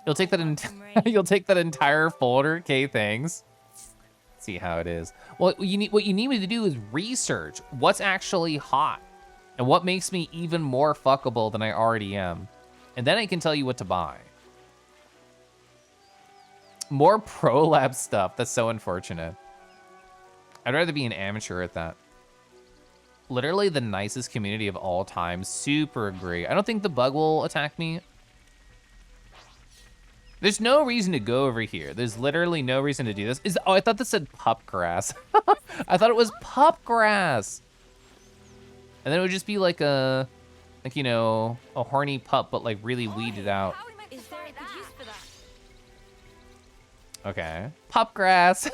You'll take that you'll take that entire folder, okay, thanks. See how it is. Well, what you need me to do is research what's actually hot and what makes me even more fuckable than I already am. And then I can tell you what to buy. More Pro Lab stuff. That's so unfortunate. I'd rather be an amateur at that. Literally the nicest community of all time. Super agree. I don't think the bug will attack me. There's no reason to go over here. There's literally no reason to do this. Oh, I thought this said pup grass. I thought it was pup grass. And then it would just be like a horny pup, but like really weeded out. Is there a good use for that? Okay. Pup grass.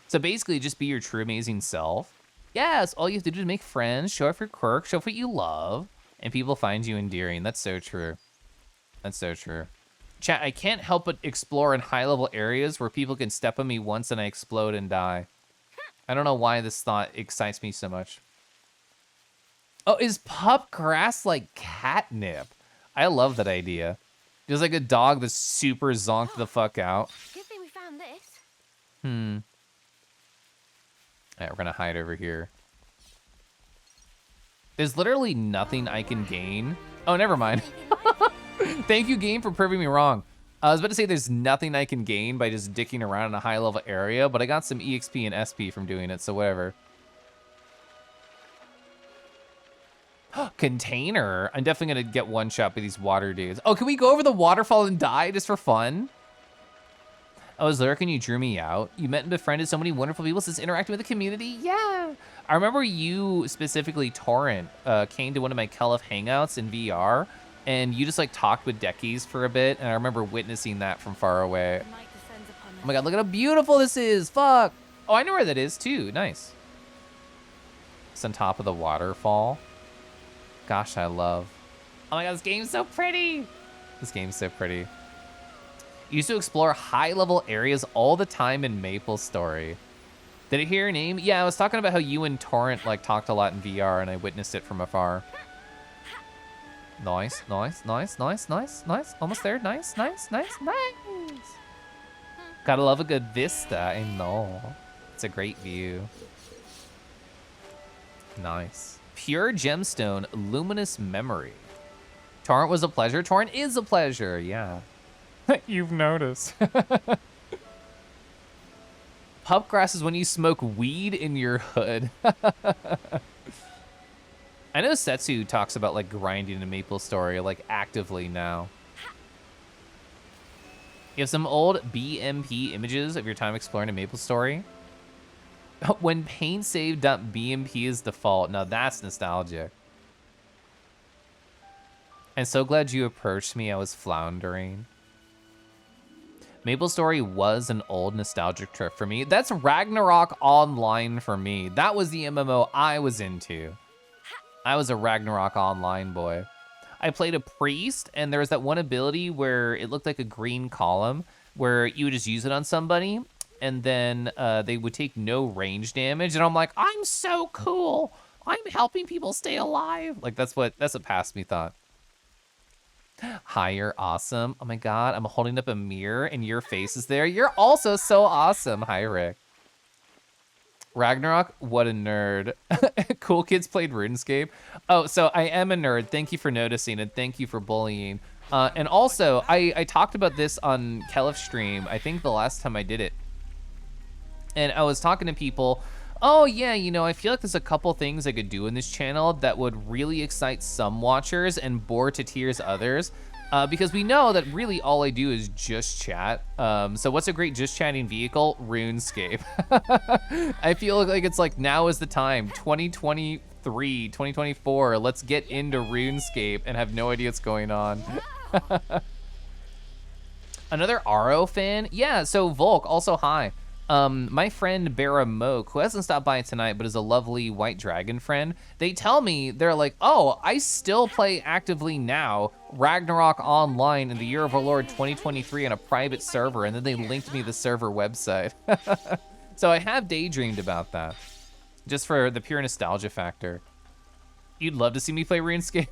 So basically just be your true amazing self. Yes, all you have to do is make friends, show off your quirks, show off what you love, and people find you endearing. That's so true. That's so true. Chat, I can't help but explore in high-level areas where people can step on me once and I explode and die. I don't know why this thought excites me so much. Oh, is pup grass like catnip? I love that idea. Feels like a dog that's super zonked the fuck out. Good thing we found this. Alright, we're gonna hide over here. There's literally nothing I can gain. Oh, never mind. Thank you, game, for proving me wrong. I was about to say there's nothing I can gain by just dicking around in a high-level area, but I got some EXP and SP from doing it, so whatever. Container. I'm definitely gonna get one shot by these water dudes. Oh, can we go over the waterfall and die just for fun? I was lurking, you drew me out. You met and befriended so many wonderful people since interacting with the community. Yeah. I remember you specifically, Torrent, came to one of my Kelef hangouts in VR, and you just like talked with Deckies for a bit, and I remember witnessing that from far away. Oh my god, look at how beautiful this is. Fuck. Oh, I know where that is too. Nice. It's on top of the waterfall. Gosh, I love. Oh my god, this game's so pretty. This game's so pretty. You used to explore high-level areas all the time in MapleStory. Did I hear your name? Yeah, I was talking about how you and Torrent like talked a lot in VR, and I witnessed it from afar. Nice, nice, nice, nice, nice, nice. Almost there. Nice, nice, nice, nice. Gotta love a good vista. I know. It's a great view. Nice. Pure gemstone, luminous memory. Torrent was a pleasure. Torrent is a pleasure. Yeah. You've noticed. Pup grass is when you smoke weed in your hood. I know Setsu talks about like grinding in MapleStory like actively now. You have some old BMP images of your time exploring in MapleStory. When paintsave.bmp is default. Now that's nostalgic. I'm so glad you approached me. I was floundering. MapleStory was an old nostalgic trip for me. That's Ragnarok Online for me. That was the MMO I was into. I was a Ragnarok Online boy. I played a priest, and there was that one ability where it looked like a green column where you would just use it on somebody, and then they would take no range damage. And I'm like, I'm so cool. I'm helping people stay alive. Like that's what past me thought. Hi, you're awesome. Oh my god, I'm holding up a mirror and your face is there. You're also so awesome. Hi, Rick. Ragnarok, what a nerd. Cool kids played RuneScape. Oh, so I am a nerd. Thank you for noticing and thank you for bullying. And also, I talked about this on Kelef's stream, I think the last time I did it. And I was talking to people, oh yeah, you know, I feel like there's a couple things I could do in this channel that would really excite some watchers and bore to tears others. because we know that really all I do is just chat. So what's a great just chatting vehicle? RuneScape. I feel like it's like now is the time, 2023, 2024. Let's get into RuneScape and have no idea what's going on. Another RO fan? Yeah, so Volk, also hi. My friend Baramoke, who hasn't stopped by tonight, but is a lovely white dragon friend, they tell me, they're like, oh, I still play actively now, Ragnarok Online in the Year of Our Lord 2023 on a private server, and then they linked me the server website. So I have daydreamed about that, just for the pure nostalgia factor. You'd love to see me play RuneScape?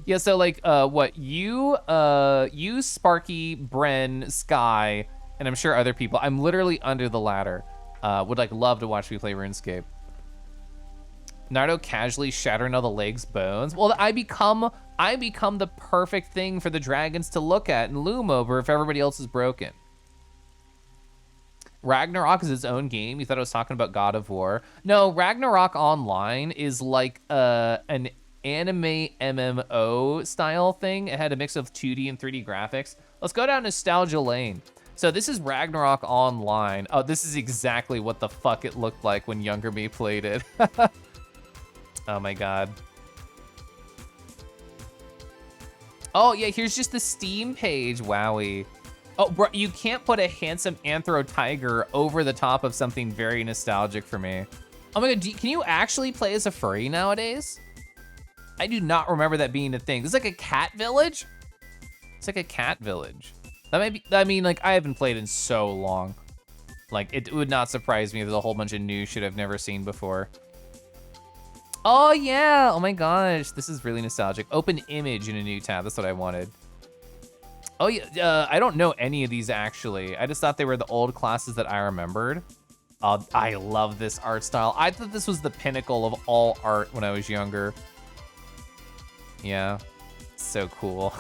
Yeah, so like, what, you, Sparky, Bren, Sky, and I'm sure other people, I'm literally under the ladder, would like love to watch me play RuneScape. Naruto casually shattering all the legs' bones. Well, I become the perfect thing for the dragons to look at and loom over if everybody else is broken. Ragnarok is its own game. You thought I was talking about God of War. No, Ragnarok Online is like an anime MMO style thing. It had a mix of 2D and 3D graphics. Let's go down nostalgia lane. So this is Ragnarok Online. Oh, this is exactly what the fuck it looked like when younger me played it. Oh my God. Oh yeah, here's just the Steam page, wowie. Oh, bro, you can't put a handsome anthro tiger over the top of something very nostalgic for me. Oh my God, can you actually play as a furry nowadays? I do not remember that being a thing. This is like a cat village? It's like a cat village. That might be, I mean, like, I haven't played in so long. Like, it would not surprise me if there's a whole bunch of new shit I've never seen before. Oh yeah, oh my gosh, this is really nostalgic. Open image in a new tab, that's what I wanted. Oh yeah, I don't know any of these actually. I just thought they were the old classes that I remembered. I love this art style. I thought this was the pinnacle of all art when I was younger. Yeah, so cool.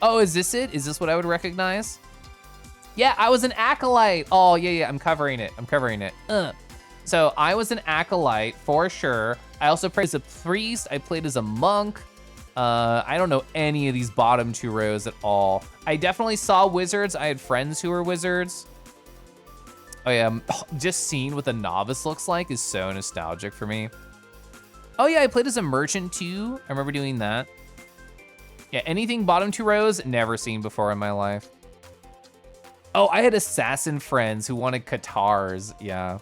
Oh, is this it? Is this what I would recognize? Yeah, I was an acolyte. Oh, yeah, I'm covering it. So I was an acolyte for sure. I also played as a priest. I played as a monk. I don't know any of these bottom two rows at all. I definitely saw wizards. I had friends who were wizards. Oh yeah, just seeing what the novice looks like is so nostalgic for me. Oh yeah, I played as a merchant too. I remember doing that. Yeah, anything bottom two rows, never seen before in my life. Oh, I had assassin friends who wanted katars, yeah.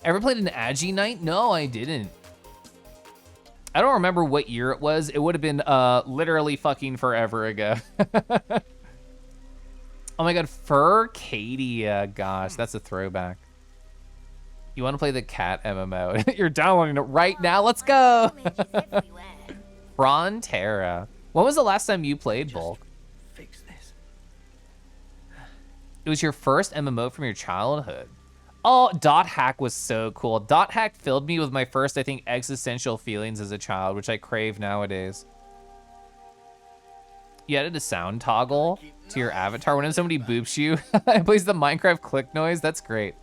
Ever played an Agi Knight? No, I didn't. I don't remember what year it was. It would have been literally fucking forever ago. Oh my God, Furcadia, gosh, that's a throwback. You wanna play the cat MMO? You're downloading it right now, let's go. Frontera. When was the last time you played, Bulk? Fix this. It was your first MMO from your childhood. Oh, Dot Hack was so cool. Dot Hack filled me with my first, I think, existential feelings as a child, which I crave nowadays. You added a sound toggle to your avatar when somebody boops you. It plays the Minecraft click noise. That's great.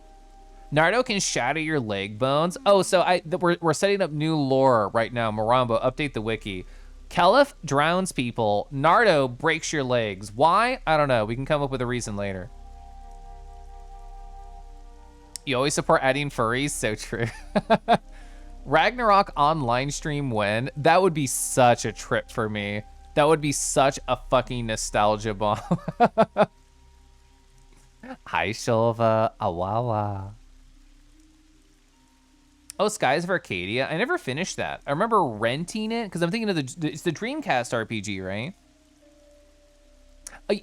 Naruto can shatter your leg bones. Oh, so we're setting up new lore right now. Morambo, update the wiki. Kelef drowns people. Naruto breaks your legs. Why? I don't know. We can come up with a reason later. You always support adding furries? So true. Ragnarok online stream when? That would be such a trip for me. That would be such a fucking nostalgia bomb. Hi, Shilva. Awawa. Oh, Skies of Arcadia. I never finished that. I remember renting it because I'm thinking of it's the Dreamcast RPG, right?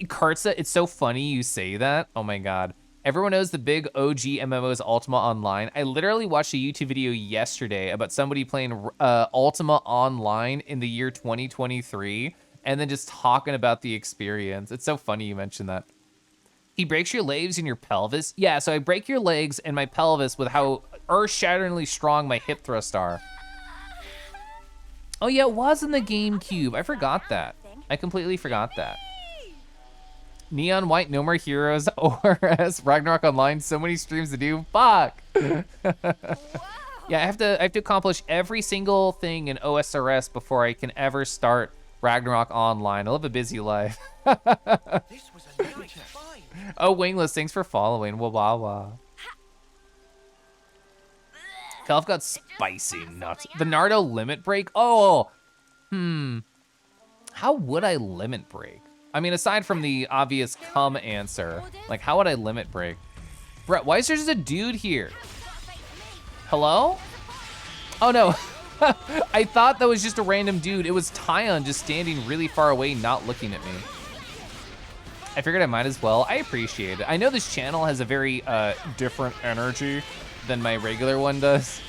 Kartsa, it's so funny you say that. Oh my God. Everyone knows the big OG MMOs Ultima Online. I literally watched a YouTube video yesterday about somebody playing Ultima Online in the year 2023 and then just talking about the experience. It's so funny you mentioned that. He breaks your legs and your pelvis? Yeah, so I break your legs and my pelvis with how earth-shatteringly strong my hip thrusts are. Oh yeah, it was in the GameCube. I forgot that. I completely forgot that. Neon White, No More Heroes, ORS, Ragnarok Online, so many streams to do. Fuck. Yeah, I have to accomplish every single thing in OSRS before I can ever start Ragnarok Online. I live a busy life. This was a nice find. Oh, Wingless, thanks for following. Wawawa. Kelf got spicy nuts. The Nardo limit break? Oh, how would I limit break? I mean, aside from the obvious come answer, like how would I limit break? Brett, why is there just a dude here? Hello? Oh no, I thought that was just a random dude. It was Tyon just standing really far away, not looking at me. I figured I might as well. I appreciate it. I know this channel has a very different energy than my regular one does.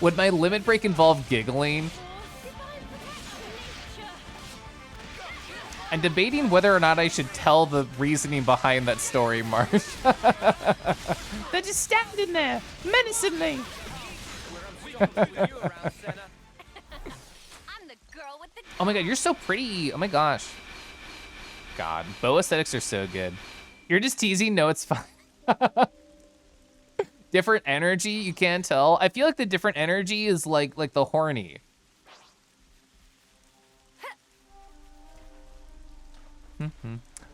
Would my limit break involve giggling? I'm debating whether or not I should tell the reasoning behind that story, Marsh. They're just standing there, menacingly. Oh my god, you're so pretty. Oh my gosh. God, bow aesthetics are so good. You're just teasing? No, it's fine. Different energy, you can't tell. I feel like the different energy is like the horny.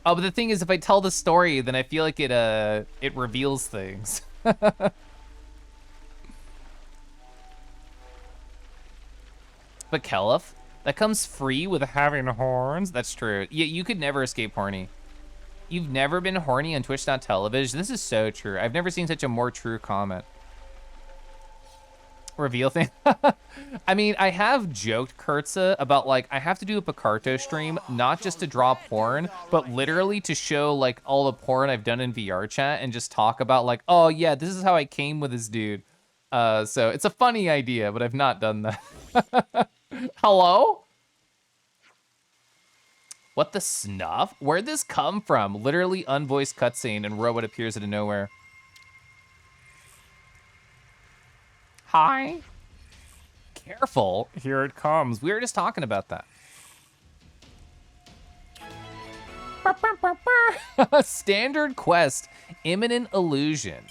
Oh, but the thing is, if I tell the story, then I feel like it reveals things. But Kelef, that comes free with having horns. That's true. Yeah, you could never escape horny. You've never been horny on Twitch.television? This is so true. I've never seen such a more true comment. Reveal thing. I mean, I have joked, Kurtza, about like, I have to do a Picarto stream, not just to draw porn, but literally to show like all the porn I've done in VR chat and just talk about like, oh yeah, this is how I came with this dude. So it's a funny idea, but I've not done that. Hello? What the snuff? Where'd this come from? Literally unvoiced cutscene and robot appears out of nowhere. Hi. Careful, here it comes. We were just talking about that. Standard quest, imminent illusion.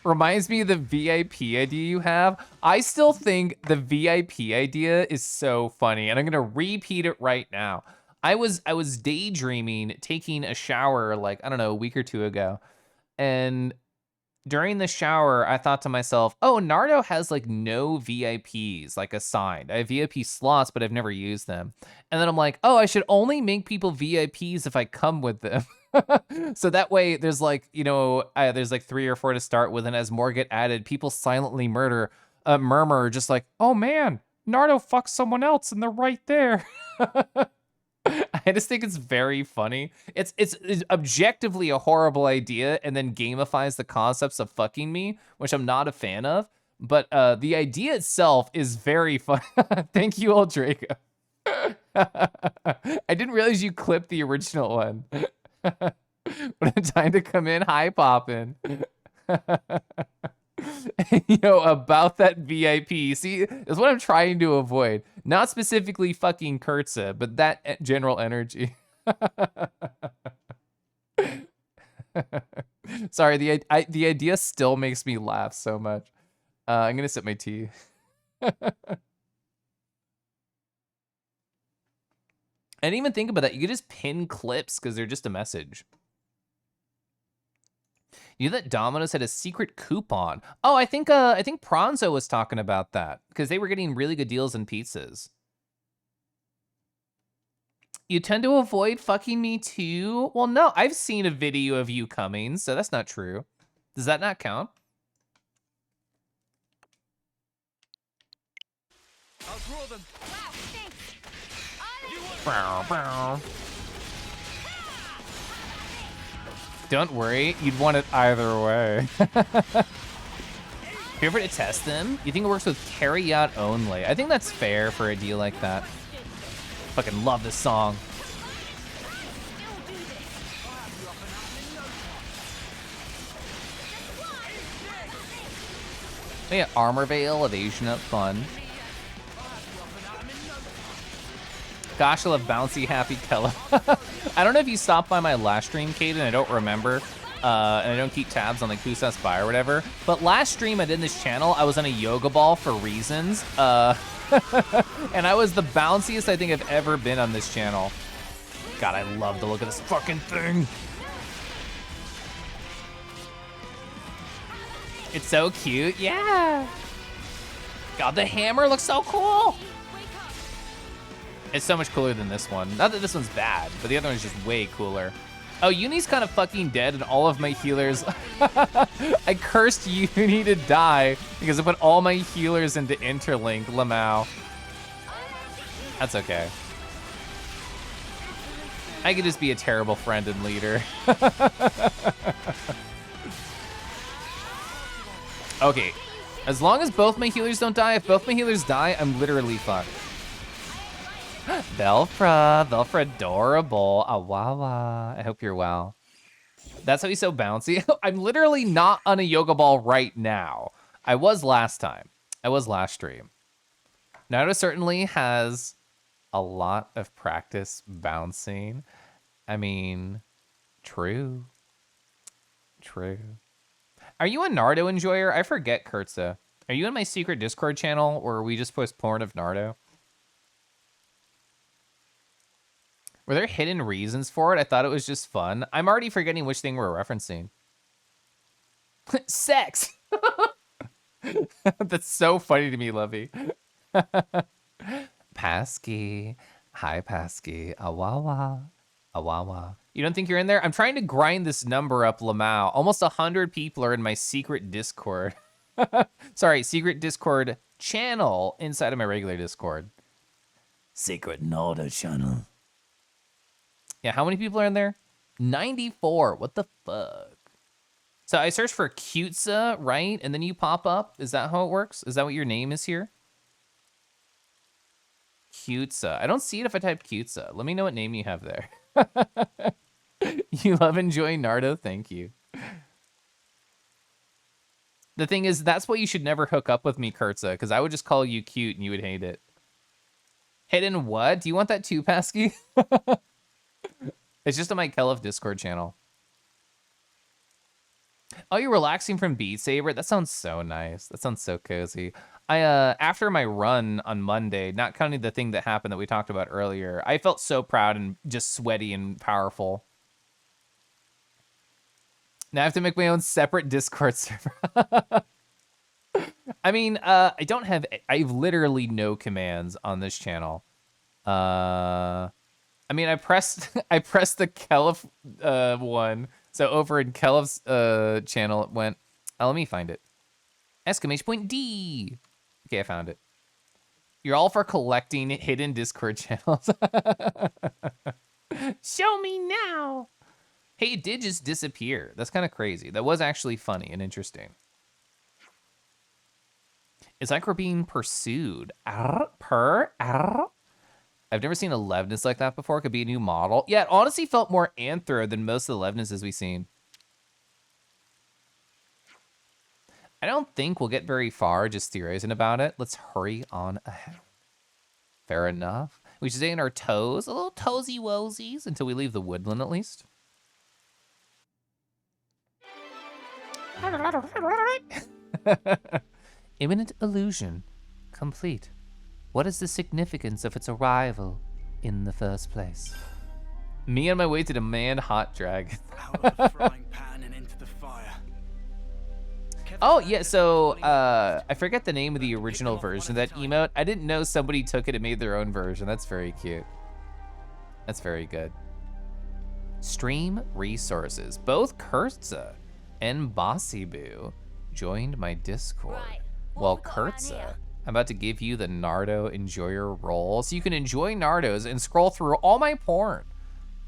Reminds me of the VIP idea you have. I still think the VIP idea is so funny, and I'm gonna repeat it right now. I was daydreaming, taking a shower like, I don't know, a week or two ago. And during the shower, I thought to myself, oh, Nardo has like no VIPs like assigned. I have VIP slots, but I've never used them. And then I'm like, oh, I should only make people VIPs if I come with them. So that way there's like, you know, there's like 3 or 4 to start with. And as more get added, people silently murmur just like, oh man, Nardo fucks someone else and they're right there. I just think it's very funny. It's objectively a horrible idea and then gamifies the concepts of fucking me, which I'm not a fan of. But the idea itself is very fun. Thank you, old Draco. I didn't realize you clipped the original one. What a time to come in. Hi, Poppin'. Yo, about that VIP. See, that's what I'm trying to avoid. Not specifically fucking Kurtza, but that general energy. Sorry, the idea still makes me laugh so much. I'm gonna sip my tea. I didn't even think about that. You could just pin clips because they're just a message. You know that Domino's had a secret coupon? Oh, I think Pronzo was talking about that because they were getting really good deals in pizzas. You tend to avoid fucking me too? Well, no, I've seen a video of you coming, so that's not true. Does that not count? I'll draw them. Wow, thanks. Don't worry, you'd want it either way. Feel free to test them. You think it works with carry out only? I think that's fair for a deal like that. Fucking love this song. Oh yeah, armor veil, evasion up, fun. Gosh, I love bouncy, happy Kella. I don't know if you stopped by my last stream, Kaden. I don't remember. and I don't keep tabs on like who says bye or whatever. But last stream I did in this channel, I was on a yoga ball for reasons. And I was the bounciest I think I've ever been on this channel. God, I love the look of this fucking thing. It's so cute, yeah. God, the hammer looks so cool. It's so much cooler than this one. Not that this one's bad, but the other one's just way cooler. Oh, Uni's kind of fucking dead and all of my healers. I cursed Uni to die because I put all my healers into Interlink, Lamau. That's okay. I could just be a terrible friend and leader. Okay, as long as both my healers don't die, if both my healers die, I'm literally fucked. Velfra adorable. Awawa. I hope you're well. That's how he's so bouncy. I'm literally not on a yoga ball right now. I was last time. I was last stream. Naruto certainly has a lot of practice bouncing. I mean, true. True. Are you a Naruto enjoyer? I forget, Kurtza. Are you in my secret Discord channel, or we just post porn of Naruto? Were there hidden reasons for it? I thought it was just fun. I'm already forgetting which thing we're referencing. Sex! That's so funny to me, Lovey. Pasky. Hi, Pasky. Awawa. Awawa. You don't think you're in there? I'm trying to grind this number up, Lamau. Almost 100 people are in my secret Discord. Sorry, secret Discord channel inside of my regular Discord. Secret Naruto channel. Yeah, how many people are in there? 94. What the fuck? So I searched for Cutesa, right? And then you pop up. Is that how it works? Is that what your name is here? Cutesa. I don't see it if I type Cutesa. Let me know what name you have there. You love enjoying Naruto? Thank you. The thing is, that's why you should never hook up with me, Kurtza, because I would just call you cute and you would hate it. Hidden what? Do you want that too, Pasky? It's just on my Kelif Discord channel. Oh, you're relaxing from Beat Saber? That sounds so nice. That sounds so cozy. After my run on Monday, not counting the thing that happened that we talked about earlier, I felt so proud and just sweaty and powerful. Now I have to make my own separate Discord server. I mean, I have literally no commands on this channel. I mean, I pressed the Kelif one. So over in Kelif's channel, it went, let me find it. Exclamation point D. Okay, I found it. You're all for collecting hidden Discord channels. Show me now. Hey, it did just disappear. That's kind of crazy. That was actually funny and interesting. It's like we're being pursued. I've never seen a Levness like that before. Could be a new model. Yeah, it honestly felt more anthro than most of the Levnesses we've seen. I don't think we'll get very far just theorizing about it. Let's hurry on ahead. Fair enough. We should stay in our toes, a little toesy woesies, until we leave the woodland at least. Imminent illusion complete. What is the significance of its arrival in the first place? Me on my way to demand hot dragon. Out of the frying pan and into the fire. Oh, yeah, so I forget the name of the original version of that emote. I didn't know somebody took it and made their own version. That's very cute. That's very good. Stream resources. Both Kurtza and Bossyboo joined my Discord. Right. Well, Kurtza, I'm about to give you the Naruto enjoyer role so you can enjoy Naruto's and scroll through all my porn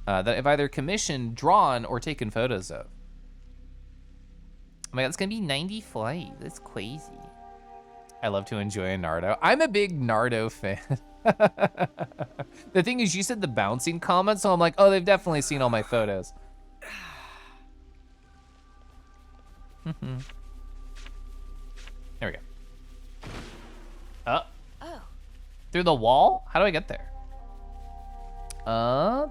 that I've either commissioned, drawn, or taken photos of. Oh my god, it's gonna be 95. That's crazy. I love to enjoy a Naruto. I'm a big Naruto fan. The thing is, you said the bouncing comment, so I'm like, oh, they've definitely seen all my photos. There we go. Oh. Through the wall? How do I get there?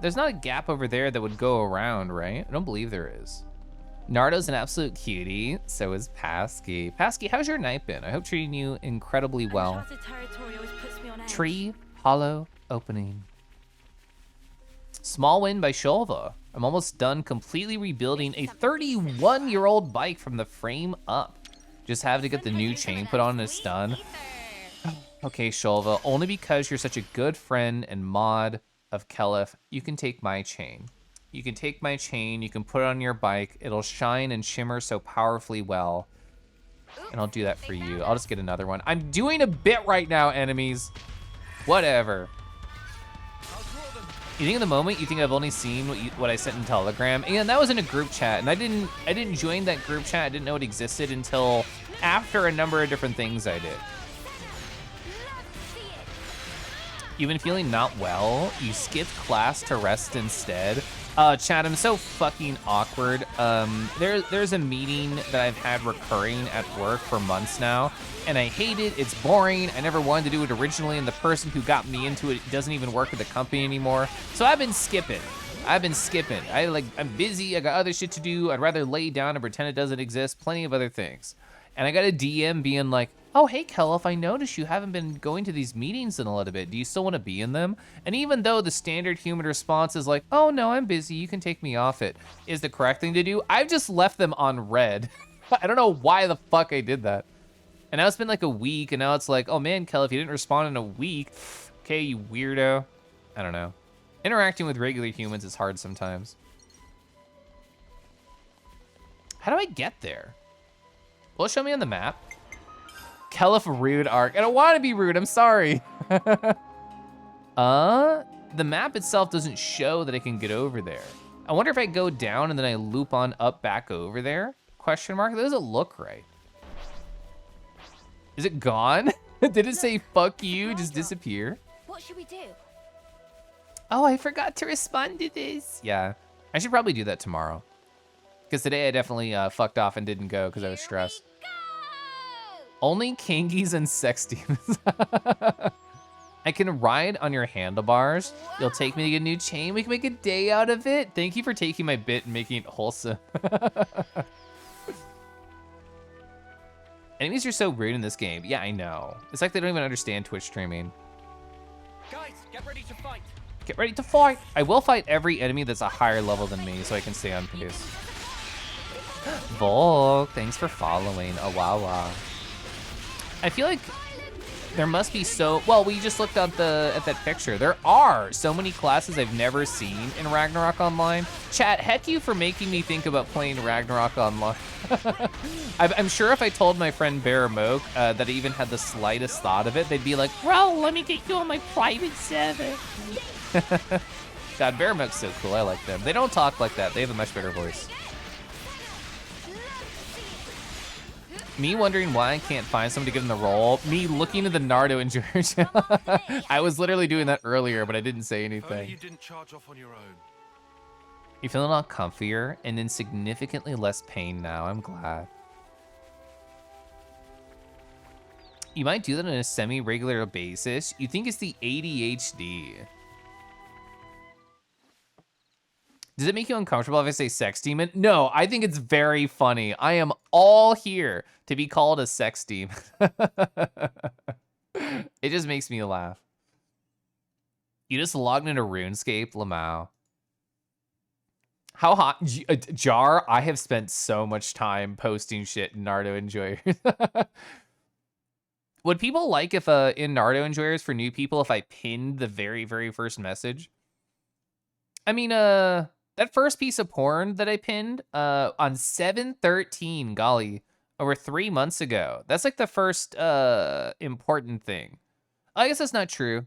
There's not a gap over there that would go around, right? I don't believe there is. Nardo's an absolute cutie. So is Pasky. Pasky, how's your night been? I hope treating you incredibly well. Uncharted territory always puts me on edge. Tree hollow opening. Small win by Shulva. I'm almost done completely rebuilding a 31-year-old bike from the frame up. Just have to get the new chain put on and it's done. Okay, Shulva, only because you're such a good friend and mod of Kelif, you can take my chain. You can take my chain, you can put it on your bike, it'll shine and shimmer so powerfully well. And I'll do that for you. I'll just get another one. I'm doing a bit right now, enemies. Whatever. You think in the moment, you think I've only seen what I sent in Telegram? And that was in a group chat, and I didn't join that group chat, I didn't know it existed until after a number of different things I did. You've been feeling not well? You skipped class to rest instead? Chad, I'm so fucking awkward. There's a meeting that I've had recurring at work for months now, and I hate it. It's boring. I never wanted to do it originally, and the person who got me into it doesn't even work at the company anymore. So I've been skipping. I'm busy. I got other shit to do. I'd rather lay down and pretend it doesn't exist. Plenty of other things. And I got a DM being like, oh, hey, Kelif, I noticed you haven't been going to these meetings in a little bit. Do you still want to be in them? And even though the standard human response is like, oh, no, I'm busy. You can take me off it, is the correct thing to do. I've just left them on red. I don't know why the fuck I did that. And now it's been like a week, and now it's like, oh, man, Kelif, you didn't respond in a week. Okay, you weirdo. I don't know. Interacting with regular humans is hard sometimes. How do I get there? Will it show me on the map? Kelif rude arc. I don't want to be rude, I'm sorry. The map itself doesn't show that I can get over there. I wonder if I go down and then I loop on up back over there? Question mark, that doesn't look right. Is it gone? Did it say fuck you, just disappear? What should we do? Oh, I forgot to respond to this. Yeah, I should probably do that tomorrow. Because today I definitely fucked off and didn't go because I was stressed. Only kingies and sex demons. I can ride on your handlebars. You'll take me to get a new chain. We can make a day out of it. Thank you for taking my bit and making it wholesome. Enemies are so rude in this game. Yeah, I know. It's like they don't even understand Twitch streaming. Guys, get ready to fight. Get ready to fight. I will fight every enemy that's a higher level than me so I can stay on pace. Volk, thanks for following. Oh, wow. I feel like there must be well, we just looked at that picture. There are so many classes I've never seen in Ragnarok Online. Chat, heck you for making me think about playing Ragnarok Online. I'm sure if I told my friend Baramoke that I even had the slightest thought of it, they'd be like, bro, let me get you on my private server. God, Baramoke's so cool. I like them. They don't talk like that. They have a much better voice. Me wondering why I can't find someone to give them the role. Me looking at the Nardo and George. I was literally doing that earlier, but I didn't say anything. Only you didn't charge off on your own. You're feeling a lot comfier and in significantly less pain now. I'm glad. You might do that on a semi-regular basis. You think it's the ADHD. Does it make you uncomfortable if I say sex demon? No, I think it's very funny. I am all here to be called a sex demon. It just makes me laugh. You just logged into RuneScape, Lamau. How hot? Jar, I have spent so much time posting shit in Nardo Enjoyers. Would people like if in Nardo Enjoyers for new people if I pinned the very, very first message? I mean, that first piece of porn that I pinned on 7/13, golly, over 3 months ago. That's like the first important thing. I guess that's not true.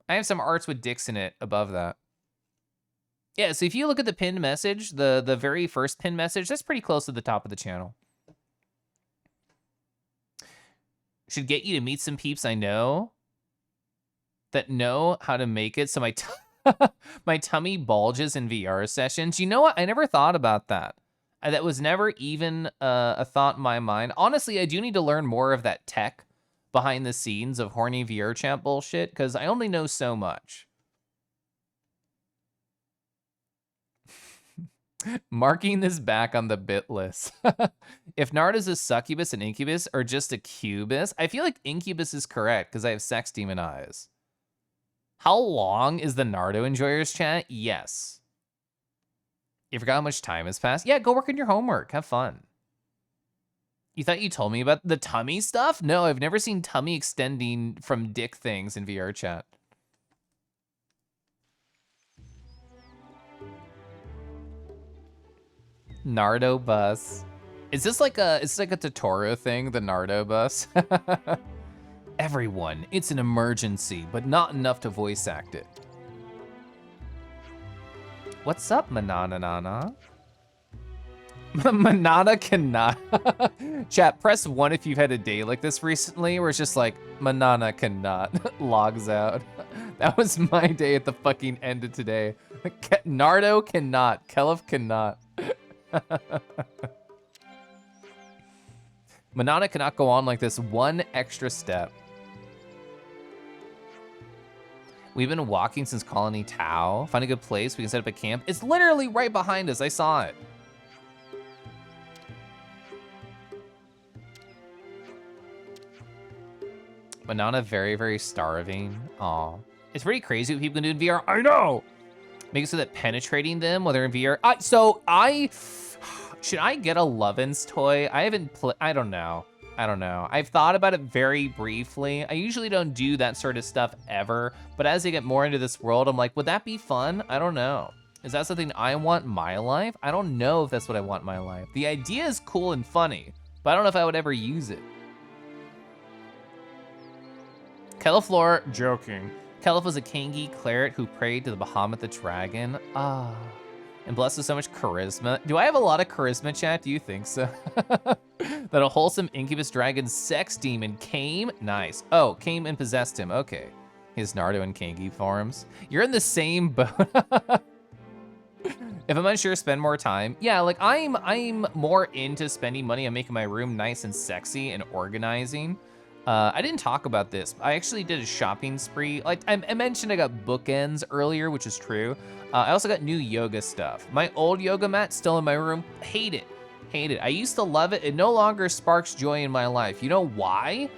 I have some arts with dicks in it above that. Yeah, so if you look at the pinned message, the very first pinned message, that's pretty close to the top of the channel. Should get you to meet some peeps I know that know how to make it so my tummy bulges in VR sessions. You know what? I never thought about that. That was never even a thought in my mind. Honestly, I do need to learn more of that tech behind the scenes of horny VR chat bullshit, because I only know so much. Marking this back on the bit list. If Naruto's a succubus and incubus or just a cubus, I feel like incubus is correct because I have sex demon eyes. How long is the Naruto enjoyers chat? Yes. You forgot how much time has passed? Yeah, go work on your homework. Have fun. You thought you told me about the tummy stuff? No, I've never seen tummy extending from dick things in VR chat. Naruto bus. Is this like a Totoro thing, the Naruto bus? Everyone, it's an emergency, but not enough to voice act it. What's up, Manana? Manana cannot. Chat, press 1 if you've had a day like this recently, where it's just like, Manana cannot. Logs out. That was my day at the fucking end of today. Naruto cannot. Kelif cannot. Manana cannot go on like this one extra step. We've been walking since Colony Tau. Find a good place we can set up a camp. It's literally right behind us. I saw it. Manana very, very starving. Aw. It's pretty crazy what people can do in VR. I know! Make it so that penetrating them while they're in VR. Should I get a Lovin's toy? I haven't I don't know. I've thought about it very briefly. I usually don't do that sort of stuff ever, but as I get more into this world, I'm like, would that be fun? I don't know. Is that something I want in my life? I don't know if that's what I want in my life. The idea is cool and funny, but I don't know if I would ever use it. Keliflor, joking. Kelif was a Kangi cleric who prayed to the Bahamut the dragon. Ah. And blessed with so much charisma. Do I have a lot of charisma, chat? Do you think so? That a wholesome incubus dragon sex demon came? Nice. Oh, came and possessed him. Okay. His Naruto and Kangi forms. You're in the same boat. If I'm unsure, spend more time. Yeah, like I'm more into spending money on making my room nice and sexy and organizing. I didn't talk about this. I actually did a shopping spree. Like I mentioned, I got bookends earlier, which is true. I also got new yoga stuff. My old yoga mat still in my room. Hate it. I used to love it. It no longer sparks joy in my life. You know why?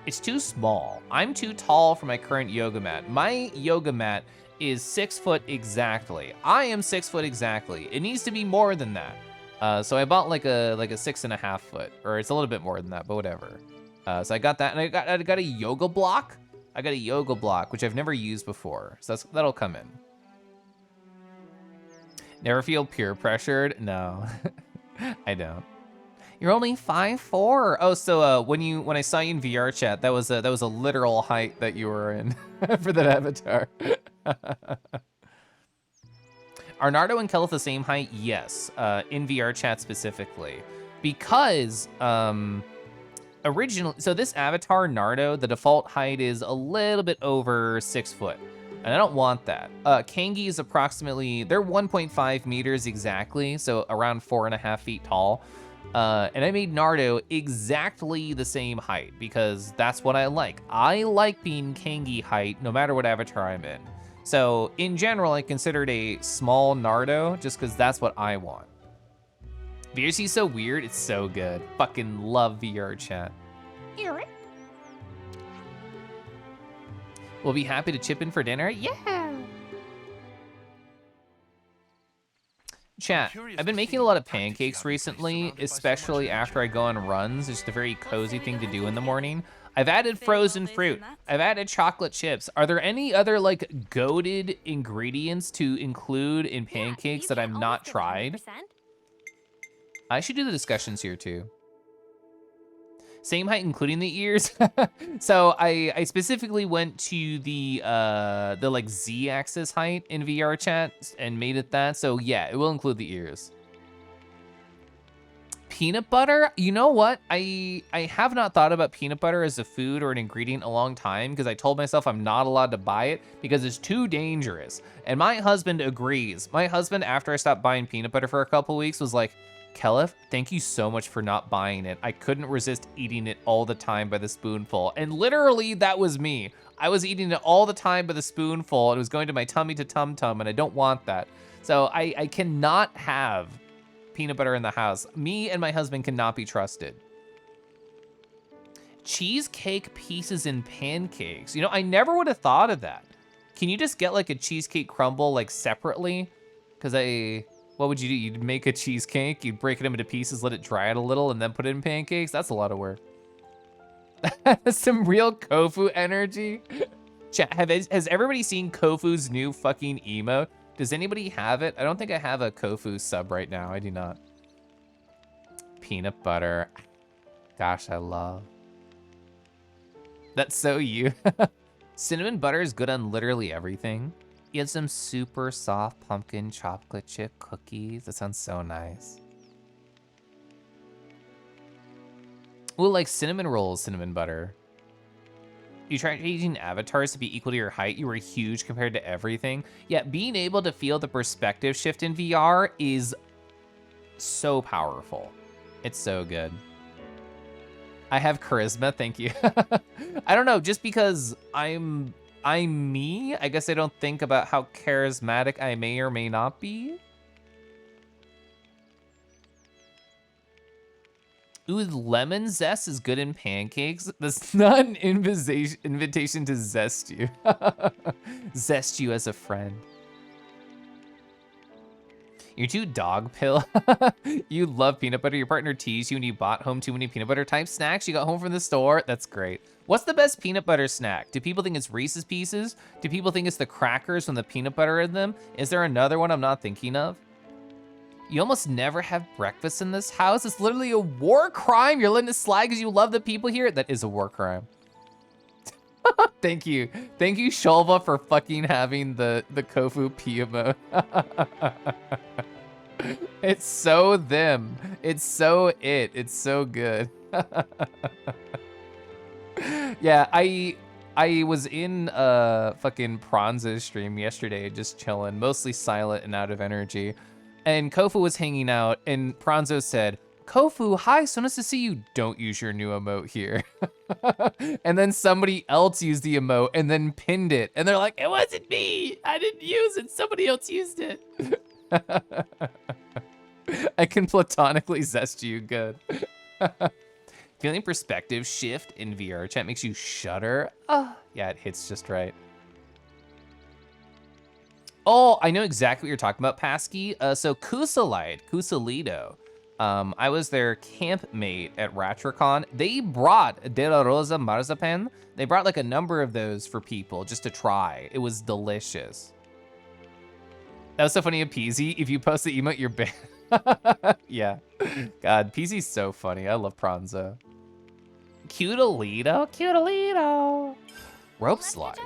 It's too small. I'm too tall for my current yoga mat. My yoga mat is 6 foot exactly. I am 6 foot exactly. It needs to be more than that. So I bought like a 6.5 foot, or it's a little bit more than that, but whatever. So I got that, and I got a yoga block. I got a yoga block, which I've never used before. So that'll come in. Never feel peer pressured? No, I don't. You're only 5'4". Oh, so when I saw you in VR chat, that was a literal height that you were in for that avatar. Are Naruto and Kelif the same height? Yes, in VR chat specifically, because originally, so this avatar Naruto, the default height is a little bit over 6 foot. And I don't want that. Kangi is approximately, they're 1.5 meters exactly, so around 4.5 feet tall. And I made Naruto exactly the same height because that's what I like. I like being Kangi height no matter what avatar I'm in. So in general, I considered a small Naruto just because that's what I want. VRC is so weird, it's so good. Fucking love VR chat. We'll be happy to chip in for dinner. Yeah. Chat, I've been making a lot of pancakes recently, especially after I go on runs. It's just a very cozy thing to do in the morning. I've added frozen fruit. I've added chocolate chips. Are there any other like goated ingredients to include in pancakes that I've not tried? I should do the discussions here too. Same height, including the ears. So I specifically went to the like Z-axis height in VR chat and made it that. So yeah, it will include the ears. Peanut butter? You know what? I have not thought about peanut butter as a food or an ingredient in a long time because I told myself I'm not allowed to buy it because it's too dangerous. And my husband agrees. My husband, after I stopped buying peanut butter for a couple weeks, was like, Kelif, thank you so much for not buying it. I couldn't resist eating it all the time by the spoonful. And literally, that was me. I was eating it all the time by the spoonful. It was going to my tummy to tum-tum, and I don't want that. So I cannot have peanut butter in the house. Me and my husband cannot be trusted. Cheesecake pieces in pancakes. You know, I never would have thought of that. Can you just get like a cheesecake crumble like separately? Because what would you do? You'd make a cheesecake, you'd break it into pieces, let it dry out a little, and then put it in pancakes? That's a lot of work. Some real Kofu energy. Chat, has everybody seen Kofu's new fucking emote? Does anybody have it? I don't think I have a Kofu sub right now. I do not. Peanut butter. Gosh, I love. That's so you. Cinnamon butter is good on literally everything. You had some super soft pumpkin chocolate chip cookies. That sounds so nice. Ooh, like cinnamon rolls, cinnamon butter. You tried changing avatars to be equal to your height. You were huge compared to everything. Yeah, being able to feel the perspective shift in VR is so powerful. It's so good. I have charisma, thank you. I don't know, just because I'm me, I guess I don't think about how charismatic I may or may not be. Ooh, lemon zest is good in pancakes. That's not an invitation to zest you. Zest you as a friend. You're too dog pill. You love peanut butter. Your partner teased you when you bought home too many peanut butter type snacks you got home from the store. That's great. What's the best peanut butter snack? Do people think it's Reese's Pieces? Do people think it's the crackers with the peanut butter in them? Is there another one I'm not thinking of? You almost never have breakfast in this house. It's literally a war crime. You're letting it slide because you love the people here. That is a war crime. Thank you. Thank you, Shulva, for fucking having the Kofu PMO. It's so them. It's so it. It's so good. Yeah, I was in fucking Pranza's stream yesterday, just chilling, mostly silent and out of energy. And Kofu was hanging out, and Pranzo said, Kofu, hi, so nice to see you. Don't use your new emote here. And then somebody else used the emote and then pinned it. And they're like, it wasn't me. I didn't use it. Somebody else used it. I can platonically zest you good. Feeling perspective shift in VR chat makes you shudder. Yeah, it hits just right. Oh, I know exactly what you're talking about, Pasky. So Kusalito, I was their campmate at Ratricon. They brought De La Rosa Marzipan. They brought like a number of those for people just to try. It was delicious. That was so funny of Peasy. If you post the emote, you're banned. Yeah. God, Peasy's so funny. I love Pranza. Cutalito. Rope slides.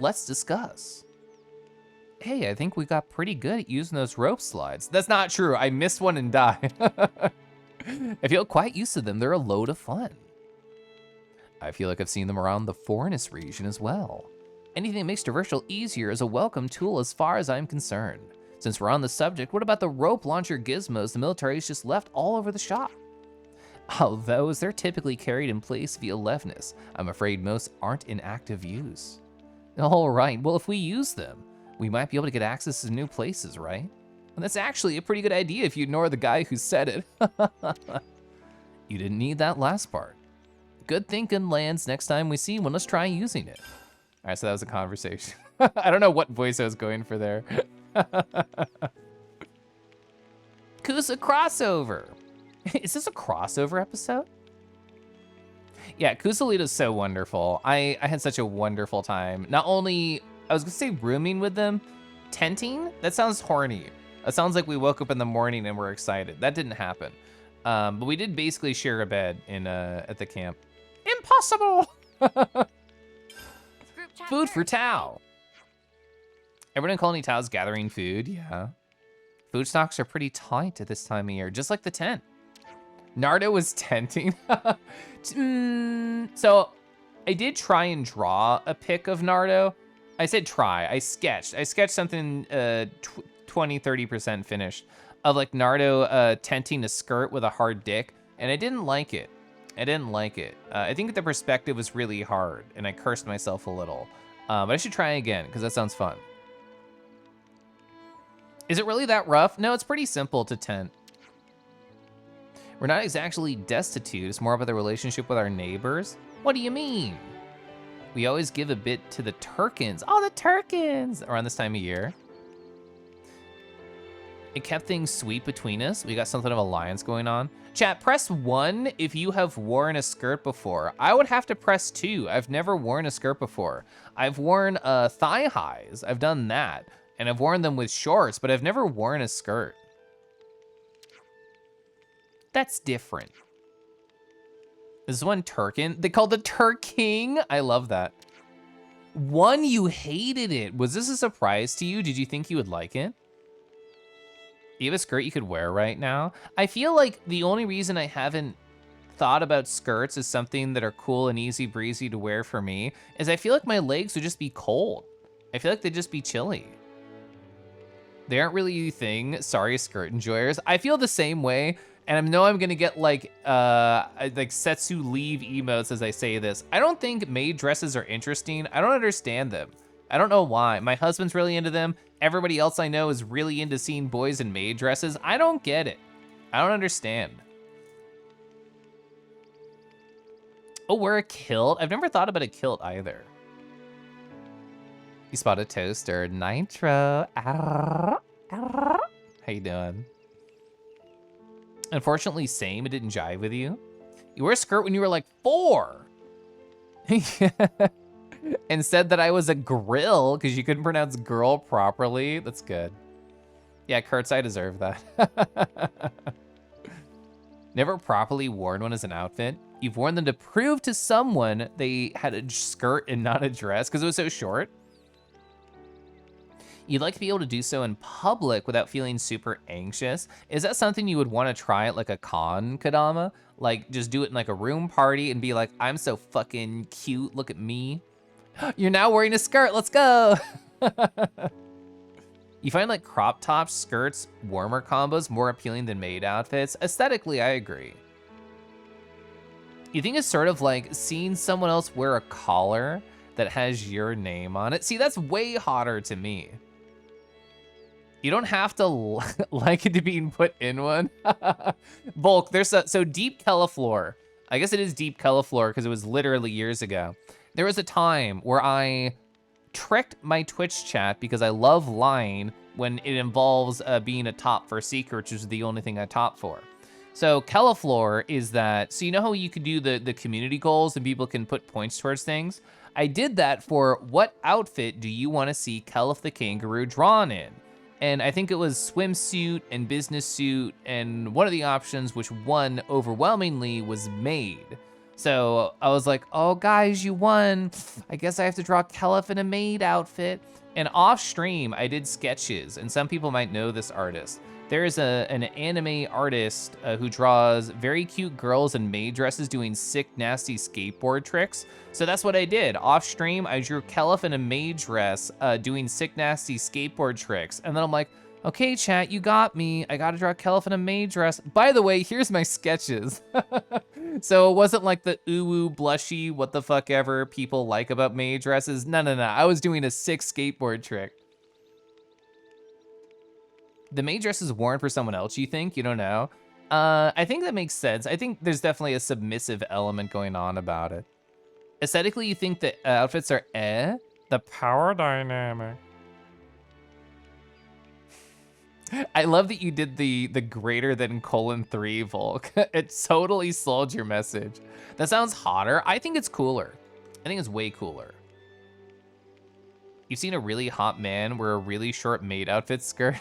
Let's discuss. Hey, I think we got pretty good at using those rope slides. That's not true. I missed one and died. I feel quite used to them. They're a load of fun. I feel like I've seen them around the Foreignness region as well. Anything that makes traversal easier is a welcome tool as far as I'm concerned. Since we're on the subject, what about the rope launcher gizmos the military's just left all over the shop? Oh, those, they're typically carried in place via leftness. I'm afraid most aren't in active use. All right, well, if we use them, we might be able to get access to new places, right? And that's actually a pretty good idea if you ignore the guy who said it. You didn't need that last part. Good thinking, Lance. Next time we see one, let's try using it. All right, so that was a conversation. I don't know what voice I was going for there. Kusa crossover. Is this a crossover episode? Yeah, Kusalito's so wonderful. I had such a wonderful time. Not only, I was gonna say rooming with them, tenting? That sounds horny. It sounds like we woke up in the morning and we're excited. That didn't happen. But we did basically share a bed in at the camp. Impossible! Food for Tao. Everyone in Colony Tao's gathering food, yeah. Food stocks are pretty tight at this time of year, just like the tent. Nardo was tenting. So I did try and draw a pic of Nardo. I said try, I sketched something 20-30% finished of like Nardo tenting a skirt with a hard dick, and I didn't like it. I think the perspective was really hard, and I cursed myself a little. But I should try again, because that sounds fun. Is it really that rough? No, it's pretty simple to tent. We're not exactly destitute. It's more about the relationship with our neighbors. What do you mean? We always give a bit to the Turkins. Oh, the Turkins! Around this time of year. It kept things sweet between us. We got something of alliance going on. Chat, press 1 if you have worn a skirt before. I would have to press 2. I've never worn a skirt before. I've worn thigh highs. I've done that. And I've worn them with shorts, but I've never worn a skirt. That's different. This is one Turkin. They called the Turking. I love that. One, you hated it. Was this a surprise to you? Did you think you would like it? You have a skirt you could wear right now? I feel like the only reason I haven't thought about skirts as something that are cool and easy breezy to wear for me is I feel like my legs would just be cold. I feel like they'd just be chilly. They aren't really your thing. Sorry, skirt enjoyers. I feel the same way, and I know I'm gonna get like Setsu leave emotes as I say this. I don't think maid dresses are interesting. I don't understand them. I don't know why. My husband's really into them. Everybody else I know is really into seeing boys in maid dresses. I don't get it. I don't understand. Oh, wear a kilt? I've never thought about a kilt either. You spot a toaster. Nitro. How you doing? Unfortunately, same. It didn't jive with you. You wore a skirt when you were like 4. And said that I was a grill because you couldn't pronounce girl properly. That's good. Yeah, Kurtz, I deserve that. Never properly worn one as an outfit. You've worn them to prove to someone they had a skirt and not a dress because it was so short. You'd like to be able to do so in public without feeling super anxious. Is that something you would want to try at like a con, Kadama? Like just do it in like a room party and be like, I'm so fucking cute, look at me. You're now wearing a skirt, let's go. You find like crop tops, skirts, warmer combos more appealing than maid outfits. Aesthetically, I agree. You think it's sort of like seeing someone else wear a collar that has your name on it? See, that's way hotter to me. You don't have to like it to being put in one. Volk, there's so Deep Keliflor. I guess it is Deep Keliflor because it was literally years ago. There was a time where I tricked my Twitch chat because I love lying when it involves being a top for Seeker, which is the only thing I top for. So Keliflor is that, so you know how you can do the community goals and people can put points towards things? I did that for what outfit do you want to see Kelif the Kangaroo drawn in? And I think it was swimsuit and business suit, and one of the options, which won overwhelmingly, was maid. So I was like, oh guys, you won. I guess I have to draw Kelif in a maid outfit. And off stream, I did sketches, and some people might know this artist. There is an anime artist who draws very cute girls in maid dresses doing sick, nasty skateboard tricks. So that's what I did. Off stream, I drew Kelif in a maid dress doing sick, nasty skateboard tricks. And then I'm like, okay, chat, you got me. I gotta draw Kelif in a maid dress. By the way, here's my sketches. So it wasn't like the ooh blushy, what the fuck ever people like about maid dresses. No. I was doing a sick skateboard trick. The maid dress is worn for someone else, you think? You don't know? I think that makes sense. I think there's definitely a submissive element going on about it. Aesthetically, you think the outfits are the power dynamic. I love that you did the greater than :3, Volk. It totally sold your message. That sounds hotter. I think it's cooler. I think it's way cooler. You've seen a really hot man wear a really short maid outfit skirt?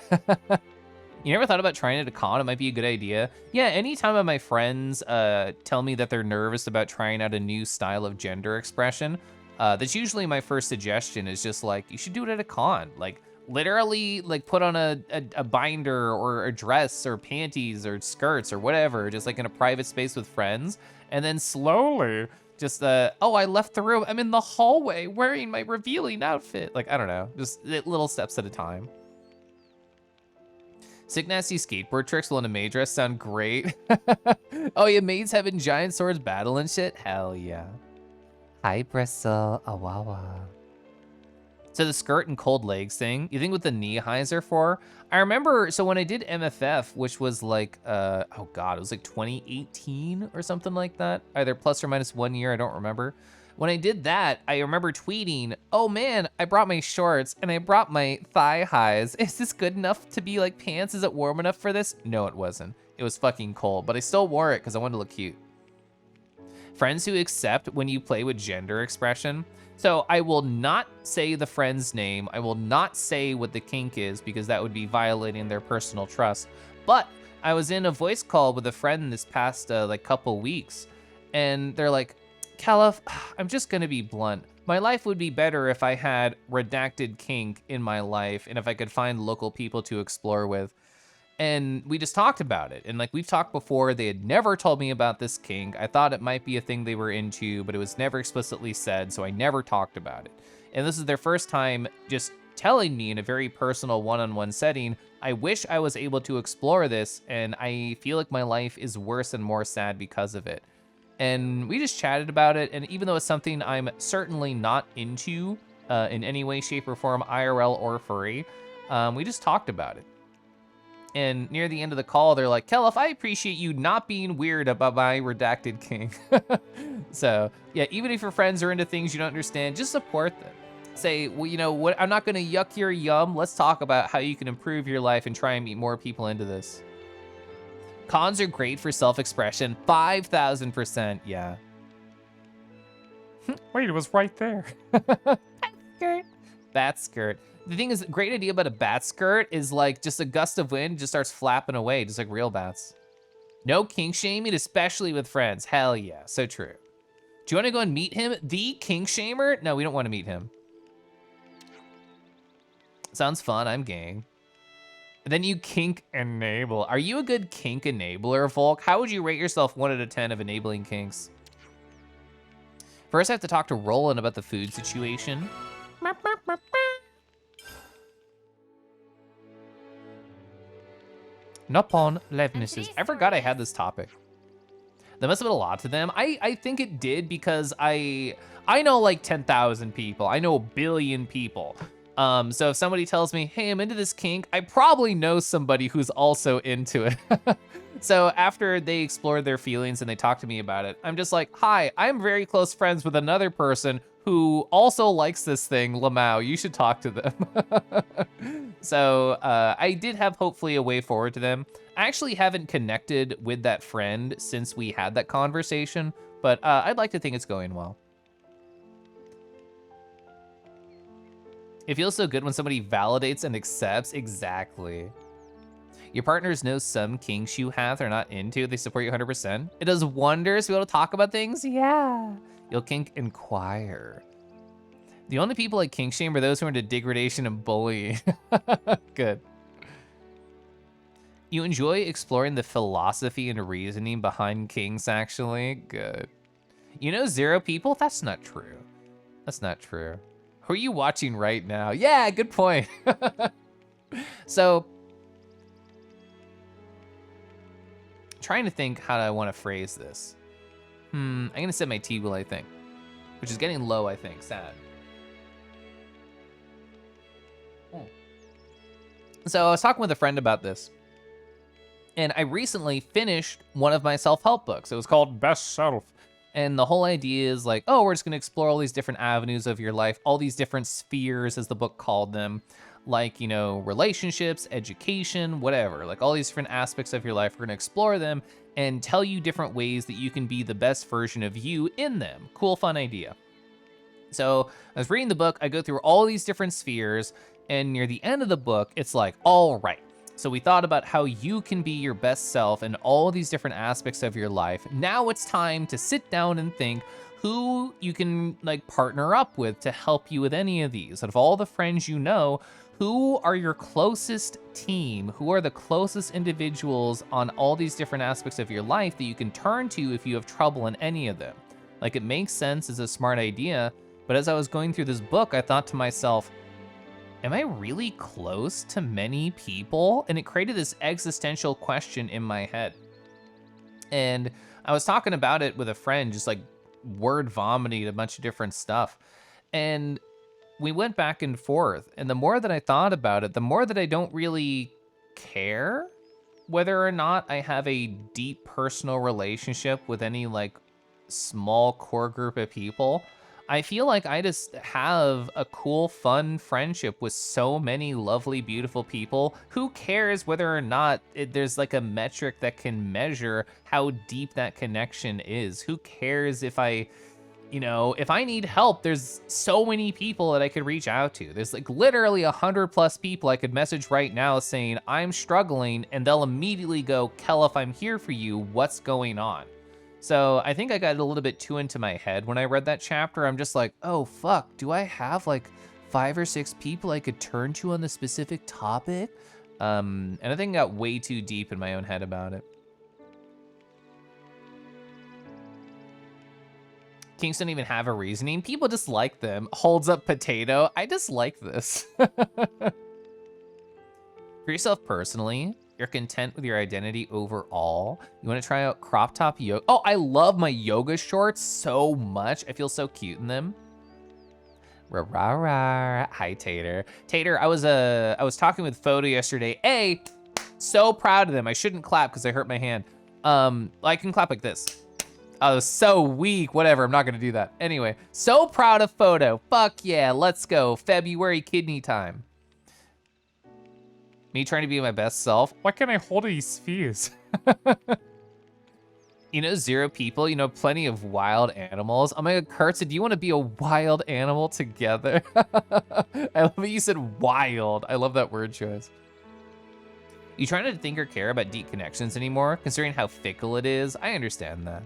You never thought about trying it at a con? It might be a good idea. Yeah, anytime my friends tell me that they're nervous about trying out a new style of gender expression, that's usually my first suggestion is just like, you should do it at a con. Like, literally, like, put on a binder or a dress or panties or skirts or whatever, just like in a private space with friends, and then slowly just, oh, I left the room. I'm in the hallway wearing my revealing outfit. Like, I don't know, just little steps at a time. Sick nasty skateboard tricks while in a maid dress sound great. Oh yeah, maids having giant swords battle and shit? Hell yeah. Hi, Bristle. Awawa. So the skirt and cold legs thing, you think what the knee highs are for? I remember, so when I did MFF, which was like, oh God, it was like 2018 or something like that. Either plus or minus 1 year, I don't remember. When I did that, I remember tweeting, oh man, I brought my shorts and I brought my thigh highs. Is this good enough to be like pants? Is it warm enough for this? No, it wasn't. It was fucking cold, but I still wore it because I wanted to look cute. Friends who accept when you play with gender expression. So I will not say the friend's name. I will not say what the kink is because that would be violating their personal trust. But I was in a voice call with a friend this past like couple weeks, and they're like, Caliph, I'm just gonna be blunt. My life would be better if I had redacted kink in my life and if I could find local people to explore with. And we just talked about it. And like we've talked before, they had never told me about this kink. I thought it might be a thing they were into, but it was never explicitly said, so I never talked about it. And this is their first time just telling me in a very personal one-on-one setting, I wish I was able to explore this, and I feel like my life is worse and more sad because of it. And we just chatted about it, and even though it's something I'm certainly not into in any way, shape, or form, IRL or furry, we just talked about it. And near the end of the call, they're like, Caliph, I appreciate you not being weird about my redacted kink. So, yeah, even if your friends are into things you don't understand, just support them. Say, well, you know what? I'm not gonna yuck your yum. Let's talk about how you can improve your life and try and meet more people into this. Cons are great for self-expression. 5,000%, yeah. Wait, it was right there. Bat skirt. Bat skirt. The thing is, great idea about a bat skirt is like just a gust of wind just starts flapping away, just like real bats. No kink shaming, especially with friends. Hell yeah, so true. Do you want to go and meet him? The kink shamer? No, we don't want to meet him. Sounds fun, I'm game. And then you kink enable. Are you a good kink enabler, Volk? How would you rate yourself 1 out of 10 of enabling kinks? First, I have to talk to Roland about the food situation. Nopon Levnesses. I forgot I had this topic. That must have been a lot to them. I think it did because I know like 10,000 people. I know a billion people. So if somebody tells me, hey, I'm into this kink, I probably know somebody who's also into it. So after they explored their feelings and they talked to me about it, I'm just like, hi, I'm very close friends with another person who also likes this thing, Lamau. You should talk to them. So I did have hopefully a way forward to them. I actually haven't connected with that friend since we had that conversation, but I'd like to think it's going well. It feels so good when somebody validates and accepts. Exactly. Your partners know some kinks you have they're not into. They support you 100%. It does wonders to be able to talk about things. Yeah. You'll kink inquire. The only people like kink shame are those who are into degradation and bullying. Good. You enjoy exploring the philosophy and reasoning behind kinks, actually? Good. You know 0 people? That's not true. That's not true. Who are you watching right now? Yeah, good point. So, trying to think how I want to phrase this. I'm gonna set my T-will, I think. Which is getting low, I think, sad. So I was talking with a friend about this. And I recently finished one of my self-help books. It was called Best Self. And the whole idea is like, oh, we're just gonna explore all these different avenues of your life, all these different spheres, as the book called them. Like, you know, relationships, education, whatever. Like all these different aspects of your life, we're gonna explore them and tell you different ways that you can be the best version of you in them. Cool, fun idea. So I was reading the book, I go through all these different spheres, and near the end of the book, it's like, all right. So we thought about how you can be your best self in all these different aspects of your life. Now it's time to sit down and think who you can like partner up with to help you with any of these. Out of all the friends you know, who are your closest team? Who are the closest individuals on all these different aspects of your life that you can turn to if you have trouble in any of them? Like, it makes sense, it's a smart idea, but as I was going through this book, I thought to myself, am I really close to many people? And it created this existential question in my head. And I was talking about it with a friend, just like word vomiting a bunch of different stuff. And we went back and forth, and the more that I thought about it, the more that I don't really care whether or not I have a deep personal relationship with any like small core group of people. I feel like I just have a cool, fun friendship with so many lovely, beautiful people. Who cares whether or not there's like a metric that can measure how deep that connection is? Who cares if if I need help, there's so many people that I could reach out to. There's like literally 100+ people I could message right now saying, I'm struggling, and they'll immediately go, Kelf, I'm here for you, what's going on? So I think I got a little bit too into my head when I read that chapter. I'm just like, oh fuck, do I have like 5 or 6 people I could turn to on the specific topic? And I think I got way too deep in my own head about it. Kings don't even have a reasoning. People just like them. Holds up potato. I just like this. For yourself personally, you're content with your identity overall. You want to try out crop top yoga. Oh, I love my yoga shorts so much. I feel so cute in them. Rah, rah, rah. Hi, Tater. Tater, I was talking with Photo yesterday. So proud of them. I shouldn't clap because I hurt my hand. I can clap like this. Oh, so weak. Whatever, I'm not gonna do that. Anyway, so proud of Photo. Fuck yeah, let's go. February kidney time. Me trying to be my best self. Why can't I hold these spheres? 0 people, plenty of wild animals. Oh my god, Kurtz, do you want to be a wild animal together? I love that you said wild. I love that word choice. You trying to think or care about deep connections anymore, considering how fickle it is? I understand that.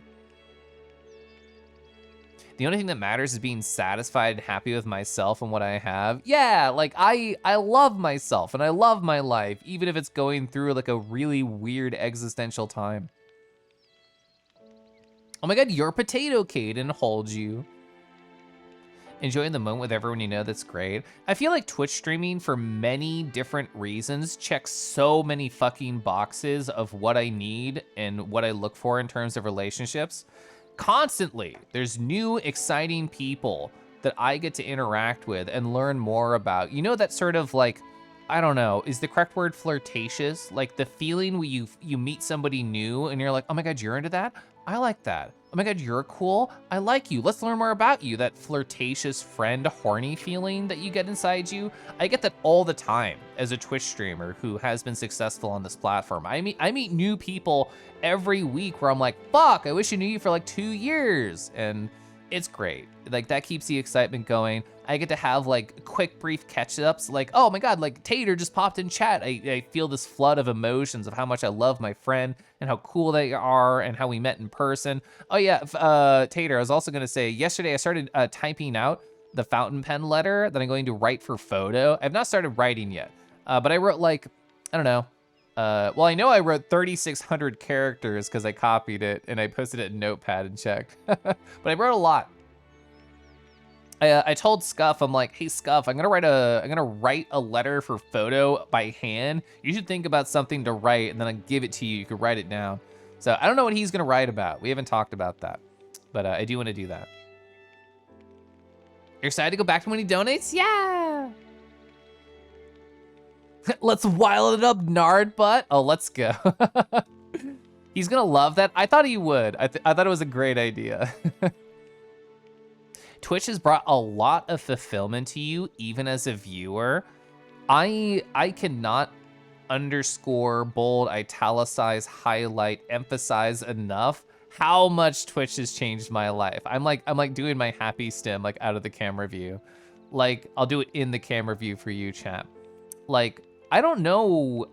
The only thing that matters is being satisfied and happy with myself and what I have. Yeah, like I love myself and I love my life, even if it's going through like a really weird existential time. Oh my god, your potato, Caden, holds you. Enjoying the moment with everyone you know, that's great. I feel like Twitch streaming for many different reasons checks so many fucking boxes of what I need and what I look for in terms of relationships. Constantly, there's new, exciting people that I get to interact with and learn more about. That sort of like, I don't know, is the correct word flirtatious? Like the feeling where you meet somebody new and you're like, oh my god, you're into that? I like that. Oh my god, you're cool? I like you. Let's learn more about you. That flirtatious friend, horny feeling that you get inside you. I get that all the time as a Twitch streamer who has been successful on this platform. I meet new people every week where I'm like, fuck, I wish I knew you for like 2 years. And it's great. Like that keeps the excitement going. I get to have like quick brief catch-ups like, oh my god, like Tater just popped in chat. I feel this flood of emotions of how much I love my friend and how cool they are and how we met in person. Oh yeah, Tater, I was also gonna say, yesterday I started typing out the fountain pen letter that I'm going to write for Photo. I've not started writing yet, but I wrote like, I don't know. Well, I know I wrote 3,600 characters because I copied it and I posted it in Notepad and checked. But I wrote a lot. I told Scuff, I'm like, hey Scuff, I'm gonna write a letter for Photo by hand. You should think about something to write and then I'll give it to you. You could write it down. So I don't know what he's gonna write about. We haven't talked about that, but I do want to do that. You're excited to go back to when he donates? Yeah. Let's wild it up, Nard butt. Oh, let's go. He's gonna love that. I thought he would. I thought it was a great idea. Twitch has brought a lot of fulfillment to you, even as a viewer. I cannot underscore, bold, italicize, highlight, emphasize enough how much Twitch has changed my life. I'm like doing my happy stim like out of the camera view. Like I'll do it in the camera view for you, chat. Like I don't know,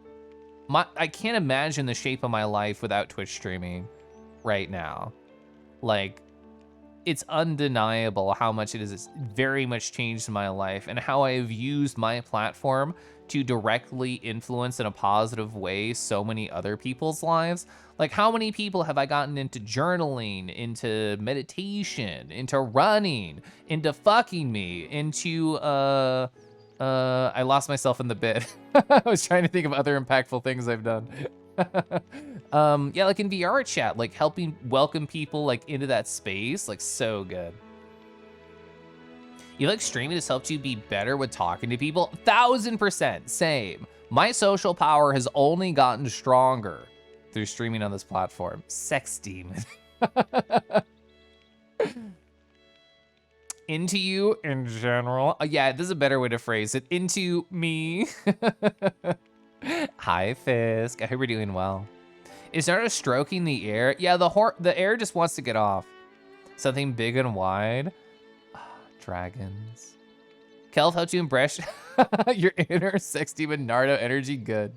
I can't imagine the shape of my life without Twitch streaming right now. Like, it's undeniable how much it has very much changed my life and how I have used my platform to directly influence in a positive way so many other people's lives. Like, how many people have I gotten into journaling, into meditation, into running, into fucking me, into, I lost myself in the bit. I was trying to think of other impactful things I've done. Yeah, like in VR chat, like helping welcome people like into that space, like so good. You like streaming has helped you be better with talking to people? 1000%, same. My social power has only gotten stronger through streaming on this platform. Sex demon. Into you in general. Yeah, this is a better way to phrase it. Into me. Hi, Fisk. I hope you're doing well. Is Naruto stroking the air? Yeah, the air just wants to get off. Something big and wide. Dragons. Kelv helped you embrace your inner sex demon Naruto energy. Good.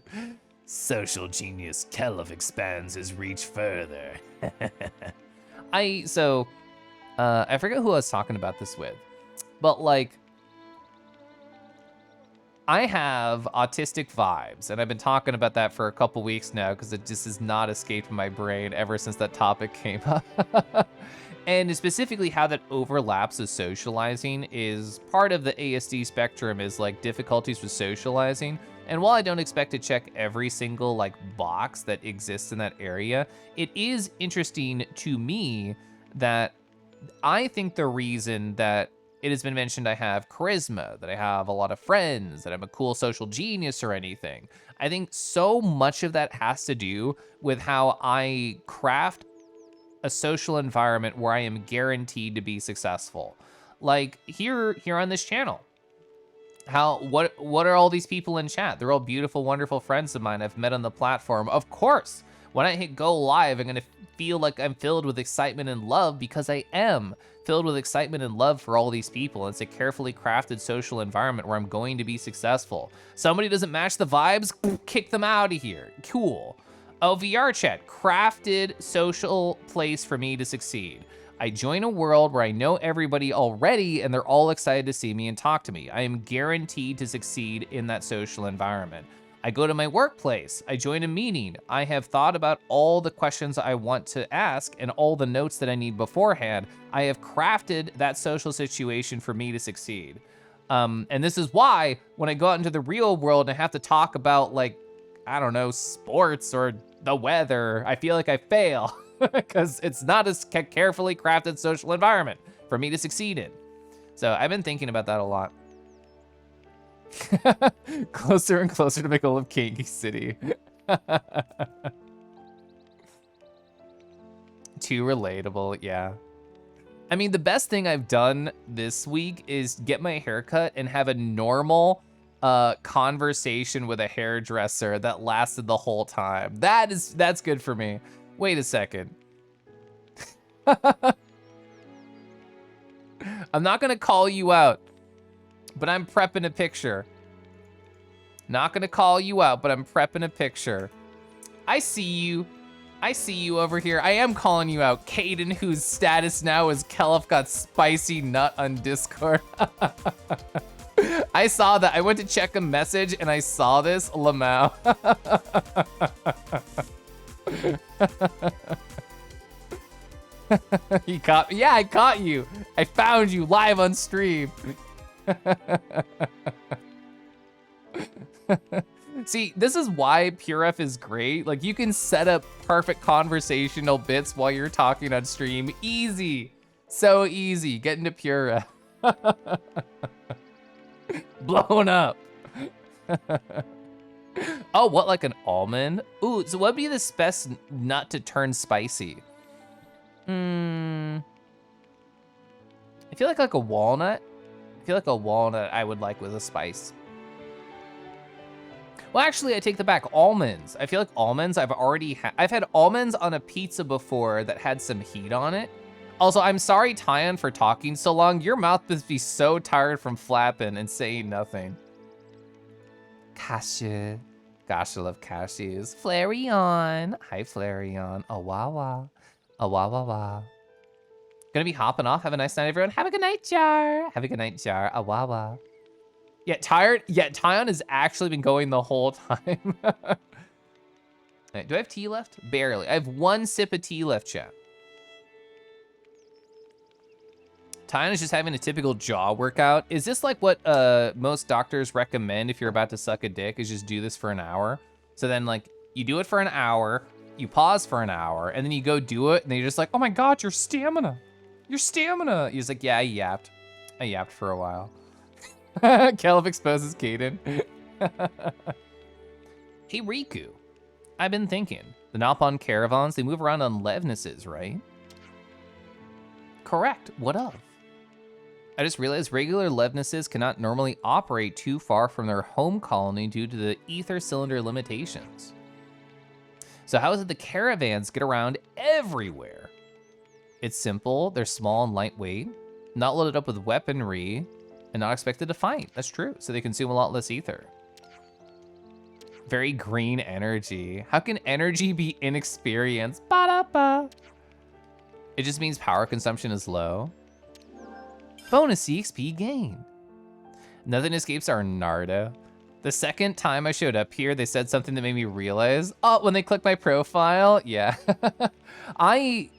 Social genius Kelv expands his reach further. I forget who I was talking about this with, but like, I have autistic vibes, and I've been talking about that for a couple weeks now because it just has not escaped my brain ever since that topic came up. And specifically how that overlaps with socializing is part of the ASD spectrum is like difficulties with socializing. And while I don't expect to check every single like box that exists in that area, it is interesting to me that I think the reason that it has been mentioned I have charisma, that I have a lot of friends, that I'm a cool social genius or anything, I think so much of that has to do with how I craft a social environment where I am guaranteed to be successful. Like here on this channel, what are all these people in chat? They're all beautiful, wonderful friends of mine I've met on the platform. Of course, when I hit go live, I'm gonna feel like I'm filled with excitement and love because I am filled with excitement and love for all these people. It's a carefully crafted social environment where I'm going to be successful. Somebody doesn't match the vibes, kick them out of here. Cool. Oh, VR chat, crafted social place for me to succeed. I join a world where I know everybody already and they're all excited to see me and talk to me. I am guaranteed to succeed in that social environment. I go to my workplace, I join a meeting. I have thought about all the questions I want to ask and all the notes that I need beforehand. I have crafted that social situation for me to succeed. And this is why when I go out into the real world and I have to talk about like, I don't know, sports or the weather, I feel like I fail because it's not a carefully crafted social environment for me to succeed in. So I've been thinking about that a lot. Closer and closer to the goal of Kinky City. Too relatable, yeah. I mean, the best thing I've done this week is get my haircut and have a normal conversation with a hairdresser that lasted the whole time. That's good for me. Wait a second. I'm not gonna call you out, but I'm prepping a picture. Not gonna call you out, but I'm prepping a picture. I see you. I see you over here. I am calling you out. Caden, whose status now is Kelf got spicy nut on Discord. I saw that. I went to check a message and I saw this. Lamau. He caught me. Yeah, I caught you. I found you live on stream. See, this is why PureF is great. Like, you can set up perfect conversational bits while you're talking on stream. Easy. So easy. Get into PureF. Blown up. Oh, what, like an almond? Ooh, so what would be the best nut to turn spicy? I feel like a walnut. I feel like a walnut I would like with a spice. Well, actually, I take that back. Almonds. I feel like almonds, I've had almonds on a pizza before that had some heat on it. Also, I'm sorry, Tyan, for talking so long. Your mouth must be so tired from flapping and saying nothing. Cashew. Gosh, I love cashews. Flareon. Hi, Flareon. A wah wah. A wah wah wah. Gonna be hopping off. Have a nice night, everyone. Have a good night, Jar. Have a good night, Jar. A wah wah. Yeah, tired. Yeah, Tyon has actually been going the whole time. Right, do I have tea left? Barely. I have one sip of tea left, chat. Tyon is just having a typical jaw workout. Is this like what most doctors recommend if you're about to suck a dick, is just do this for an hour? So then like you do it for an hour, you pause for an hour, and then you go do it, and then you're just like, oh my God, your stamina. Your stamina. He's like, yeah, I yapped. I yapped for a while. Caleb exposes Caden. Hey, Riku. I've been thinking. The Nalpon caravans, they move around on Levnesses, right? Correct. What of? I just realized regular Levnesses cannot normally operate too far from their home colony due to the ether cylinder limitations. So how is it the caravans get around everywhere? It's simple. They're small and lightweight, not loaded up with weaponry, and not expected to fight. That's true. So they consume a lot less ether. Very green energy. How can energy be inexperienced? Ba-da-ba. It just means power consumption is low. Bonus EXP gain. Nothing escapes our Nardo. The second time I showed up here, they said something that made me realize, oh, when they click my profile, yeah. I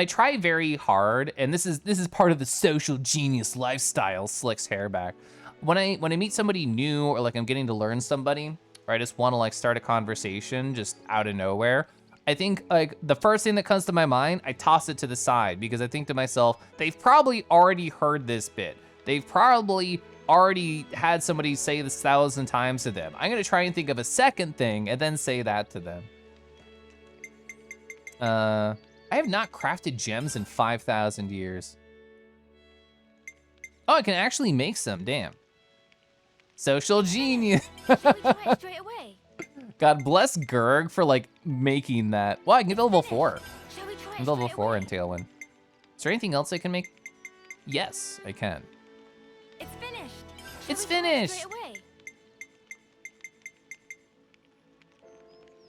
try very hard, and this is part of the social genius lifestyle, Slick's hairback. When I meet somebody new, or like I'm getting to learn somebody, or I just want to like start a conversation just out of nowhere, I think like the first thing that comes to my mind, I toss it to the side because I think to myself, they've probably already heard this bit. They've probably already had somebody say this 1,000 times to them. I'm gonna try and think of a second thing and then say that to them. I have not crafted gems in 5,000 years. Oh, I can actually make some, damn. Social genius. Shall we try it straight away? God bless Gerg for like making that. Well, I can get to level 4. Shall we try it I'm level straight 4 away? in Tailwind. Is there anything else I can make? Yes, I can. It's finished. It's Shall we try it finished. straight away?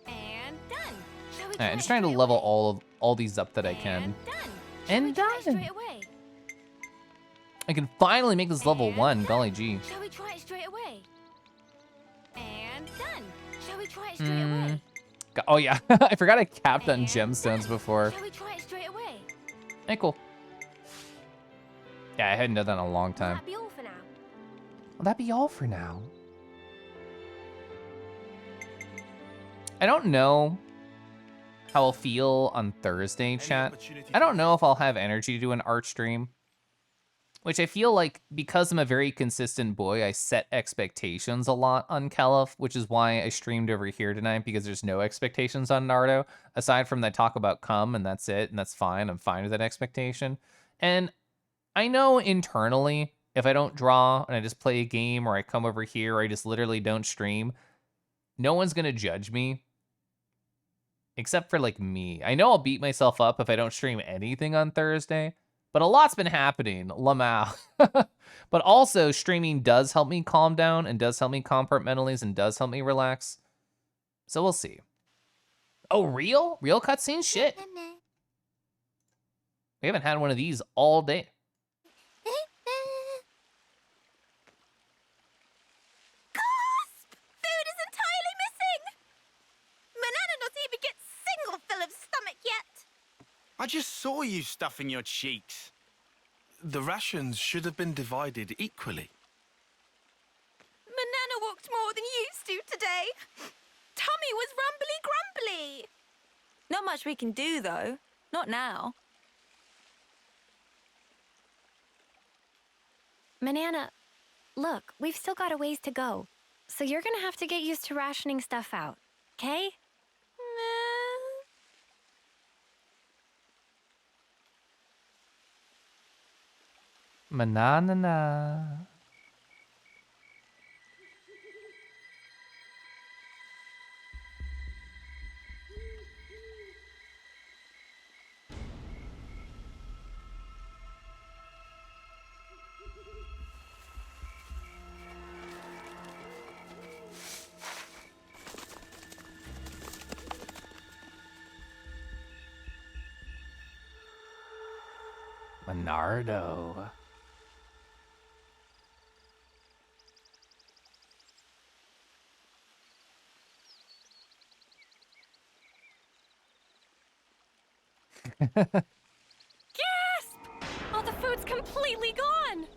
And done. Shall we Alright, try I'm it just trying to straight level away? all these up that I can. And done. And Shall we try it done. straight away? I can finally make this level And 1, done. golly gee. Shall we try it straight away? And done. Shall we try it straight away? Oh yeah, I forgot I capped on And gemstones done. before. Shall we try it straight away? Hey, cool. Yeah, I hadn't done that in a long Will time. that be all for now? Will that be all for now? I don't know how I'll feel on Thursday, chat. I don't know if I'll have energy to do an art stream. Which I feel like, because I'm a very consistent boy, I set expectations a lot on Caliph, which is why I streamed over here tonight, because there's no expectations on Naruto, aside from that talk about cum, and that's it, and that's fine. I'm fine with that expectation. And I know internally, if I don't draw, and I just play a game, or I come over here, or I just literally don't stream, no one's gonna judge me. Except for, like, me. I know I'll beat myself up if I don't stream anything on Thursday, but a lot's been happening, Lamau. But also, streaming does help me calm down, and does help me compartmentalize, and does help me relax. So we'll see. Oh, real? Real cutscene? Shit. We haven't had one of these all day. Gasp! Food is entirely missing! Manana not even get single fill of stomach yet! I just saw you stuffing your cheeks. The rations should have been divided equally. Manana walked more than used to today. Tummy was rumbly grumbly. Not much we can do, though. Not now. Manana, look, we've still got a ways to go. So you're gonna have to get used to rationing stuff out, okay? Manana. Monardo. Gasp! Oh, the food's completely gone!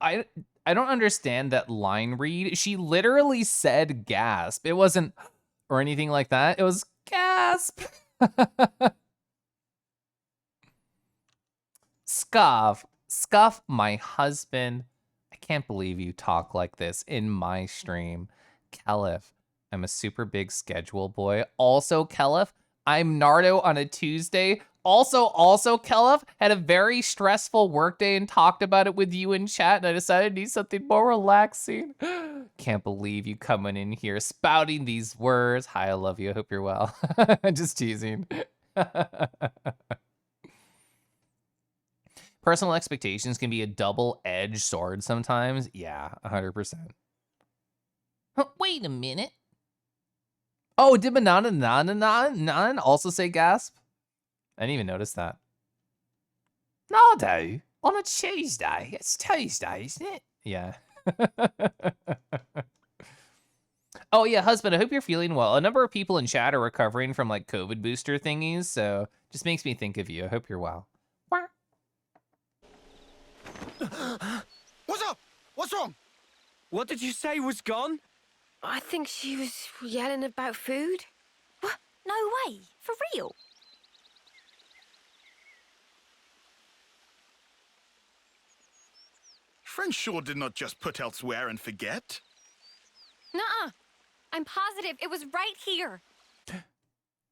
I don't understand that line read. She literally said gasp. It wasn't or anything like that. It was gasp. Scav. Scuff, my husband. I can't believe you talk like this in my stream. Kelif, I'm a super big schedule boy. Also, Kelif, I'm Nardo on a Tuesday. Also, Kelif, had a very stressful workday and talked about it with you in chat, and I decided I need something more relaxing. Can't believe you coming in here spouting these words. Hi, I love you. I hope you're well. Just teasing. Personal expectations can be a double-edged sword sometimes. Yeah, 100%. Wait a minute. Oh, did Banana also say gasp? I didn't even notice that. Nardo, on a Tuesday. It's Tuesday, isn't it? Yeah. Oh, yeah, husband, I hope you're feeling well. A number of people in chat are recovering from, like, COVID booster thingies, so just makes me think of you. I hope you're well. What's up? What's wrong? What did you say was gone? I think she was yelling about food. What? No way. For real? Friend sure did not just put elsewhere and forget. Nuh-uh. I'm positive it was right here.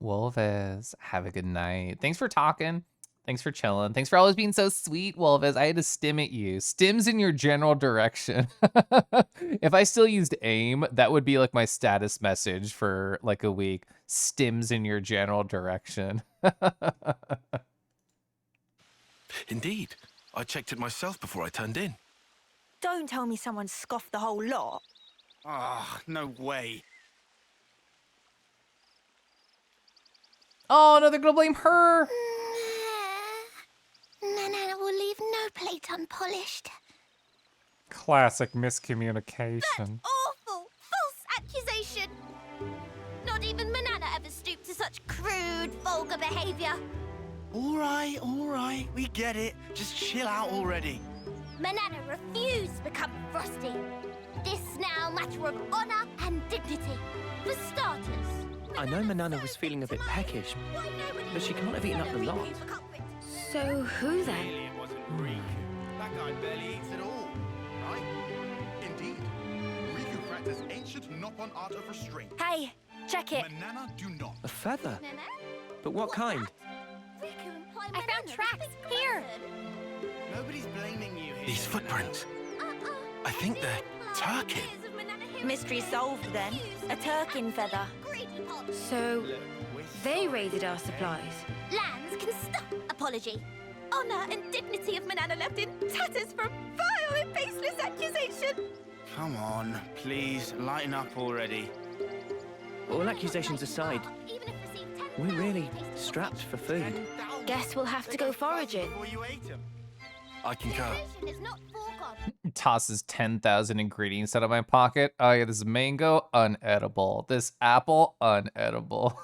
Wolvez, have a good night. Thanks for talking. Thanks for chilling. Thanks for always being so sweet, Wolvez. I had to stim at you. Stims in your general direction. If I still used aim, that would be like my status message for like a week. Stims in your general direction. Indeed. I checked it myself before I turned in. Don't tell me someone scoffed the whole lot. Ah, no way. Oh, no, they're gonna blame her. Nana will leave no plate unpolished. Classic miscommunication. Awful! False accusation! Not even Manana ever stooped to such crude, vulgar behavior. All right. We get it. Just chill out already. Manana refused to become Frosty. This now matter of honor and dignity. For starters. I know Manana was feeling a bit peckish, but she can't have eaten up the lot. So who then? Clearly it wasn't Riku. That guy barely eats at all, right? Indeed. Riku practice ancient Noppon art of restraint. Hey, check it. Manana do not. A feather? Nana? But what kind? I found tracks here. Nobody's blaming you here. These footprints. I think they're Turkin. Mystery solved then. A Turkin feather. So they raided our supplies. Lands can stop apology. Honor and dignity of Manana left in tatters from vile and baseless accusation. Come on, please, lighten up already. All accusations aside, we're really strapped for food. Guess we'll have to go foraging. Before you ate 'em. I concur. Is not foregone. Tosses 10,000 ingredients out of my pocket. Oh yeah, this mango, unedible. This apple, unedible.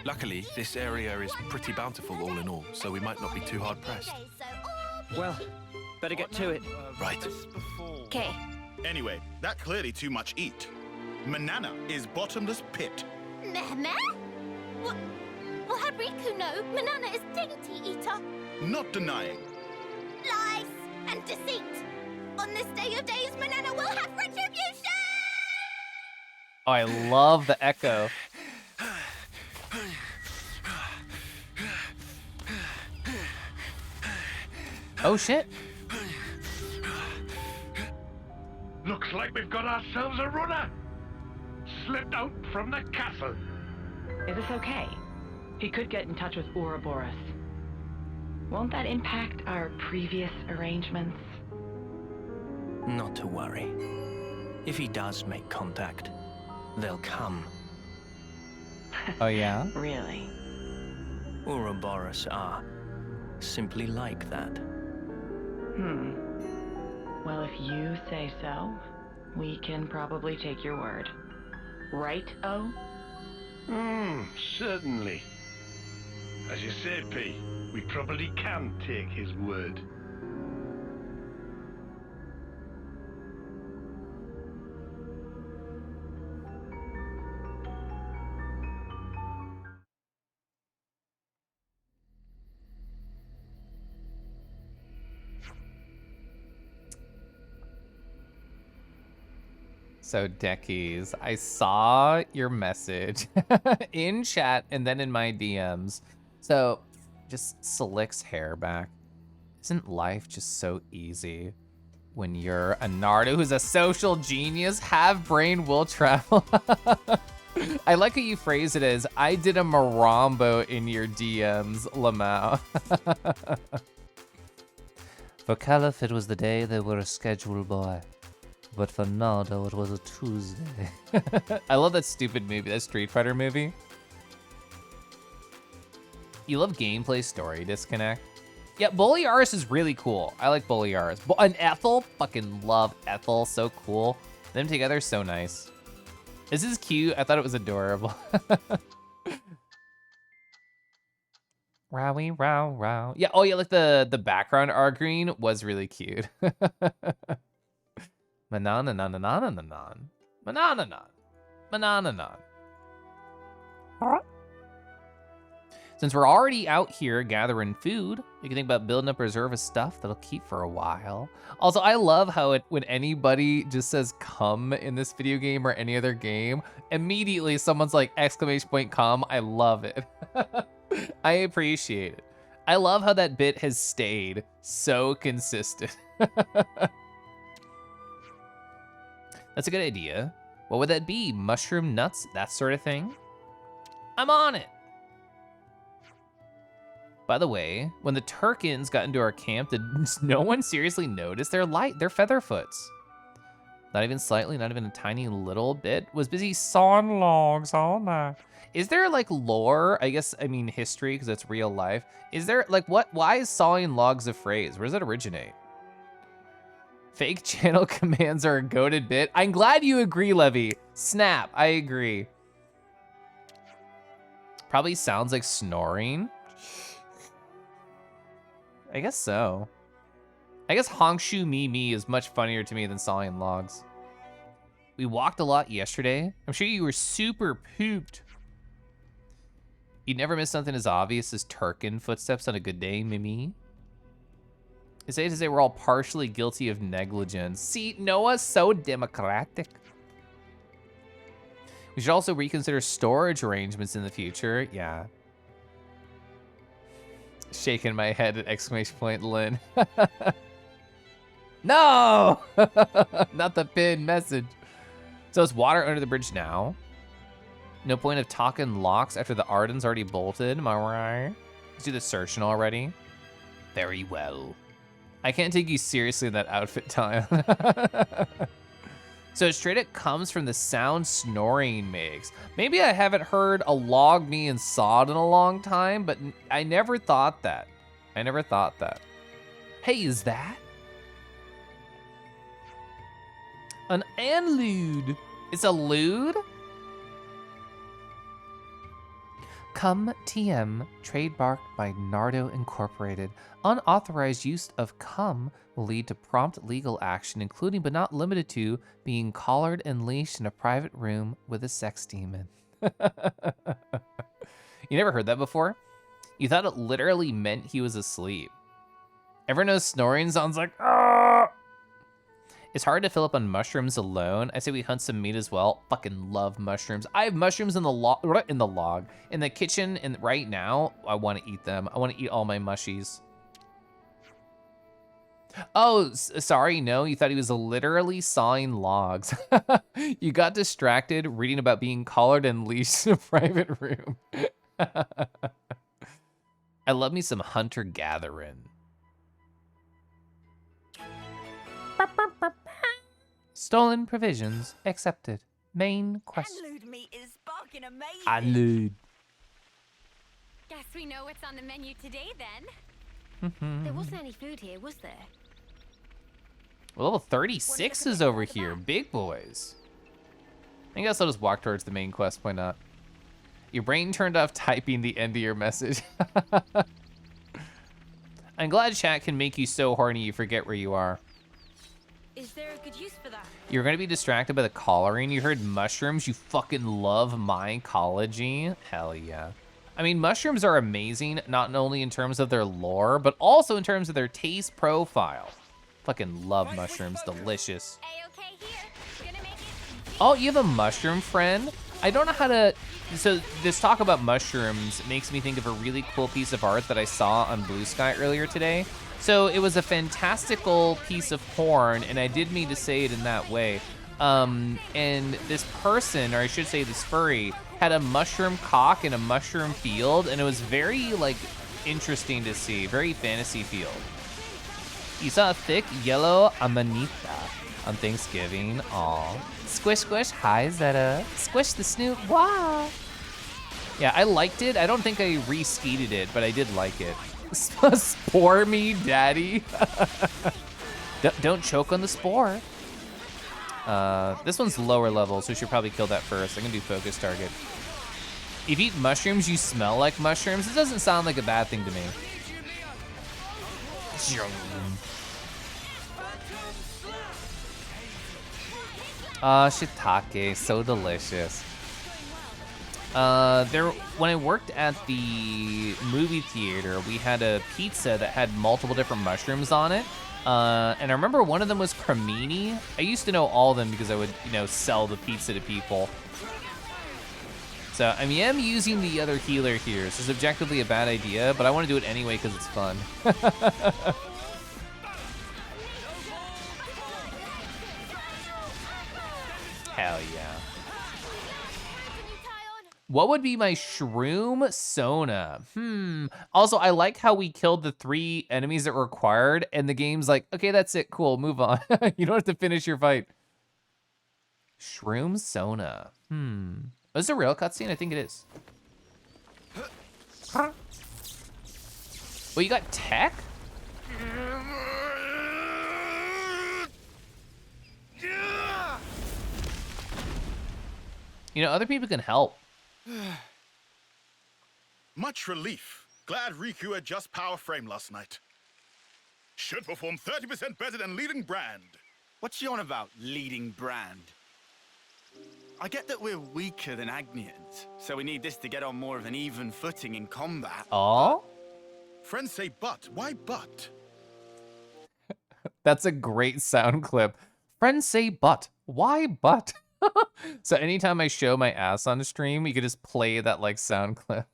Luckily, this area is pretty bountiful all in all, so we might not be too hard pressed. Well, better get to it. Right. Okay. Anyway, that clearly too much eat. Manana is bottomless pit. Meh? What had Riku know? Manana is dainty eater. Not denying. Lies and deceit. On this day of days, Manana will have retribution! Oh, I love the echo. Oh shit. Looks like we've got ourselves a runner. Slipped out from the castle. Is this okay? He could get in touch with Ouroboros. Won't that impact our previous arrangements? Not to worry. If he does make contact, they'll come. Oh yeah? Really? Ouroboros are simply like that. Well, if you say so, we can probably take your word. Right, O? Certainly. As you say, P, we probably can take his word. So, Deckies, I saw your message in chat and then in my DMs. So, just slicks hair back. Isn't life just so easy when you're a Nardo who's a social genius? Have brain, will travel. I like how you phrase it as, I did a Marambo in your DMs, Lamau. For Caliph, it was the day they were a scheduled boy. But for Nardo, it was a Tuesday. I love that stupid movie, that Street Fighter movie. You love gameplay story disconnect. Yeah, Boliaris is really cool. I like Boliaris. And Ethel, fucking love Ethel, so cool. Them together, so nice. This is cute. I thought it was adorable. Rowie, row, row. Yeah, oh yeah, like the background art green was really cute. Mananananananan. Manananan. Manananan. Since we're already out here gathering food, you can think about building up a reserve of stuff that'll keep for a while. Also, I love how when anybody just says come in this video game or any other game, immediately someone's like, exclamation point come. I love it. I appreciate it. I love how that bit has stayed so consistent. That's a good idea. What would that be? Mushroom nuts, that sort of thing? I'm on it. By the way, when the Turkins got into our camp, did no one seriously notice they're light? They're featherfoots. Not even slightly, not even a tiny little bit. Was busy sawing logs all night. Is there like lore? I guess, I mean history, because it's real life. Is there like why is sawing logs a phrase? Where does it originate? Fake channel commands are a goated bit. I'm glad you agree, Levy. Snap, I agree. Probably sounds like snoring. I guess so. I guess Hongshu Me is much funnier to me than sawing logs. We walked a lot yesterday. I'm sure you were super pooped. You'd never miss something as obvious as Turkin footsteps on a good day, Mimi. It's safe to say we're all partially guilty of negligence. See, Noah's so democratic. We should also reconsider storage arrangements in the future. Yeah. Shaking my head at exclamation point, Lynn. No! Not the pin message. So it's water under the bridge now. No point of talking locks after the Arden's already bolted, am I right? Let's do the searching already. Very well. I can't take you seriously in that outfit, Time. So straight it comes from the sound snoring makes. Maybe I haven't heard a log being sawed in a long time, but I never thought that. I never thought that. Hey, is that? An anlude. It's a lude? Come TM, trademarked by Nardo Incorporated. Unauthorized use of cum will lead to prompt legal action, including but not limited to being collared and leashed in a private room with a sex demon. You never heard that before? You thought it literally meant he was asleep. Everyone knows snoring sounds like, ah! It's hard to fill up on mushrooms alone. I say we hunt some meat as well. Fucking love mushrooms. I have mushrooms in in the kitchen, and right now I want to eat them. I want to eat all my mushies. Oh, sorry, no, you thought he was literally sawing logs. You got distracted reading about being collared and leashed in a private room. I love me some hunter-gathering. Stolen provisions accepted. Main quest. Anlude meat is sparking amazing. Anlude. Guess we know what's on the menu today then. There wasn't any food here, was there? Well, level 36 is over here. Big boys. I guess I'll just walk towards the main quest. Why not? Your brain turned off typing the end of your message. I'm glad chat can make you so horny you forget where you are. Is there a good use for that? You're gonna be distracted by the collaring. You heard mushrooms. You fucking love mycology. Hell yeah. I mean, mushrooms are amazing, not only in terms of their lore, but also in terms of their taste profile. Fucking love mushrooms. Delicious. A-okay here. Gonna make it Oh, you have a mushroom friend? I don't know how to, so this talk about mushrooms makes me think of a really cool piece of art that I saw on Blue Sky earlier today. So it was a fantastical piece of porn, and I did mean to say it in that way. And this person, or I should say this furry, had a mushroom cock in a mushroom field, and it was very like interesting to see, very fantasy field. You saw a thick yellow amanita on Thanksgiving. Aw. Squish, squish. Hi, Zeta. Squish the snoot. Wow. Yeah, I liked it. I don't think I re-skeeted it, but I did like it. Spore me, daddy. Don't choke on the spore. This one's lower level, so we should probably kill that first. I'm gonna do focus target. If you eat mushrooms, you smell like mushrooms. It doesn't sound like a bad thing to me. Shiitake, so delicious. When I worked at the movie theater, we had a pizza that had multiple different mushrooms on it. And I remember one of them was cremini. I used to know all of them because I would, sell the pizza to people. So I am using the other healer here. So it's objectively a bad idea, but I want to do it anyway because it's fun. Hell yeah. What would be my shroom Sona? Also, I like how we killed the 3 enemies that were required, and the game's like, okay, that's it, cool, move on. You don't have to finish your fight. Shroom Sona. Is this a real cutscene? I think it is. Huh? Well, you got tech? Other people can help. Much relief. Glad Riku adjust power frame last night. Should perform 30% better than leading brand. What's you on about, leading brand? I get that we're weaker than Agnians, so we need this to get on more of an even footing in combat. Oh? Friends say but. Why but? That's a great sound clip. Friends say but. Why but? So anytime I show my ass on stream, you could just play that like sound clip.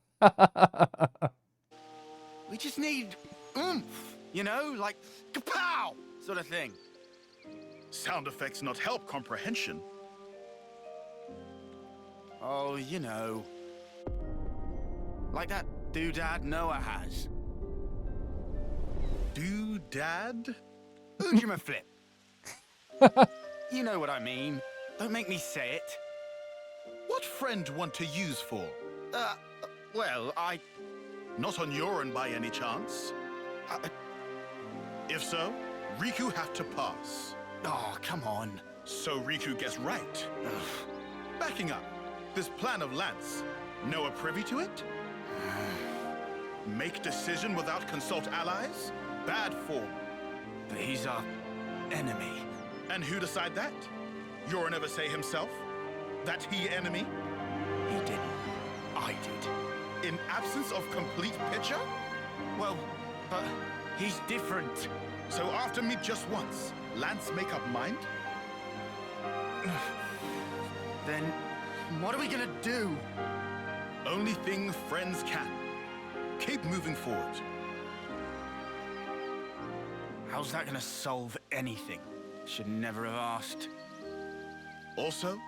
We just need oomph, like kapow sort of thing. Sound effects not help comprehension. Oh, like that doodad Noah has. Doodad? Ujima flip. You know what I mean. Don't make me say it. What friend want to use for? Well, Not on your end by any chance? If so, Riku have to pass. Oh, come on. So Riku gets right. Backing up, this plan of Lance, Noah privy to it? Make decision without consult allies? Bad form. But he's our enemy. And who decide that? You'll never say himself? That he enemy? He didn't. I did. In absence of complete picture? Well, but he's different. So after meet just once, Lance make up mind? Then what are we gonna do? Only thing friends can. Keep moving forward. How's that gonna solve anything? Should never have asked. Also,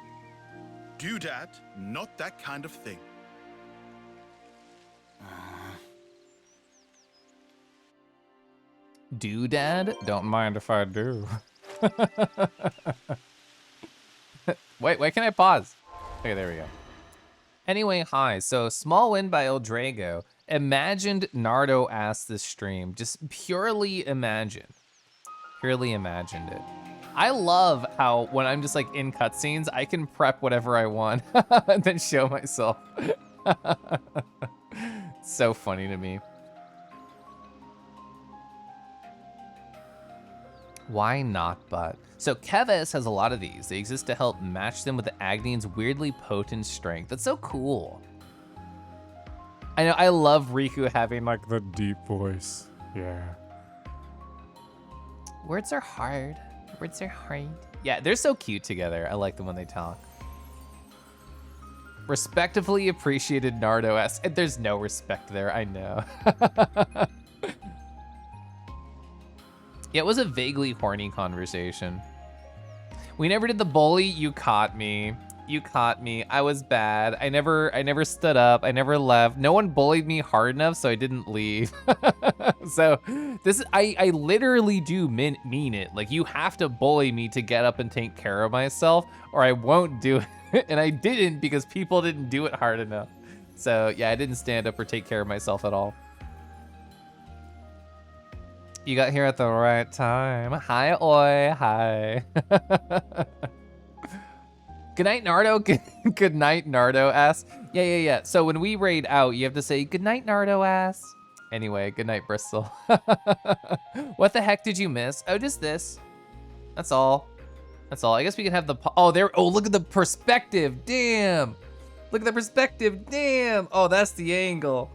doodad, not that kind of thing. Doodad? Don't mind if I do. Wait, can I pause? Okay, there we go. Anyway, hi. So, small win by Eldrago. Imagined Nardo asked this stream. Just purely imagined. Purely imagined it. I love how when I'm just like in cutscenes, I can prep whatever I want and then show myself. So funny to me. Why not but? So Keves has a lot of these. They exist to help match them with the Agnian's weirdly potent strength. That's so cool. I know, I love Riku having like the deep voice. Yeah. Words are hard. Words are hard. Yeah, they're so cute together. I like them when they talk. Respectively appreciated Nardo-esque. There's no respect there, I know. Yeah, it was a vaguely horny conversation. We never did the bully. You caught me. You caught me. I was bad. I never stood up. I never left. No one bullied me hard enough, so I didn't leave. So this, I literally do mean it. Like, you have to bully me to get up and take care of myself, or I won't do it. And I didn't because people didn't do it hard enough. So yeah, I didn't stand up or take care of myself at all. You got here at the right time. Hi, Oi. Hi. Good night, Nardo. Good night, Nardo ass. Yeah. So when we raid out, you have to say, good night, Nardo ass. Anyway, good night, Bristol. What the heck did you miss? Oh, just this. That's all. That's all. I guess we can have the, oh, there, oh, look at the perspective. Damn. Look at the perspective. Damn. Oh, that's the angle.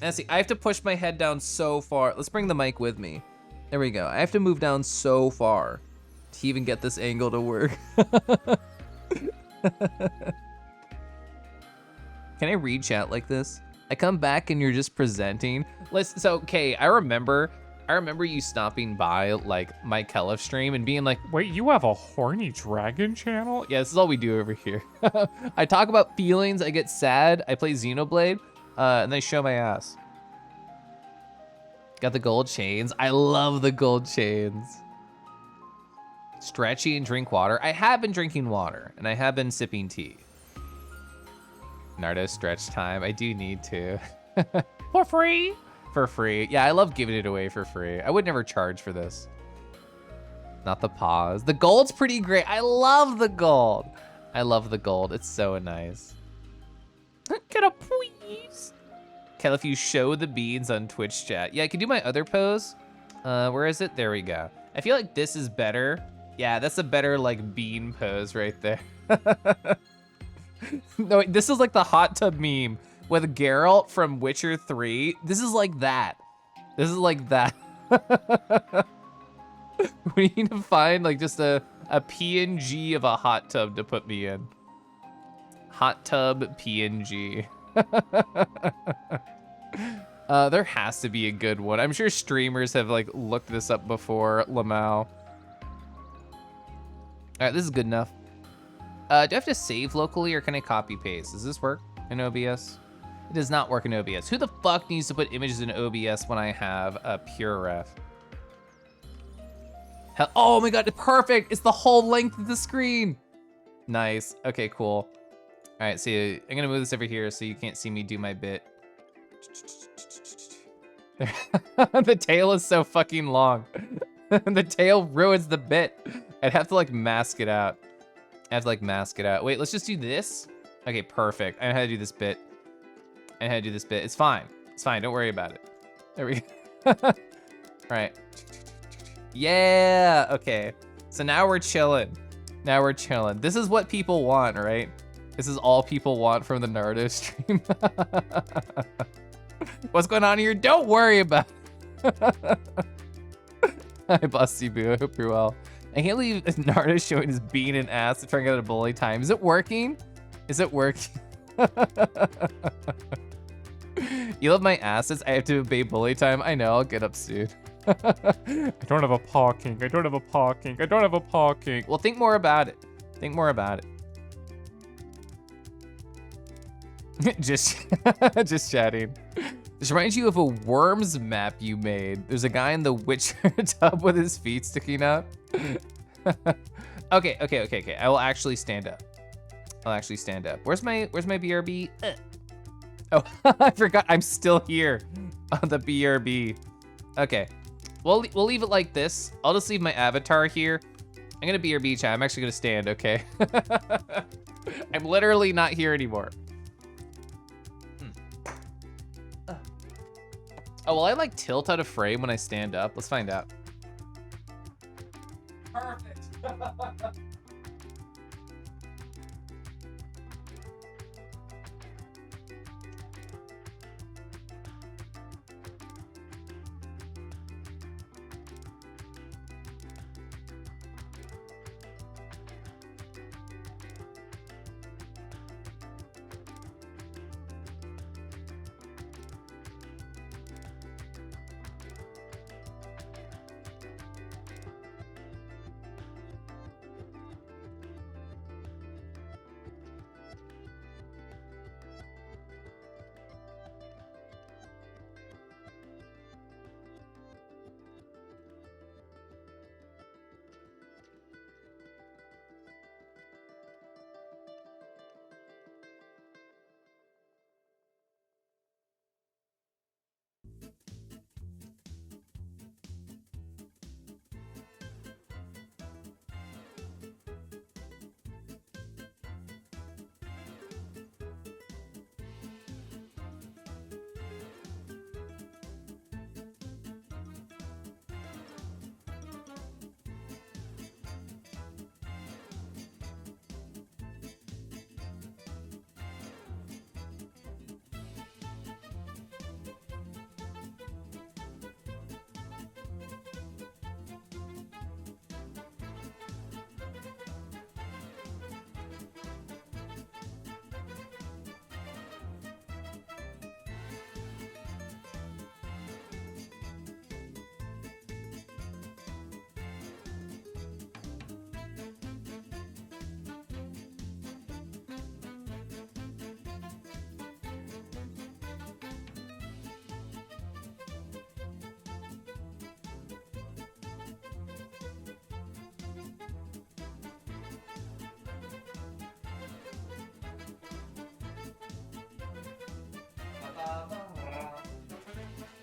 And see, I have to push my head down so far. Let's bring the mic with me. There we go. I have to move down so far to even get this angle to work. Can I read chat like this? I come back and you're just presenting. So, okay, I remember you stopping by like my Kelif stream and being like, wait, you have a horny dragon channel? Yeah, this is all we do over here. I talk about feelings, I get sad, I play Xenoblade, and they show my ass. Got the gold chains. I love the gold chains. Stretchy and drink water. I have been drinking water, and I have been sipping tea. Nardo stretch time. I do need to. For free? For free. Yeah, I love giving it away for free. I would never charge for this. Not the pause. The gold's pretty great. I love the gold. I love the gold. It's so nice. Get a please. Okay, if you show the beads on Twitch chat. Yeah, I can do my other pose. Where is it? There we go. I feel like this is better. Yeah, that's a better like bean pose right there. No, wait, this is like the hot tub meme with Geralt from Witcher 3. This is like that. This is like that. We need to find like just a PNG of a hot tub to put me in. Hot tub PNG. There has to be a good one. I'm sure streamers have like looked this up before, Lamau. All right, this is good enough. Do I have to save locally or can I copy paste? Does this work in OBS? It does not work in OBS. Who the fuck needs to put images in OBS when I have a pure ref? Hell, oh my God, perfect. It's the whole length of the screen. Nice, okay, cool. All right, so I'm gonna move this over here so you can't see me do my bit. The tail is so fucking long. The tail ruins the bit. I'd have to like mask it out. Wait, let's just do this. Okay, perfect. I know how to do this bit. It's fine. It's fine. Don't worry about it. There we go. All right. Yeah. Okay. So now we're chilling. This is what people want, right? This is all people want from the Naruto stream. What's going on here? Don't worry about it. Hi, Busty Boo. I hope you're well. I can't believe Naruto showing his bean and ass to try and get a bully time. Is it working? You love my asses? I have to obey bully time? I know, I'll get up soon. I don't have a paw kink. Well, think more about it. Just chatting. This reminds you of a Worms map you made. There's a guy in the Witcher tub with his feet sticking out. Okay. I will actually stand up. Where's my BRB? Oh, I forgot. I'm still here on the BRB. Okay, we'll leave it like this. I'll just leave my avatar here. I'm gonna BRB chat. I'm actually gonna stand. Okay. I'm literally not here anymore. Oh, will I like tilt out of frame when I stand up? Let's find out. Perfect.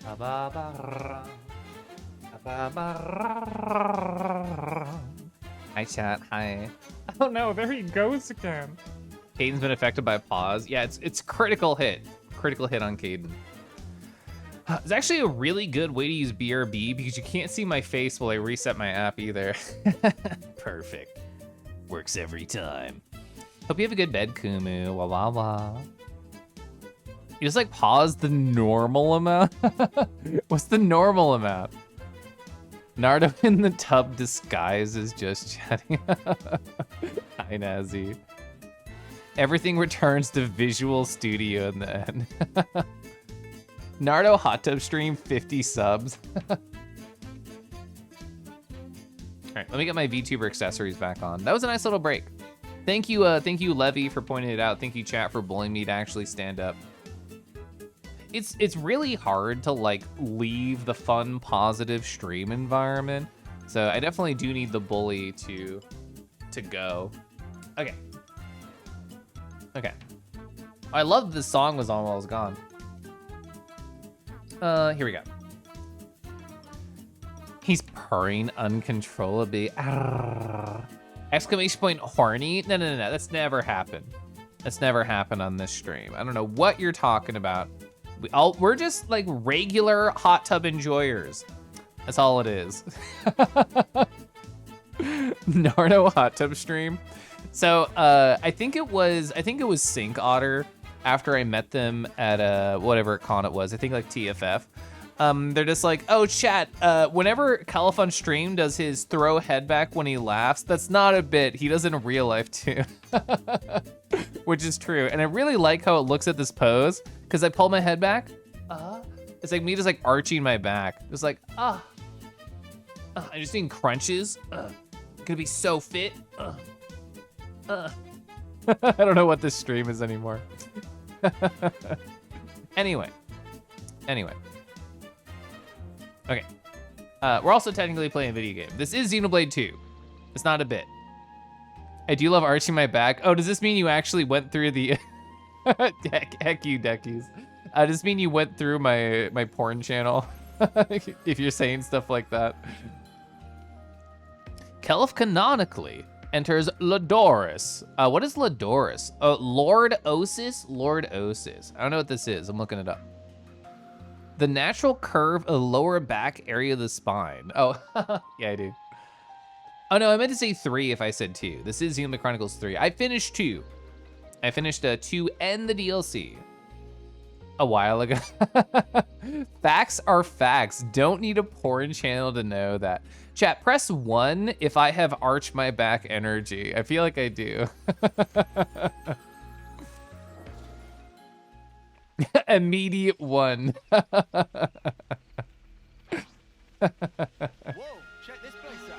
Hi, chat. Hi. Oh no, there he goes again. Caden's been affected by a pause. Yeah, it's critical hit. Critical hit on Caden. It's actually a really good way to use BRB because you can't see my face while I reset my app either. Perfect. Works every time. Hope you have a good bed, Kumu. Wah wah wah. You just like pause the normal amount? What's the normal amount? Nardo in the tub disguise is just chatting. Hi, Nazi. Everything returns to Visual Studio in the end. Nardo hot tub stream 50 subs. All right, let me get my VTuber accessories back on. That was a nice little break. Thank you, Levy, for pointing it out. Thank you, chat, for bullying me to actually stand up. It's really hard to like leave the fun, positive stream environment. So I definitely do need the bully to go. Okay. Okay. I love this song was on while I was gone. Here we go. He's purring uncontrollably. Arrgh. Exclamation point horny? No, that's never happened. That's never happened on this stream. I don't know what you're talking about. We're just like regular hot tub enjoyers. That's all it is. Nardo hot tub stream. So I think it was Sync Otter after I met them at whatever con it was. I think like TFF. They're just like, oh chat, whenever Califun stream does his throw head back when he laughs, that's not a bit. He does it in real life too. Which is true. And I really like how it looks at this pose, because I pull my head back. It's like me just like arching my back. It's like, I'm just doing crunches. Gonna be so fit. I don't know what this stream is anymore. Anyway. Okay. We're also technically playing a video game. This is Xenoblade 2. It's not a bit. I do love arching my back. Oh, does this mean you actually went through the... Heck you, Deckies. Does this mean you went through my porn channel? If you're saying stuff like that. Kelf canonically enters Lodoris. What is Lodoris? Lord Osis? Lord Osis. I don't know what this is. I'm looking it up. The natural curve of the lower back area of the spine. Oh, yeah, I do. Oh no, I meant to say 3 if I said 2. This is Xenoblade Chronicles 3. I finished 2. I finished 2 and the DLC a while ago. Facts are facts. Don't need a porn channel to know that. Chat, press 1 if I have arch my back energy. I feel like I do. Immediate 1. Whoa, check this place out.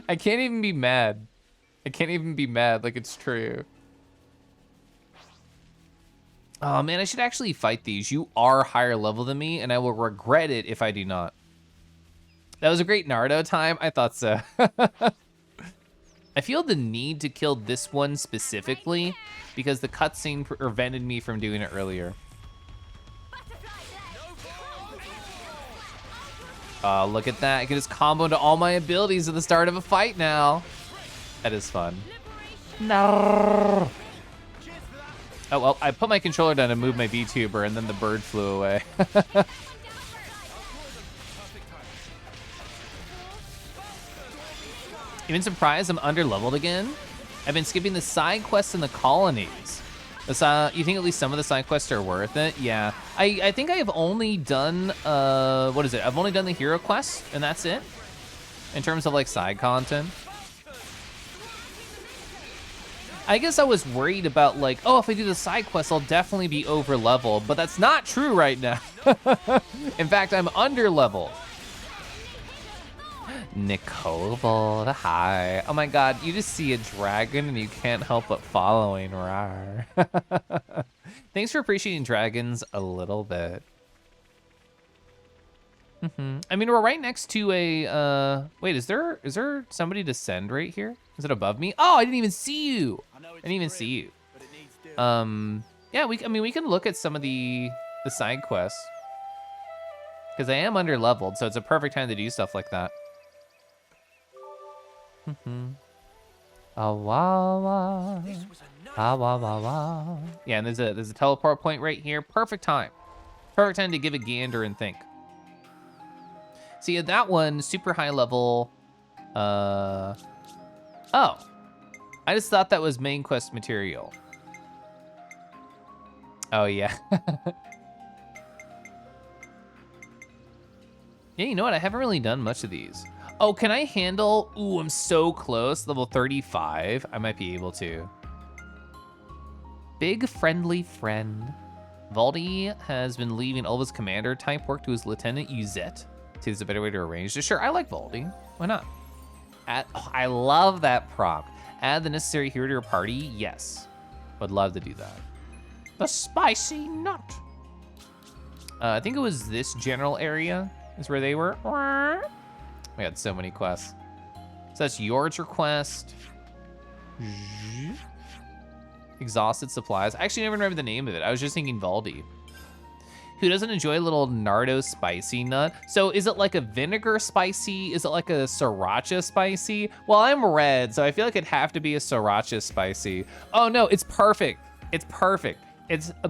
I can't even be mad. I can't even be mad like it's true. Oh man, I should actually fight these. You are higher level than me, and I will regret it if I do not. That was a great Naruto time. I thought so. I feel the need to kill this one specifically because the cutscene prevented me from doing it earlier. Oh, look at that. I can just combo into all my abilities at the start of a fight now. That is fun. No. Oh, well, I put my controller down and moved my VTuber, and then the bird flew away. Even surprised I'm underleveled again? I've been skipping the side quests in the colonies. You think at least some of the side quests are worth it? Yeah. I think I have only done, what is it? I've only done the hero quest, and that's it. In terms of like side content. I guess I was worried about like, oh, if I do the side quest, I'll definitely be over leveled, but that's not true right now. In fact, I'm under leveled. Nicole, hi. Oh my god, you just see a dragon and you can't help but following. Rawr. Thanks for appreciating dragons a little bit. I mean, we're right next to a, wait, is there somebody to send right here? Is it above me? Oh, I didn't even see you. I didn't even see you. Yeah, we can look at some of the side quests. Because I am under-leveled, so it's a perfect time to do stuff like that. Ah, wah, wah. Ah, wah, wah, wah. Yeah, and there's a teleport point right here. Perfect time. Perfect time to give a gander and think. See, that one, super high level. Oh. I just thought that was main quest material. Oh, yeah. Yeah, you know what? I haven't really done much of these. Oh, can I handle... Ooh, I'm so close. Level 35. I might be able to. Big friendly friend. Valdi has been leaving all of his commander type work to his lieutenant, Uzette. See, there's a better way to arrange this. Sure, I like Valdi. Why not? I love that prompt. Add the necessary hero to your party. Yes. Would love to do that. The spicy nut. I think it was this general area is where they were. We had so many quests. So that's Yord's request. Exhausted supplies. I actually never remember the name of it. I was just thinking Valdi. Who doesn't enjoy a little Nardo spicy nut? So is it like a vinegar spicy? Is it like a sriracha spicy? Well, I'm red, so I feel like it'd have to be a sriracha spicy. Oh no, it's perfect. It's perfect.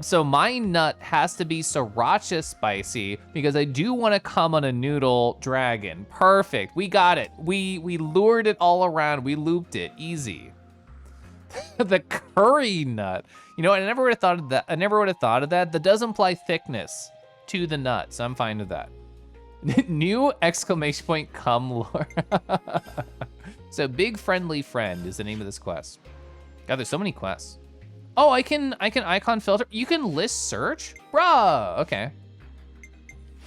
So my nut has to be sriracha spicy because I do want to come on a noodle dragon. Perfect. We got it. We lured it all around. We looped it. Easy. The curry nut. You know, I never would have thought of that. I never would have thought of that. That does imply thickness to the nut, so I'm fine with that. New exclamation point come lore. So big friendly friend is the name of this quest. God, there's so many quests. Oh, I can icon filter. You can list search? Bruh, okay.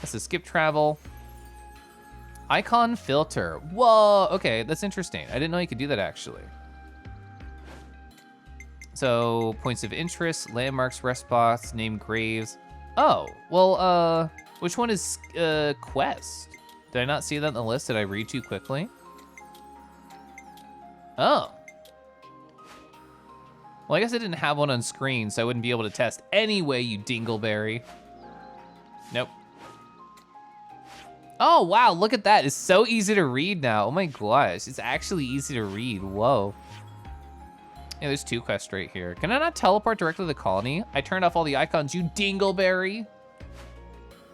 That's a skip travel. Icon filter. Whoa, okay, that's interesting. I didn't know you could do that actually. So points of interest, landmarks, rest spots, named graves. Oh, well, which one is quest? Did I not see that in the list? Did I read too quickly? Oh. Well, I guess I didn't have one on screen, so I wouldn't be able to test anyway, you dingleberry. Nope. Oh, wow, look at that. It's so easy to read now. Oh my gosh, it's actually easy to read. Whoa. Yeah, there's 2 quests right here. Can I not teleport directly to the colony? I turned off all the icons, you dingleberry. All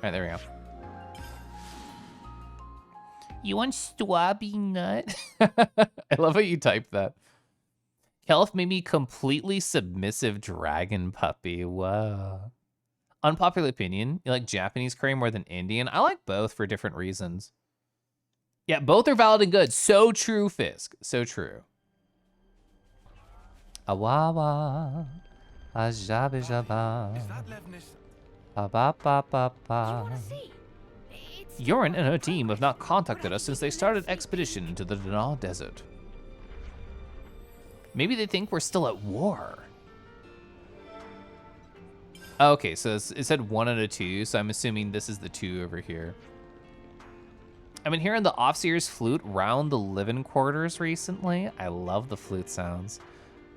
right, there we go. You want swabby nut? I love how you typed that. Kelf made me completely submissive dragon puppy. Whoa. Unpopular opinion, you like Japanese curry more than Indian? I like both for different reasons. Yeah, both are valid and good. So true, Fisk. So true. Awawa. Ajabe jaba. Ba ba ba ba ba. Yorin and her team have not contacted us since they started expedition into the Dana Desert. Maybe they think we're still at war. Okay, so it said 1 out of 2, so I'm assuming this is the 2 over here. I've been hearing the Offseer's flute round the living quarters recently. I love the flute sounds.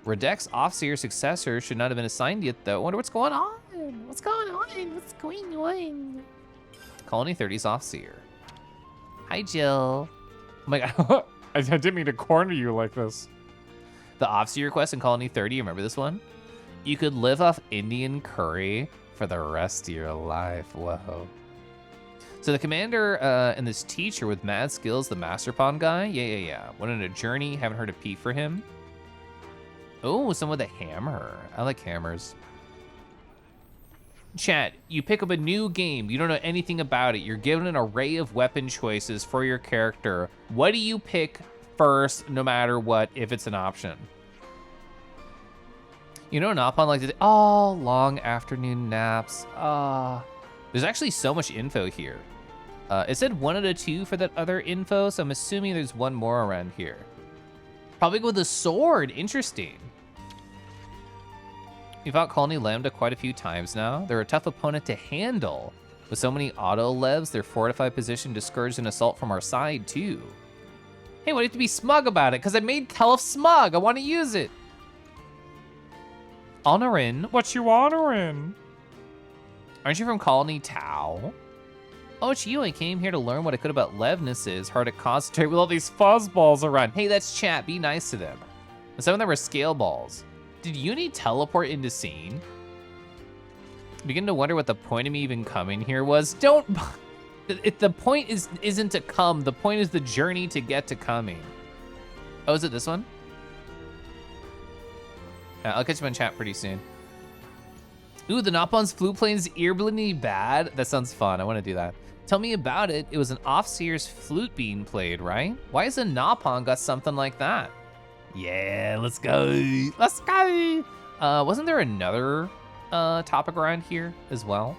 Redek's Offseer successor should not have been assigned yet, though. I wonder what's going on. What's going on? What's going on? Colony 30's Offseer. Hi, Jill. Oh my god, I didn't mean to corner you like this. The Offseer quest in Colony 30, you remember this one? You could live off Indian curry for the rest of your life. Whoa. So the commander and this teacher with mad skills, the Master Pawn guy, yeah. Went on a journey, haven't heard a peep for him. Oh, someone with a hammer. I like hammers. Chat, you pick up a new game, you don't know anything about it, you're given an array of weapon choices for your character. What do you pick first, no matter what, if it's an option? You know, not on like the long afternoon naps. There's actually so much info here. It said 1 out of 2 for that other info, so I'm assuming there's one more around here. Probably go with the sword. Interesting. We've fought Colony Lambda quite a few times now. They're a tough opponent to handle. With so many auto levs, their fortified position discouraged an assault from our side too. Hey, why do you have to be smug about it? Because I made Kelf smug. I want to use it. Honorin, what you honorin'? Aren't you from Colony Tau? Oh, it's you. I came here to learn what I could about Levnesses. Hard to concentrate with all these fuzzballs around. Hey, that's chat. Be nice to them. And some of them are scale balls. Did Uni teleport into scene? Begin to wonder what the point of me even coming here was. Don't... the point isn't to come. The point is the journey to get to coming. Oh, is it this one? Yeah, I'll catch you in chat pretty soon. Ooh, the Noppon's flute plane's earblinny bad? That sounds fun. I want to do that. Tell me about it. It was an Offseer's flute being played, right? Why has a Noppon got something like that? Yeah, let's go. Let's go. Wasn't there another topic around here as well?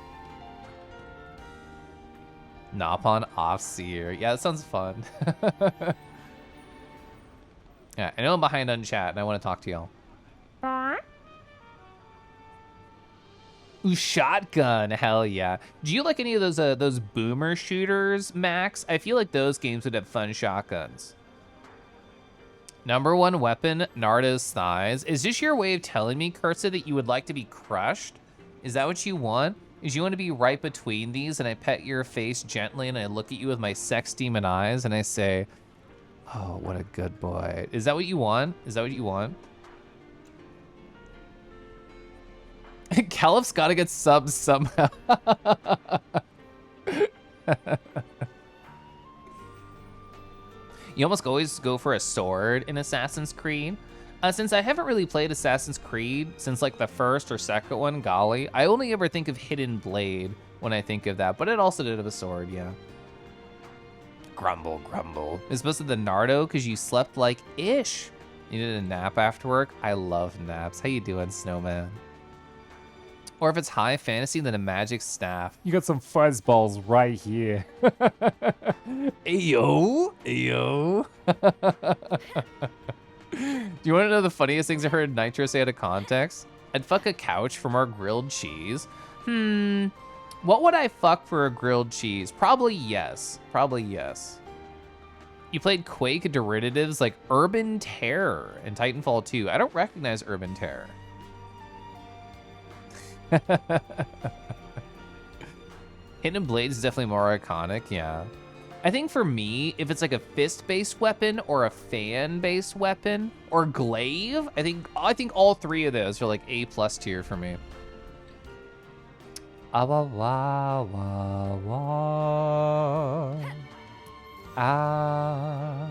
Noppon Offseer. Yeah, that sounds fun. Yeah, I know I'm behind on chat and I want to talk to y'all. Ooh, shotgun, hell yeah. Do you like any of those boomer shooters, Max? I feel like those games would have fun shotguns. Number one weapon, Naruto's thighs. Is this your way of telling me, Kursa, that you would like to be crushed? Is that what you want? Is you want to be right between these and I pet your face gently and I look at you with my sex demon eyes and I say, oh, what a good boy. Is that what you want? Is that what you want? Caliph's gotta get subs somehow. You almost always go for a sword in Assassin's Creed. Since I haven't really played Assassin's Creed since like the first or second one, golly, I only ever think of Hidden Blade when I think of that, but it also did have a sword, yeah. Grumble, grumble. It's supposed to be the Naruto because you slept like ish. You did a nap after work. I love naps. How you doing, Snowman? Or if it's high fantasy, then a magic staff. You got some fuzzballs right here. Ayo, ayo. Do you want to know the funniest things I heard Nitro say out of context? I'd fuck a couch for more grilled cheese. What would I fuck for a grilled cheese? Probably yes. Probably yes. You played Quake derivatives like Urban Terror and Titanfall 2. I don't recognize Urban Terror. Hidden Blade is definitely more iconic, yeah. I think for me, if it's like a fist-based weapon or a fan-based weapon or glaive, I think all three of those are like A+ tier for me. Ah, wah, wah, wah, wah. Ah.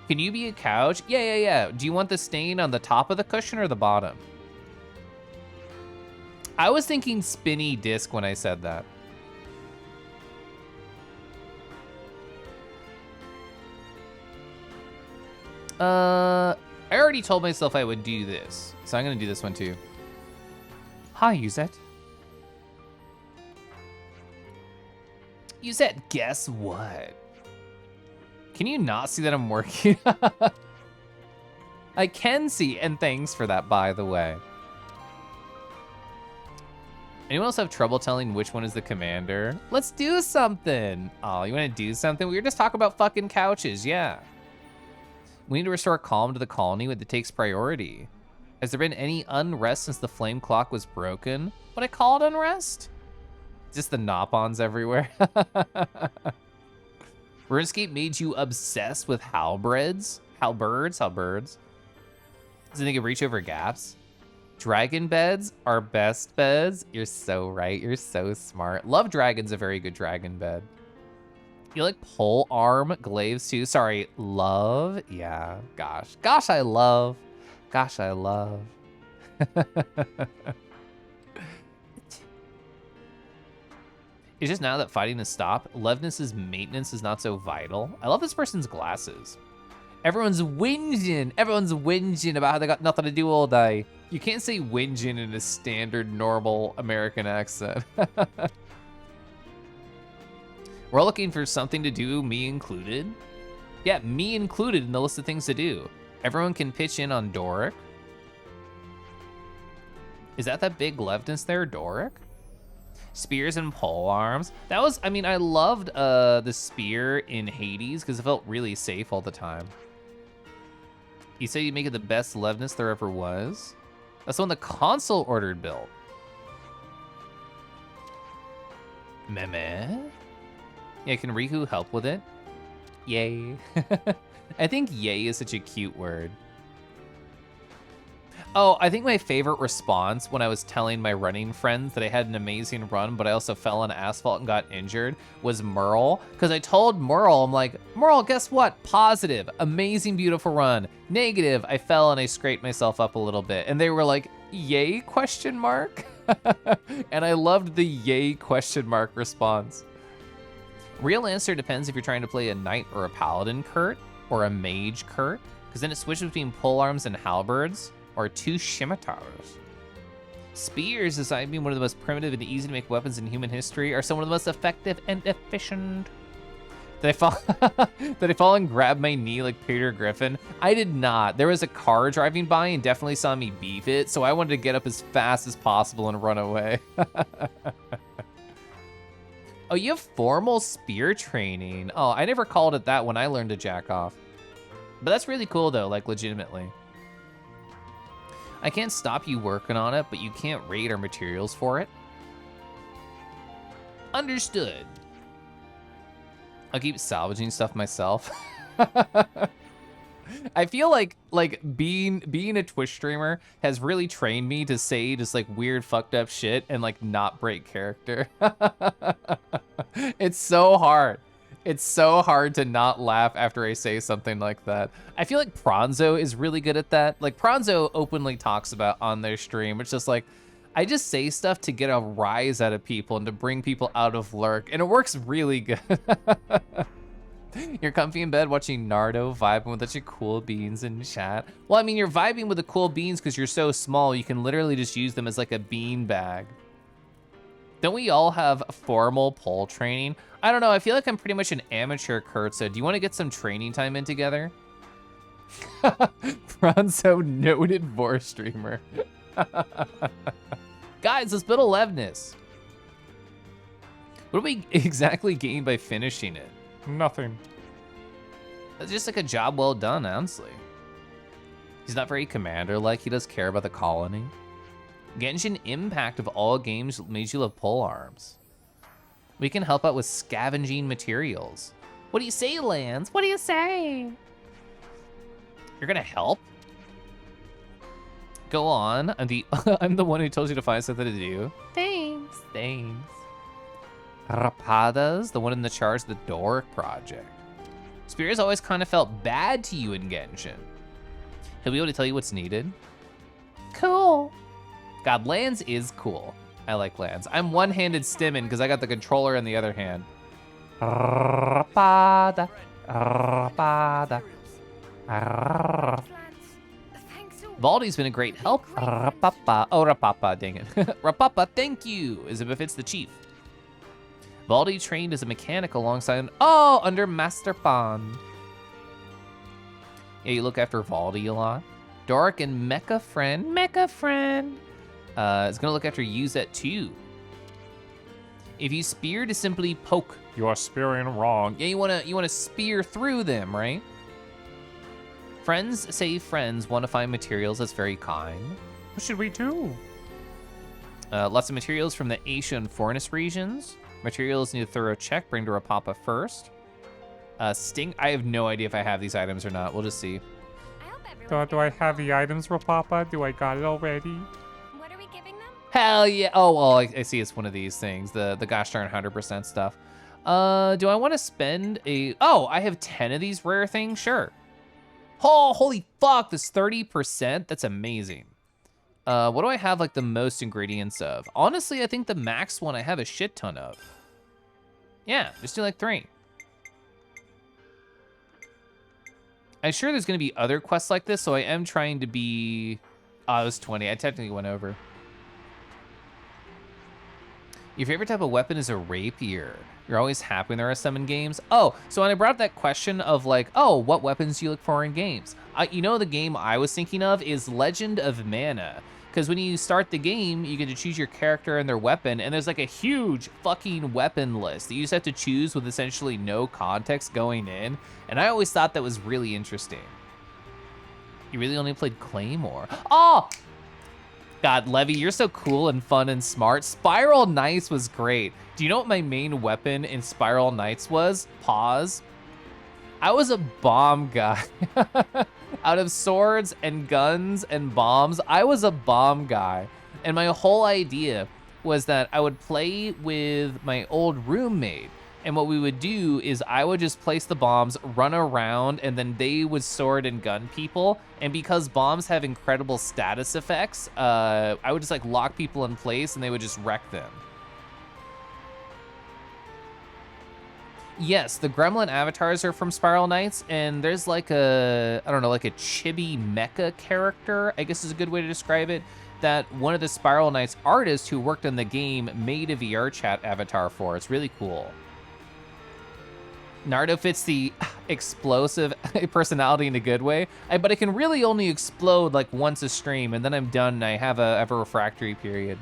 Can you be a couch? Yeah. Do you want the stain on the top of the cushion or the bottom? I was thinking spinny disc when I said that. I already told myself I would do this, so I'm gonna do this one too. Hi, Yuzette. Yuzette, guess what? Can you not see that I'm working? I can see, and thanks for that, by the way. Anyone else have trouble telling which one is the commander? Let's do something. Oh, you want to do something? We were just talking about fucking couches, yeah. We need to restore calm to the colony when it takes priority. Has there been any unrest since the flame clock was broken? What I call it unrest? Just the Noppons everywhere. RuneScape made you obsessed with halberds? Halberds? Does it think it reach over gaps? Dragon beds are best beds. You're so right. You're so smart. Love Dragon's a very good dragon bed. You like pole arm glaives too? Sorry, love? Yeah, gosh. Gosh, I love. Gosh, I love. It's just now that fighting has stopped, Levness's maintenance is not so vital. I love this person's glasses. Everyone's whinging about how they got nothing to do all day. You can't say whinging in a standard, normal American accent. We're all looking for something to do, me included. Yeah, me included in the list of things to do. Everyone can pitch in on Doric. Is that big Levness there, Doric? Spears and pole arms. That was, I mean, I loved the spear in Hades because it felt really safe all the time. You say you make it the best Levness there ever was? That's the one the console ordered built. Meme? Yeah, can Riku help with it? Yay. I think yay is such a cute word. Oh, I think my favorite response when I was telling my running friends that I had an amazing run, but I also fell on asphalt and got injured, was Merle. Because I told Merle, I'm like, Merle, guess what? Positive, amazing, beautiful run. Negative, I fell and I scraped myself up a little bit. And they were like, yay, question mark? And I loved the yay, question mark response. Real answer depends if you're trying to play a knight or a paladin Kurt, or a mage Kurt, because then it switches between polearms and halberds, or 2 scimitars. Spears, aside being one of the most primitive and easy to make weapons in human history, are some of the most effective and efficient. Did I fall? Did I fall and grab my knee like Peter Griffin? I did not. There was a car driving by and definitely saw me beef it, so I wanted to get up as fast as possible and run away. Oh, you have formal spear training. Oh, I never called it that when I learned to jack off. But that's really cool though, like legitimately. I can't stop you working on it, but you can't raid our materials for it. Understood. I'll keep salvaging stuff myself. I feel like being a Twitch streamer has really trained me to say just like weird fucked up shit and like not break character. It's so hard. It's so hard to not laugh after I say something like that. I feel like Pronzo is really good at that. Like Pronzo openly talks about on their stream. It's just like, I just say stuff to get a rise out of people and to bring people out of lurk, and it works really good. You're comfy in bed watching Naruto, vibing with such a cool beans in chat. Well, I mean, you're vibing with the cool beans because you're so small, you can literally just use them as like a bean bag. Don't we all have formal pole training? I don't know, I feel like I'm pretty much an amateur, Kurt, so do you want to get some training time in together? Bronzo, noted vor streamer. Guys, let's build a Levnis. What do we exactly gain by finishing it? Nothing. It's just like a job well done, honestly. He's not very commander-like. He does care about the colony. Genshin Impact of all games made you love pole arms. We can help out with scavenging materials. What do you say, Lance? What do you say? You're gonna help? Go on. I'm the one who told you to find something to do. Thanks. Rapada's the one in the charge of the Doric project. Spears always kind of felt bad to you in Genshin. He'll be able to tell you what's needed. Cool. God, Lance is cool. I like Lance. I'm one-handed stimming because I got the controller in the other hand. Rapada. VoDs been a great help. Rapapa. Oh, Rapapa, dang it. Rapapa, thank you, as if it's the chief. VoD trained as a mechanic alongside under Master Pond. Yeah, you look after VoD a lot. Doric and Mecha Friend. Is gonna look after Yuzet too. If you spear to simply poke, you are spearing wrong. Yeah, you wanna spear through them, right? Friends say friends want to find materials. That's very kind. What should we do? Lots of materials from the Asian Forest regions. Materials need a thorough check. Bring to Rapapa first. Sting. I have no idea if I have these items or not. We'll just see. Do I have the items, Rapapa? Do I got it already? What are we giving them? Hell yeah. Oh, well, I see it's one of these things. The gosh darn 100% stuff. Do I want to spend a... Oh, I have 10 of these rare things? Sure. Oh, holy fuck, this 30%? That's amazing. What do I have like the most ingredients of? Honestly, I think the max one I have a shit ton of. Yeah, just do like 3. I'm sure there's gonna be other quests like this, so I am trying to be... Oh, it was 20, I technically went over. Your favorite type of weapon is a rapier. You're always happy when there are some in games. Oh, so when I brought up that question of like, oh, what weapons do you look for in games? You know, the game I was thinking of is Legend of Mana. Because when you start the game, you get to choose your character and their weapon, and there's like a huge fucking weapon list that you just have to choose with essentially no context going in. And I always thought that was really interesting. You really only played Claymore. Oh! God, Levy, you're so cool and fun and smart. Spiral Knights was great. Do you know what my main weapon in Spiral Knights was? Pause. I was a bomb guy. Out of swords and guns and bombs, I was a bomb guy. And my whole idea was that I would play with my old roommate. And what we would do is I would just place the bombs, run around, and then they would sword and gun people. And because bombs have incredible status effects, I would just like lock people in place and they would just wreck them. Yes, the gremlin avatars are from Spiral Knights, and there's like a, I don't know, like a chibi mecha character, I guess is a good way to describe it, that one of the Spiral Knights artists who worked on the game made a VR chat avatar for. It's really cool. Naruto fits the explosive personality in a good way, but it can really only explode like once a stream, and then I'm done and I have a refractory period.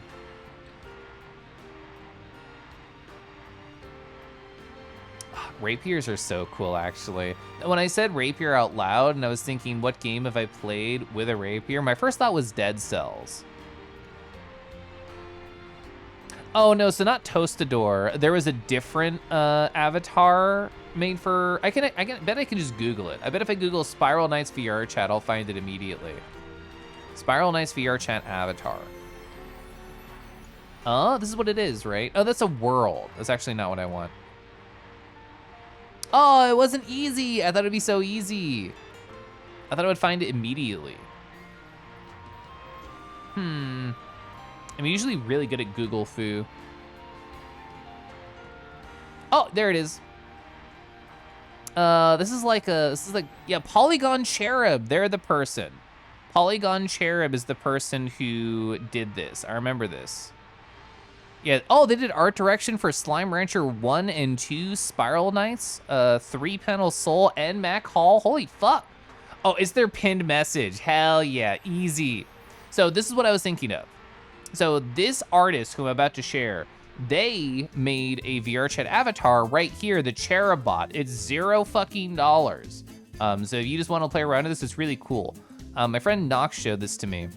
Rapiers are so cool, actually. When I said rapier out loud and I was thinking, what game have I played with a rapier? My first thought was Dead Cells. Oh no, so not Toastador. There was a different avatar made for, I bet I can just Google it. I bet if I Google Spiral Knights VR chat, I'll find it immediately. Spiral Knights VR chat avatar. Oh, this is what it is, right? Oh, that's a world. That's actually not what I want. Oh, it wasn't easy. I thought it'd be so easy. I thought I would find it immediately. I'm usually really good at Google Foo. Oh, there it is. This is like, yeah, Polygon Cherub. They're the person. Polygon Cherub is the person who did this. I remember this. Yeah, oh, they did art direction for Slime Rancher 1 and 2 Spiral Knights, 3-panel Soul, and Mac Hall. Holy fuck. Oh, it's their pinned message. Hell yeah, easy. So this is what I was thinking of. So this artist who I'm about to share, they made a VR chat avatar right here, the Cherubot. It's $0 fucking. So if you just want to play around with this, it's really cool. My friend Nox showed this to me.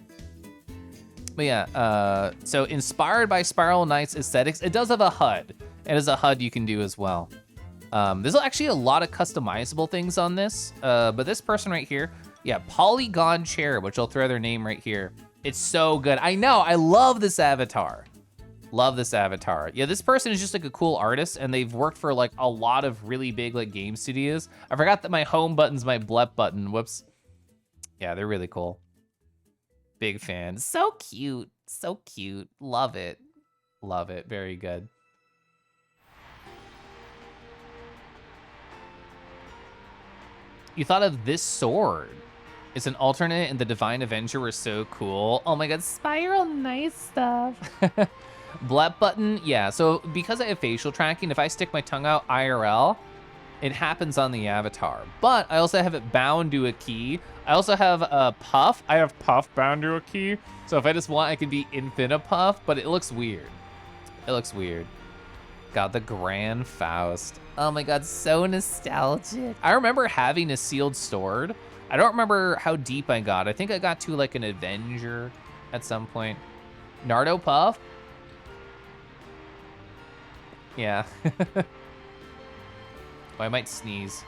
But yeah, so inspired by Spiral Knights aesthetics, it does have a HUD. It has a HUD you can do as well. There's actually a lot of customizable things on this, but this person right here, yeah, Polygon Cherub, which I'll throw their name right here. It's so good. I know, I love this avatar. Love this avatar. Yeah, this person is just like a cool artist, and they've worked for like a lot of really big like game studios. I forgot that my home button's my blep button. Whoops. Yeah, they're really cool. Big fan. So cute. So cute. Love it. Love it. Very good. You thought of this sword. It's an alternate, and the Divine Avenger were so cool. Oh my god, Spiral Nice stuff. Blep button, yeah. So because I have facial tracking, if I stick my tongue out IRL, it happens on the avatar. But I also have it bound to a key. I also have a Puff. I have Puff bound to a key. So if I just want, I can be Infinipuff, but it looks weird. It looks weird. God, the Grand Faust. Oh my god, so nostalgic. I remember having a sealed sword. I don't remember how deep I got. I think I got to like an Avenger at some point. Nardo Puff? Yeah. Oh, I might sneeze.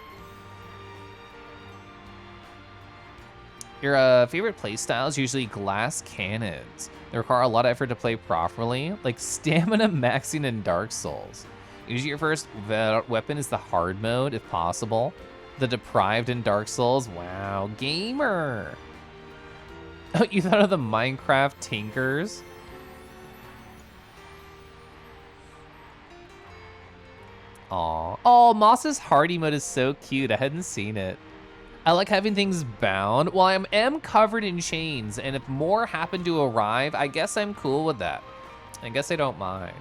Your favorite playstyle is usually glass cannons. They require a lot of effort to play properly, like stamina maxing in Dark Souls. Usually your first weapon is the hard mode, if possible. The deprived in Dark Souls. Wow, gamer. Oh, you thought of the Minecraft Tinkers? Aw. Oh, Moss's Hardy mode is so cute. I hadn't seen it. I like having things bound. Well, I am covered in chains, and if more happen to arrive, I guess I'm cool with that. I guess I don't mind.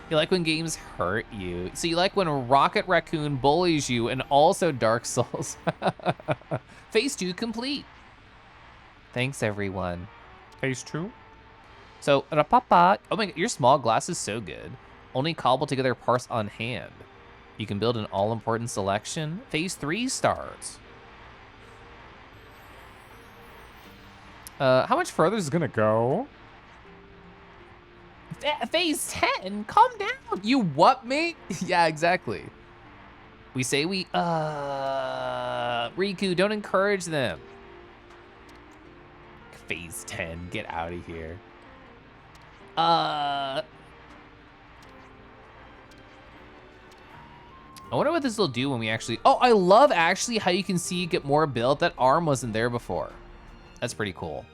You like when games hurt you. So you like when Rocket Raccoon bullies you and also Dark Souls. Phase 2 complete. Thanks, everyone. Phase 2? So, Rapapa. Oh my god, your small glass is so good. Only cobble together parts on hand. You can build an all-important selection. Phase 3 starts. How much further is it gonna go? Phase 10, calm down. You what, mate? Yeah, exactly. We say we, Riku, don't encourage them. Phase 10, get out of here. I wonder what this will do when we actually, oh, I love actually how you can see get more built. That arm wasn't there before. That's pretty cool.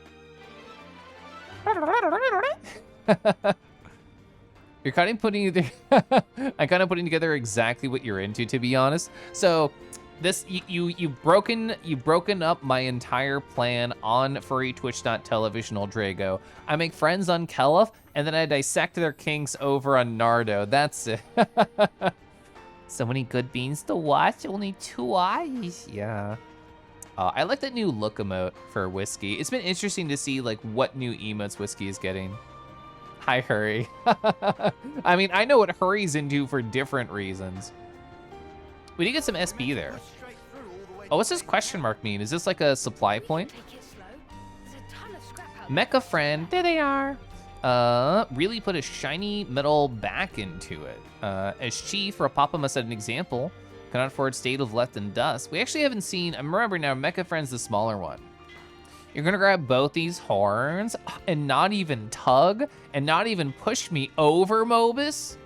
You're kind of putting I'm kind of putting together exactly what you're into, to be honest. So this, you've broken up my entire plan on furrytwitch.televisional Drago. I make friends on Kelef, and then I dissect their kinks over on Nardo. That's it. So many good beans to watch, only 2 eyes. Yeah. I like that new look emote for Whiskey. It's been interesting to see like what new emotes Whiskey is getting. Hi, Hurry. I mean, I know what Hurry's into for different reasons. We did get some SB there. Oh, what's this question mark mean? Is this like a supply point? Mecha friend, there they are. Really put a shiny metal back into it. As Chief, Rapapa must set an example. Cannot afford State of Left and Dust. We actually haven't seen, I remember now, Mecha Friend's the smaller one. You're gonna grab both these horns and not even tug and not even push me over, Mobus?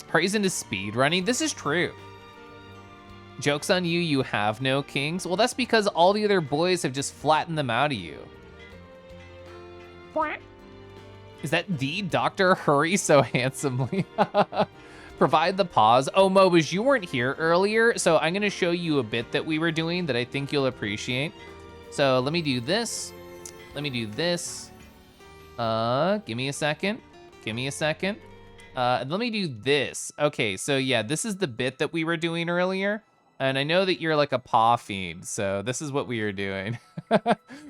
Hurries into speed running. This is true. Joke's on you, you have no kings. Well, that's because all the other boys have just flattened them out of you. Is that the Dr. Hurry so handsomely? Provide the pause. Oh, Mobus, you weren't here earlier, so I'm gonna show you a bit that we were doing that I think you'll appreciate. So let me do this. Let me do this. Give me a second. Give me a second. Let me do this. Okay, so yeah, this is the bit that we were doing earlier. And I know that you're like a paw fiend, so this is what we were doing.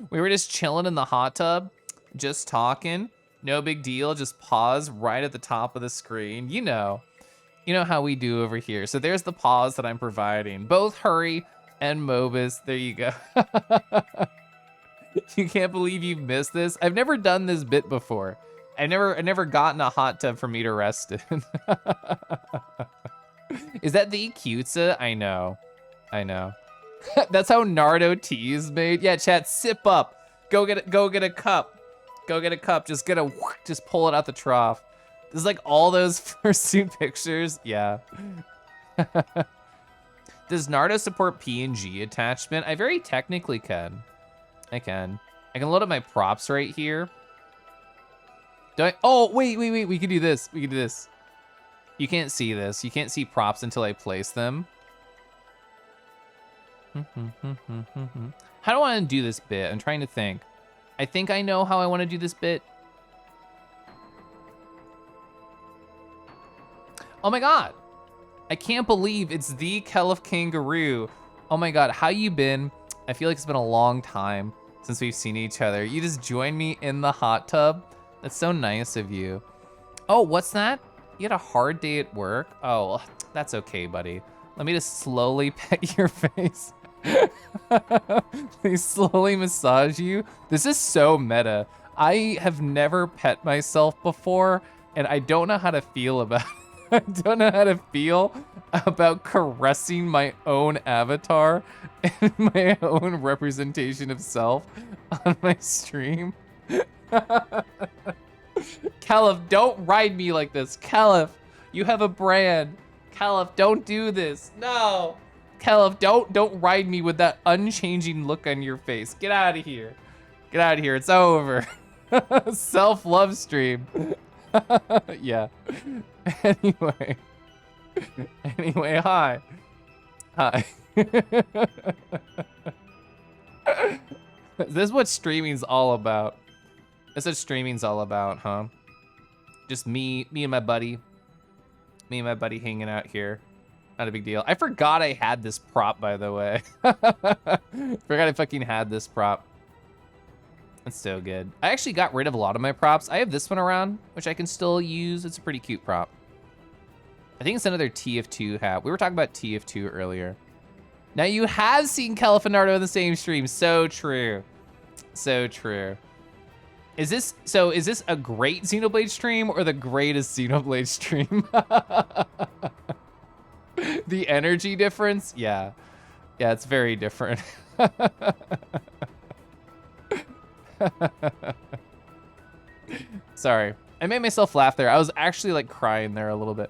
We were just chilling in the hot tub, just talking. No big deal, just pause right at the top of the screen. You know how we do over here. So there's the pause that I'm providing. Both Hurry and Mobus, there you go. You can't believe you've missed this. I've never done this bit before. I never gotten a hot tub for me to rest in. Is that the Cutesa? I know. That's how Nardo tea is made. Yeah, chat, sip up. Go get a cup. Go get a cup. Just pull it out the trough. This is like all those fursuit pictures. Yeah. Does Nardo support PNG attachment? I very technically can. I can load up my props right here. Oh, wait. We can do this. You can't see this. You can't see props until I place them. How do I want to do this bit? I'm trying to think. I think I know how I want to do this bit. Oh my God. I can't believe it's the Kelef Kangaroo. Oh my God, how you been? I feel like it's been a long time since we've seen each other. You just joined me in the hot tub. That's so nice of you. Oh, what's that? You had a hard day at work? Oh, that's okay, buddy. Let me just slowly pet your face. Please slowly massage you. This is so meta. I have never pet myself before, and I don't know how to feel about it. I don't know how to feel about caressing my own avatar and my own representation of self on my stream. Kelef, don't ride me like this. Kelef, you have a brand. Kelef, don't do this. No. Kelef, don't ride me with that unchanging look on your face. Get out of here. Get out of here. It's over. Self-love stream. Yeah. Anyway, hi. This is what streaming's all about. That's what streaming's all about, huh? Just me and my buddy. Me and my buddy hanging out here. Not a big deal. I forgot I had this prop, by the way. Forgot I fucking had this prop. That's so good. I actually got rid of a lot of my props. I have this one around, which I can still use. It's a pretty cute prop. I think it's another TF2 hat. We were talking about TF2 earlier. Now you have seen Kelef and Nardo in the same stream. So true. So true. Is this a great Xenoblade stream or the greatest Xenoblade stream? The energy difference? Yeah. Yeah, it's very different. Sorry. I made myself laugh there. I was actually like crying there a little bit.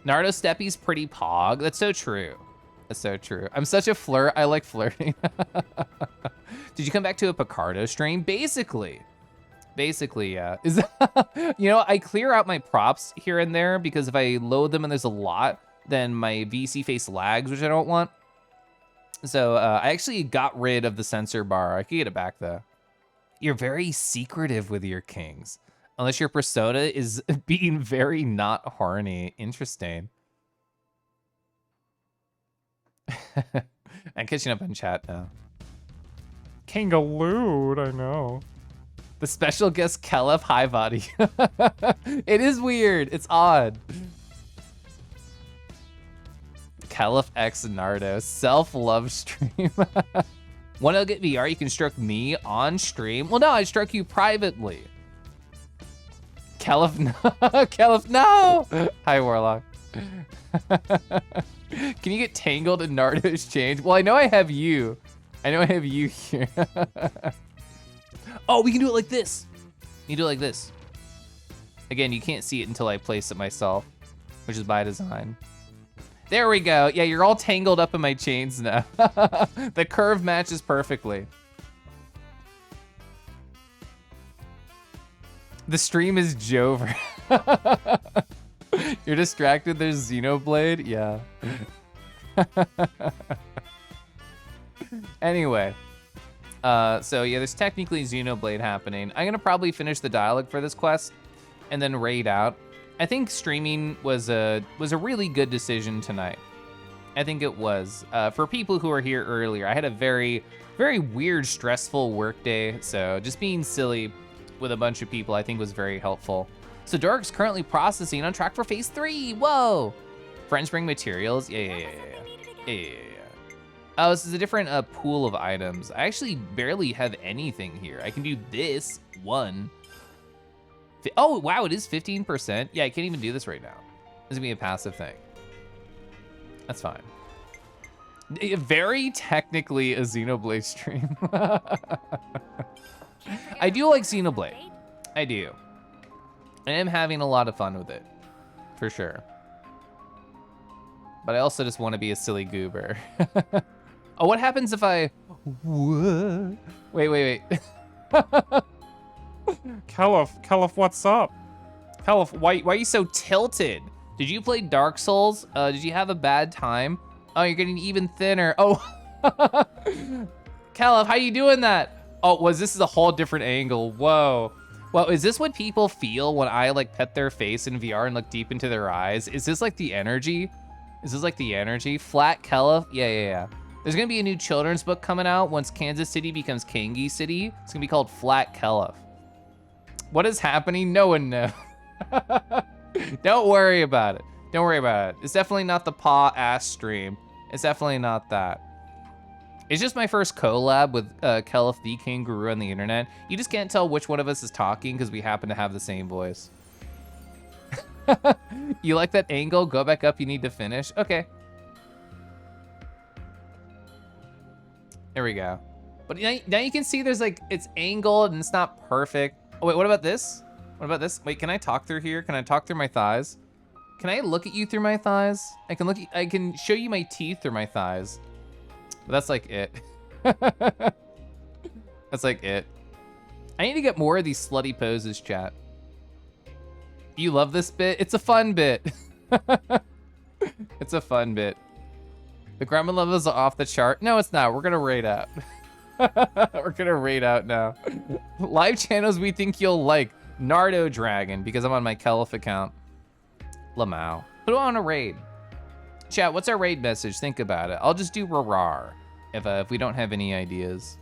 Naruto Steppy's pretty pog. That's so true. That's so true. I'm such a flirt. I like flirting. Did you come back to a Picardo stream? Basically, yeah. You know, I clear out my props here and there because if I load them and there's a lot, then my VC face lags, which I don't want. So I actually got rid of the sensor bar. I could get it back though. You're very secretive with your kings. Unless your persona is being very not horny. Interesting. I'm catching up on chat now. Kangaloo, I know. The special guest Kelef high body. It is weird. It's odd. Kelef X Nardo. Self-love stream. Wanna get VR? You can stroke me on stream. Well, no, I struck you privately. Kelef, no. Kelef, no. Hi, Warlock. Can you get tangled in Nardo's change? Well, I know I have you. I know I have you here. Oh, we can do it like this. You do it like this. Again, you can't see it until I place it myself, which is by design. There we go. Yeah, you're all tangled up in my chains now. The curve matches perfectly. The stream is Jover. You're distracted, there's Xenoblade? Yeah. Anyway. So yeah, there's technically Xenoblade happening. I'm gonna probably finish the dialogue for this quest and then raid out. I think streaming was a really good decision tonight. I think it was. For people who were here earlier, I had a very, very weird, stressful work day. So just being silly with a bunch of people, I think was very helpful. So Dork's currently processing on track for phase 3. Whoa! Friends bring materials. Yeah. Oh, this is a different pool of items. I actually barely have anything here. I can do this one. Oh, wow, it is 15%. Yeah, I can't even do this right now. This is gonna be a passive thing. That's fine. Very technically a Xenoblade stream. I do like Xenoblade. I do. I am having a lot of fun with it, for sure. But I also just want to be a silly goober. Oh, what happens if I... What? Wait. Kelef, what's up? Kelef, why are you so tilted? Did you play Dark Souls? Did you have a bad time? Oh, you're getting even thinner. Oh. Kelef, how you doing that? Oh, this is a whole different angle. Whoa. Well, is this what people feel when I like pet their face in VR and look deep into their eyes? Is this like the energy? Is this like the energy? Flat Kelef? Yeah. There's gonna be a new children's book coming out once Kansas City becomes Kangi City. It's gonna be called Flat Kelef. What is happening? No one knows. Don't worry about it. Don't worry about it. It's definitely not the paw ass stream. It's definitely not that. It's just my first collab with Kelef the Kangaroo on the internet. You just can't tell which one of us is talking because we happen to have the same voice. You like that angle? Go back up, you need to finish. Okay. There we go. But now you can see there's like, it's angled and it's not perfect. Oh wait, what about this? What about this? Wait, can I talk through here? Can I talk through my thighs? Can I look at you through my thighs? I can show you my teeth through my thighs. But that's like it. That's like it. I need to get more of these slutty poses, chat. You love this bit? It's a fun bit. It's a fun bit. The grandma levels are off the chart. No, it's not. We're gonna raid out. We're gonna raid out now. Live channels we think you'll like. VoDs, because I'm on my Kelef account. Lamau. Put on a raid. Chat, what's our raid message? Think about it. I'll just do rar if we don't have any ideas.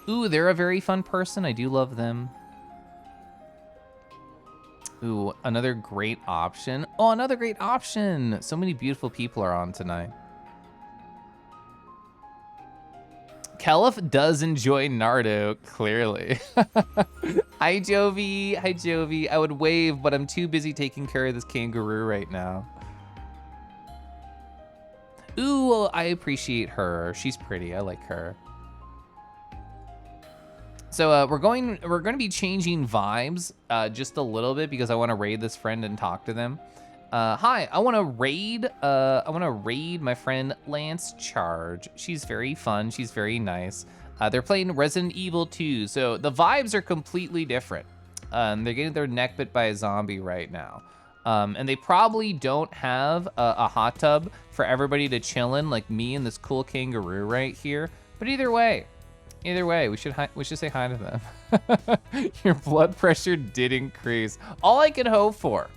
Ooh, they're a very fun person. I do love them. Ooh, another great option. Oh, another great option. So many beautiful people are on tonight. Kelif does enjoy Nardo, clearly. Hi, Jovi. Hi, Jovi. I would wave, but I'm too busy taking care of this kangaroo right now. Ooh, I appreciate her. She's pretty. I like her. So we're going to be changing vibes just a little bit because I want to raid this friend and talk to them. Hi, I want to raid my friend Lance Charge. She's very fun. She's very nice. They're playing Resident Evil 2, so the vibes are completely different. They're getting their neck bit by a zombie right now. And they probably don't have a hot tub for everybody to chill in like me and this cool kangaroo right here. But either way, we should say hi to them. Your blood pressure did increase. All I can hope for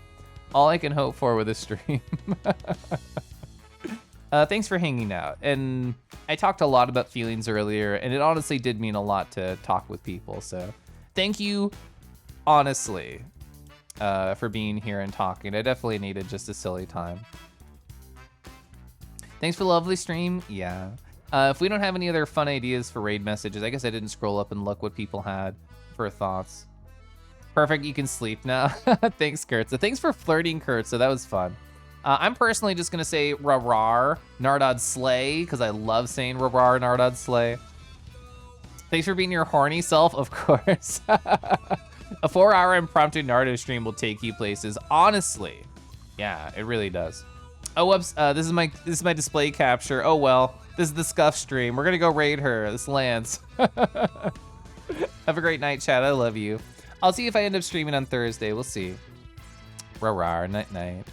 with a stream. Thanks for hanging out. And I talked a lot about feelings earlier, and it honestly did mean a lot to talk with people. So thank you, honestly, for being here and talking. I definitely needed just a silly time. Thanks for the lovely stream. Yeah. If we don't have any other fun ideas for raid messages, I guess I didn't scroll up and look what people had for thoughts. Perfect, you can sleep now. Thanks, Kurt. So thanks for flirting, Kurt. So that was fun. I'm personally just gonna say Rarar, Nardod Slay, because I love saying Rarar, Nardod Slay. Thanks for being your horny self, of course. A 4-hour impromptu Nardo stream will take you places. Honestly, yeah, it really does. Oh, whoops! This is my display capture. Oh well, this is the Scuff stream. We're gonna go raid her. This Lance. Have a great night, chat. I love you. I'll see if I end up streaming on Thursday. We'll see. Rawr, night night.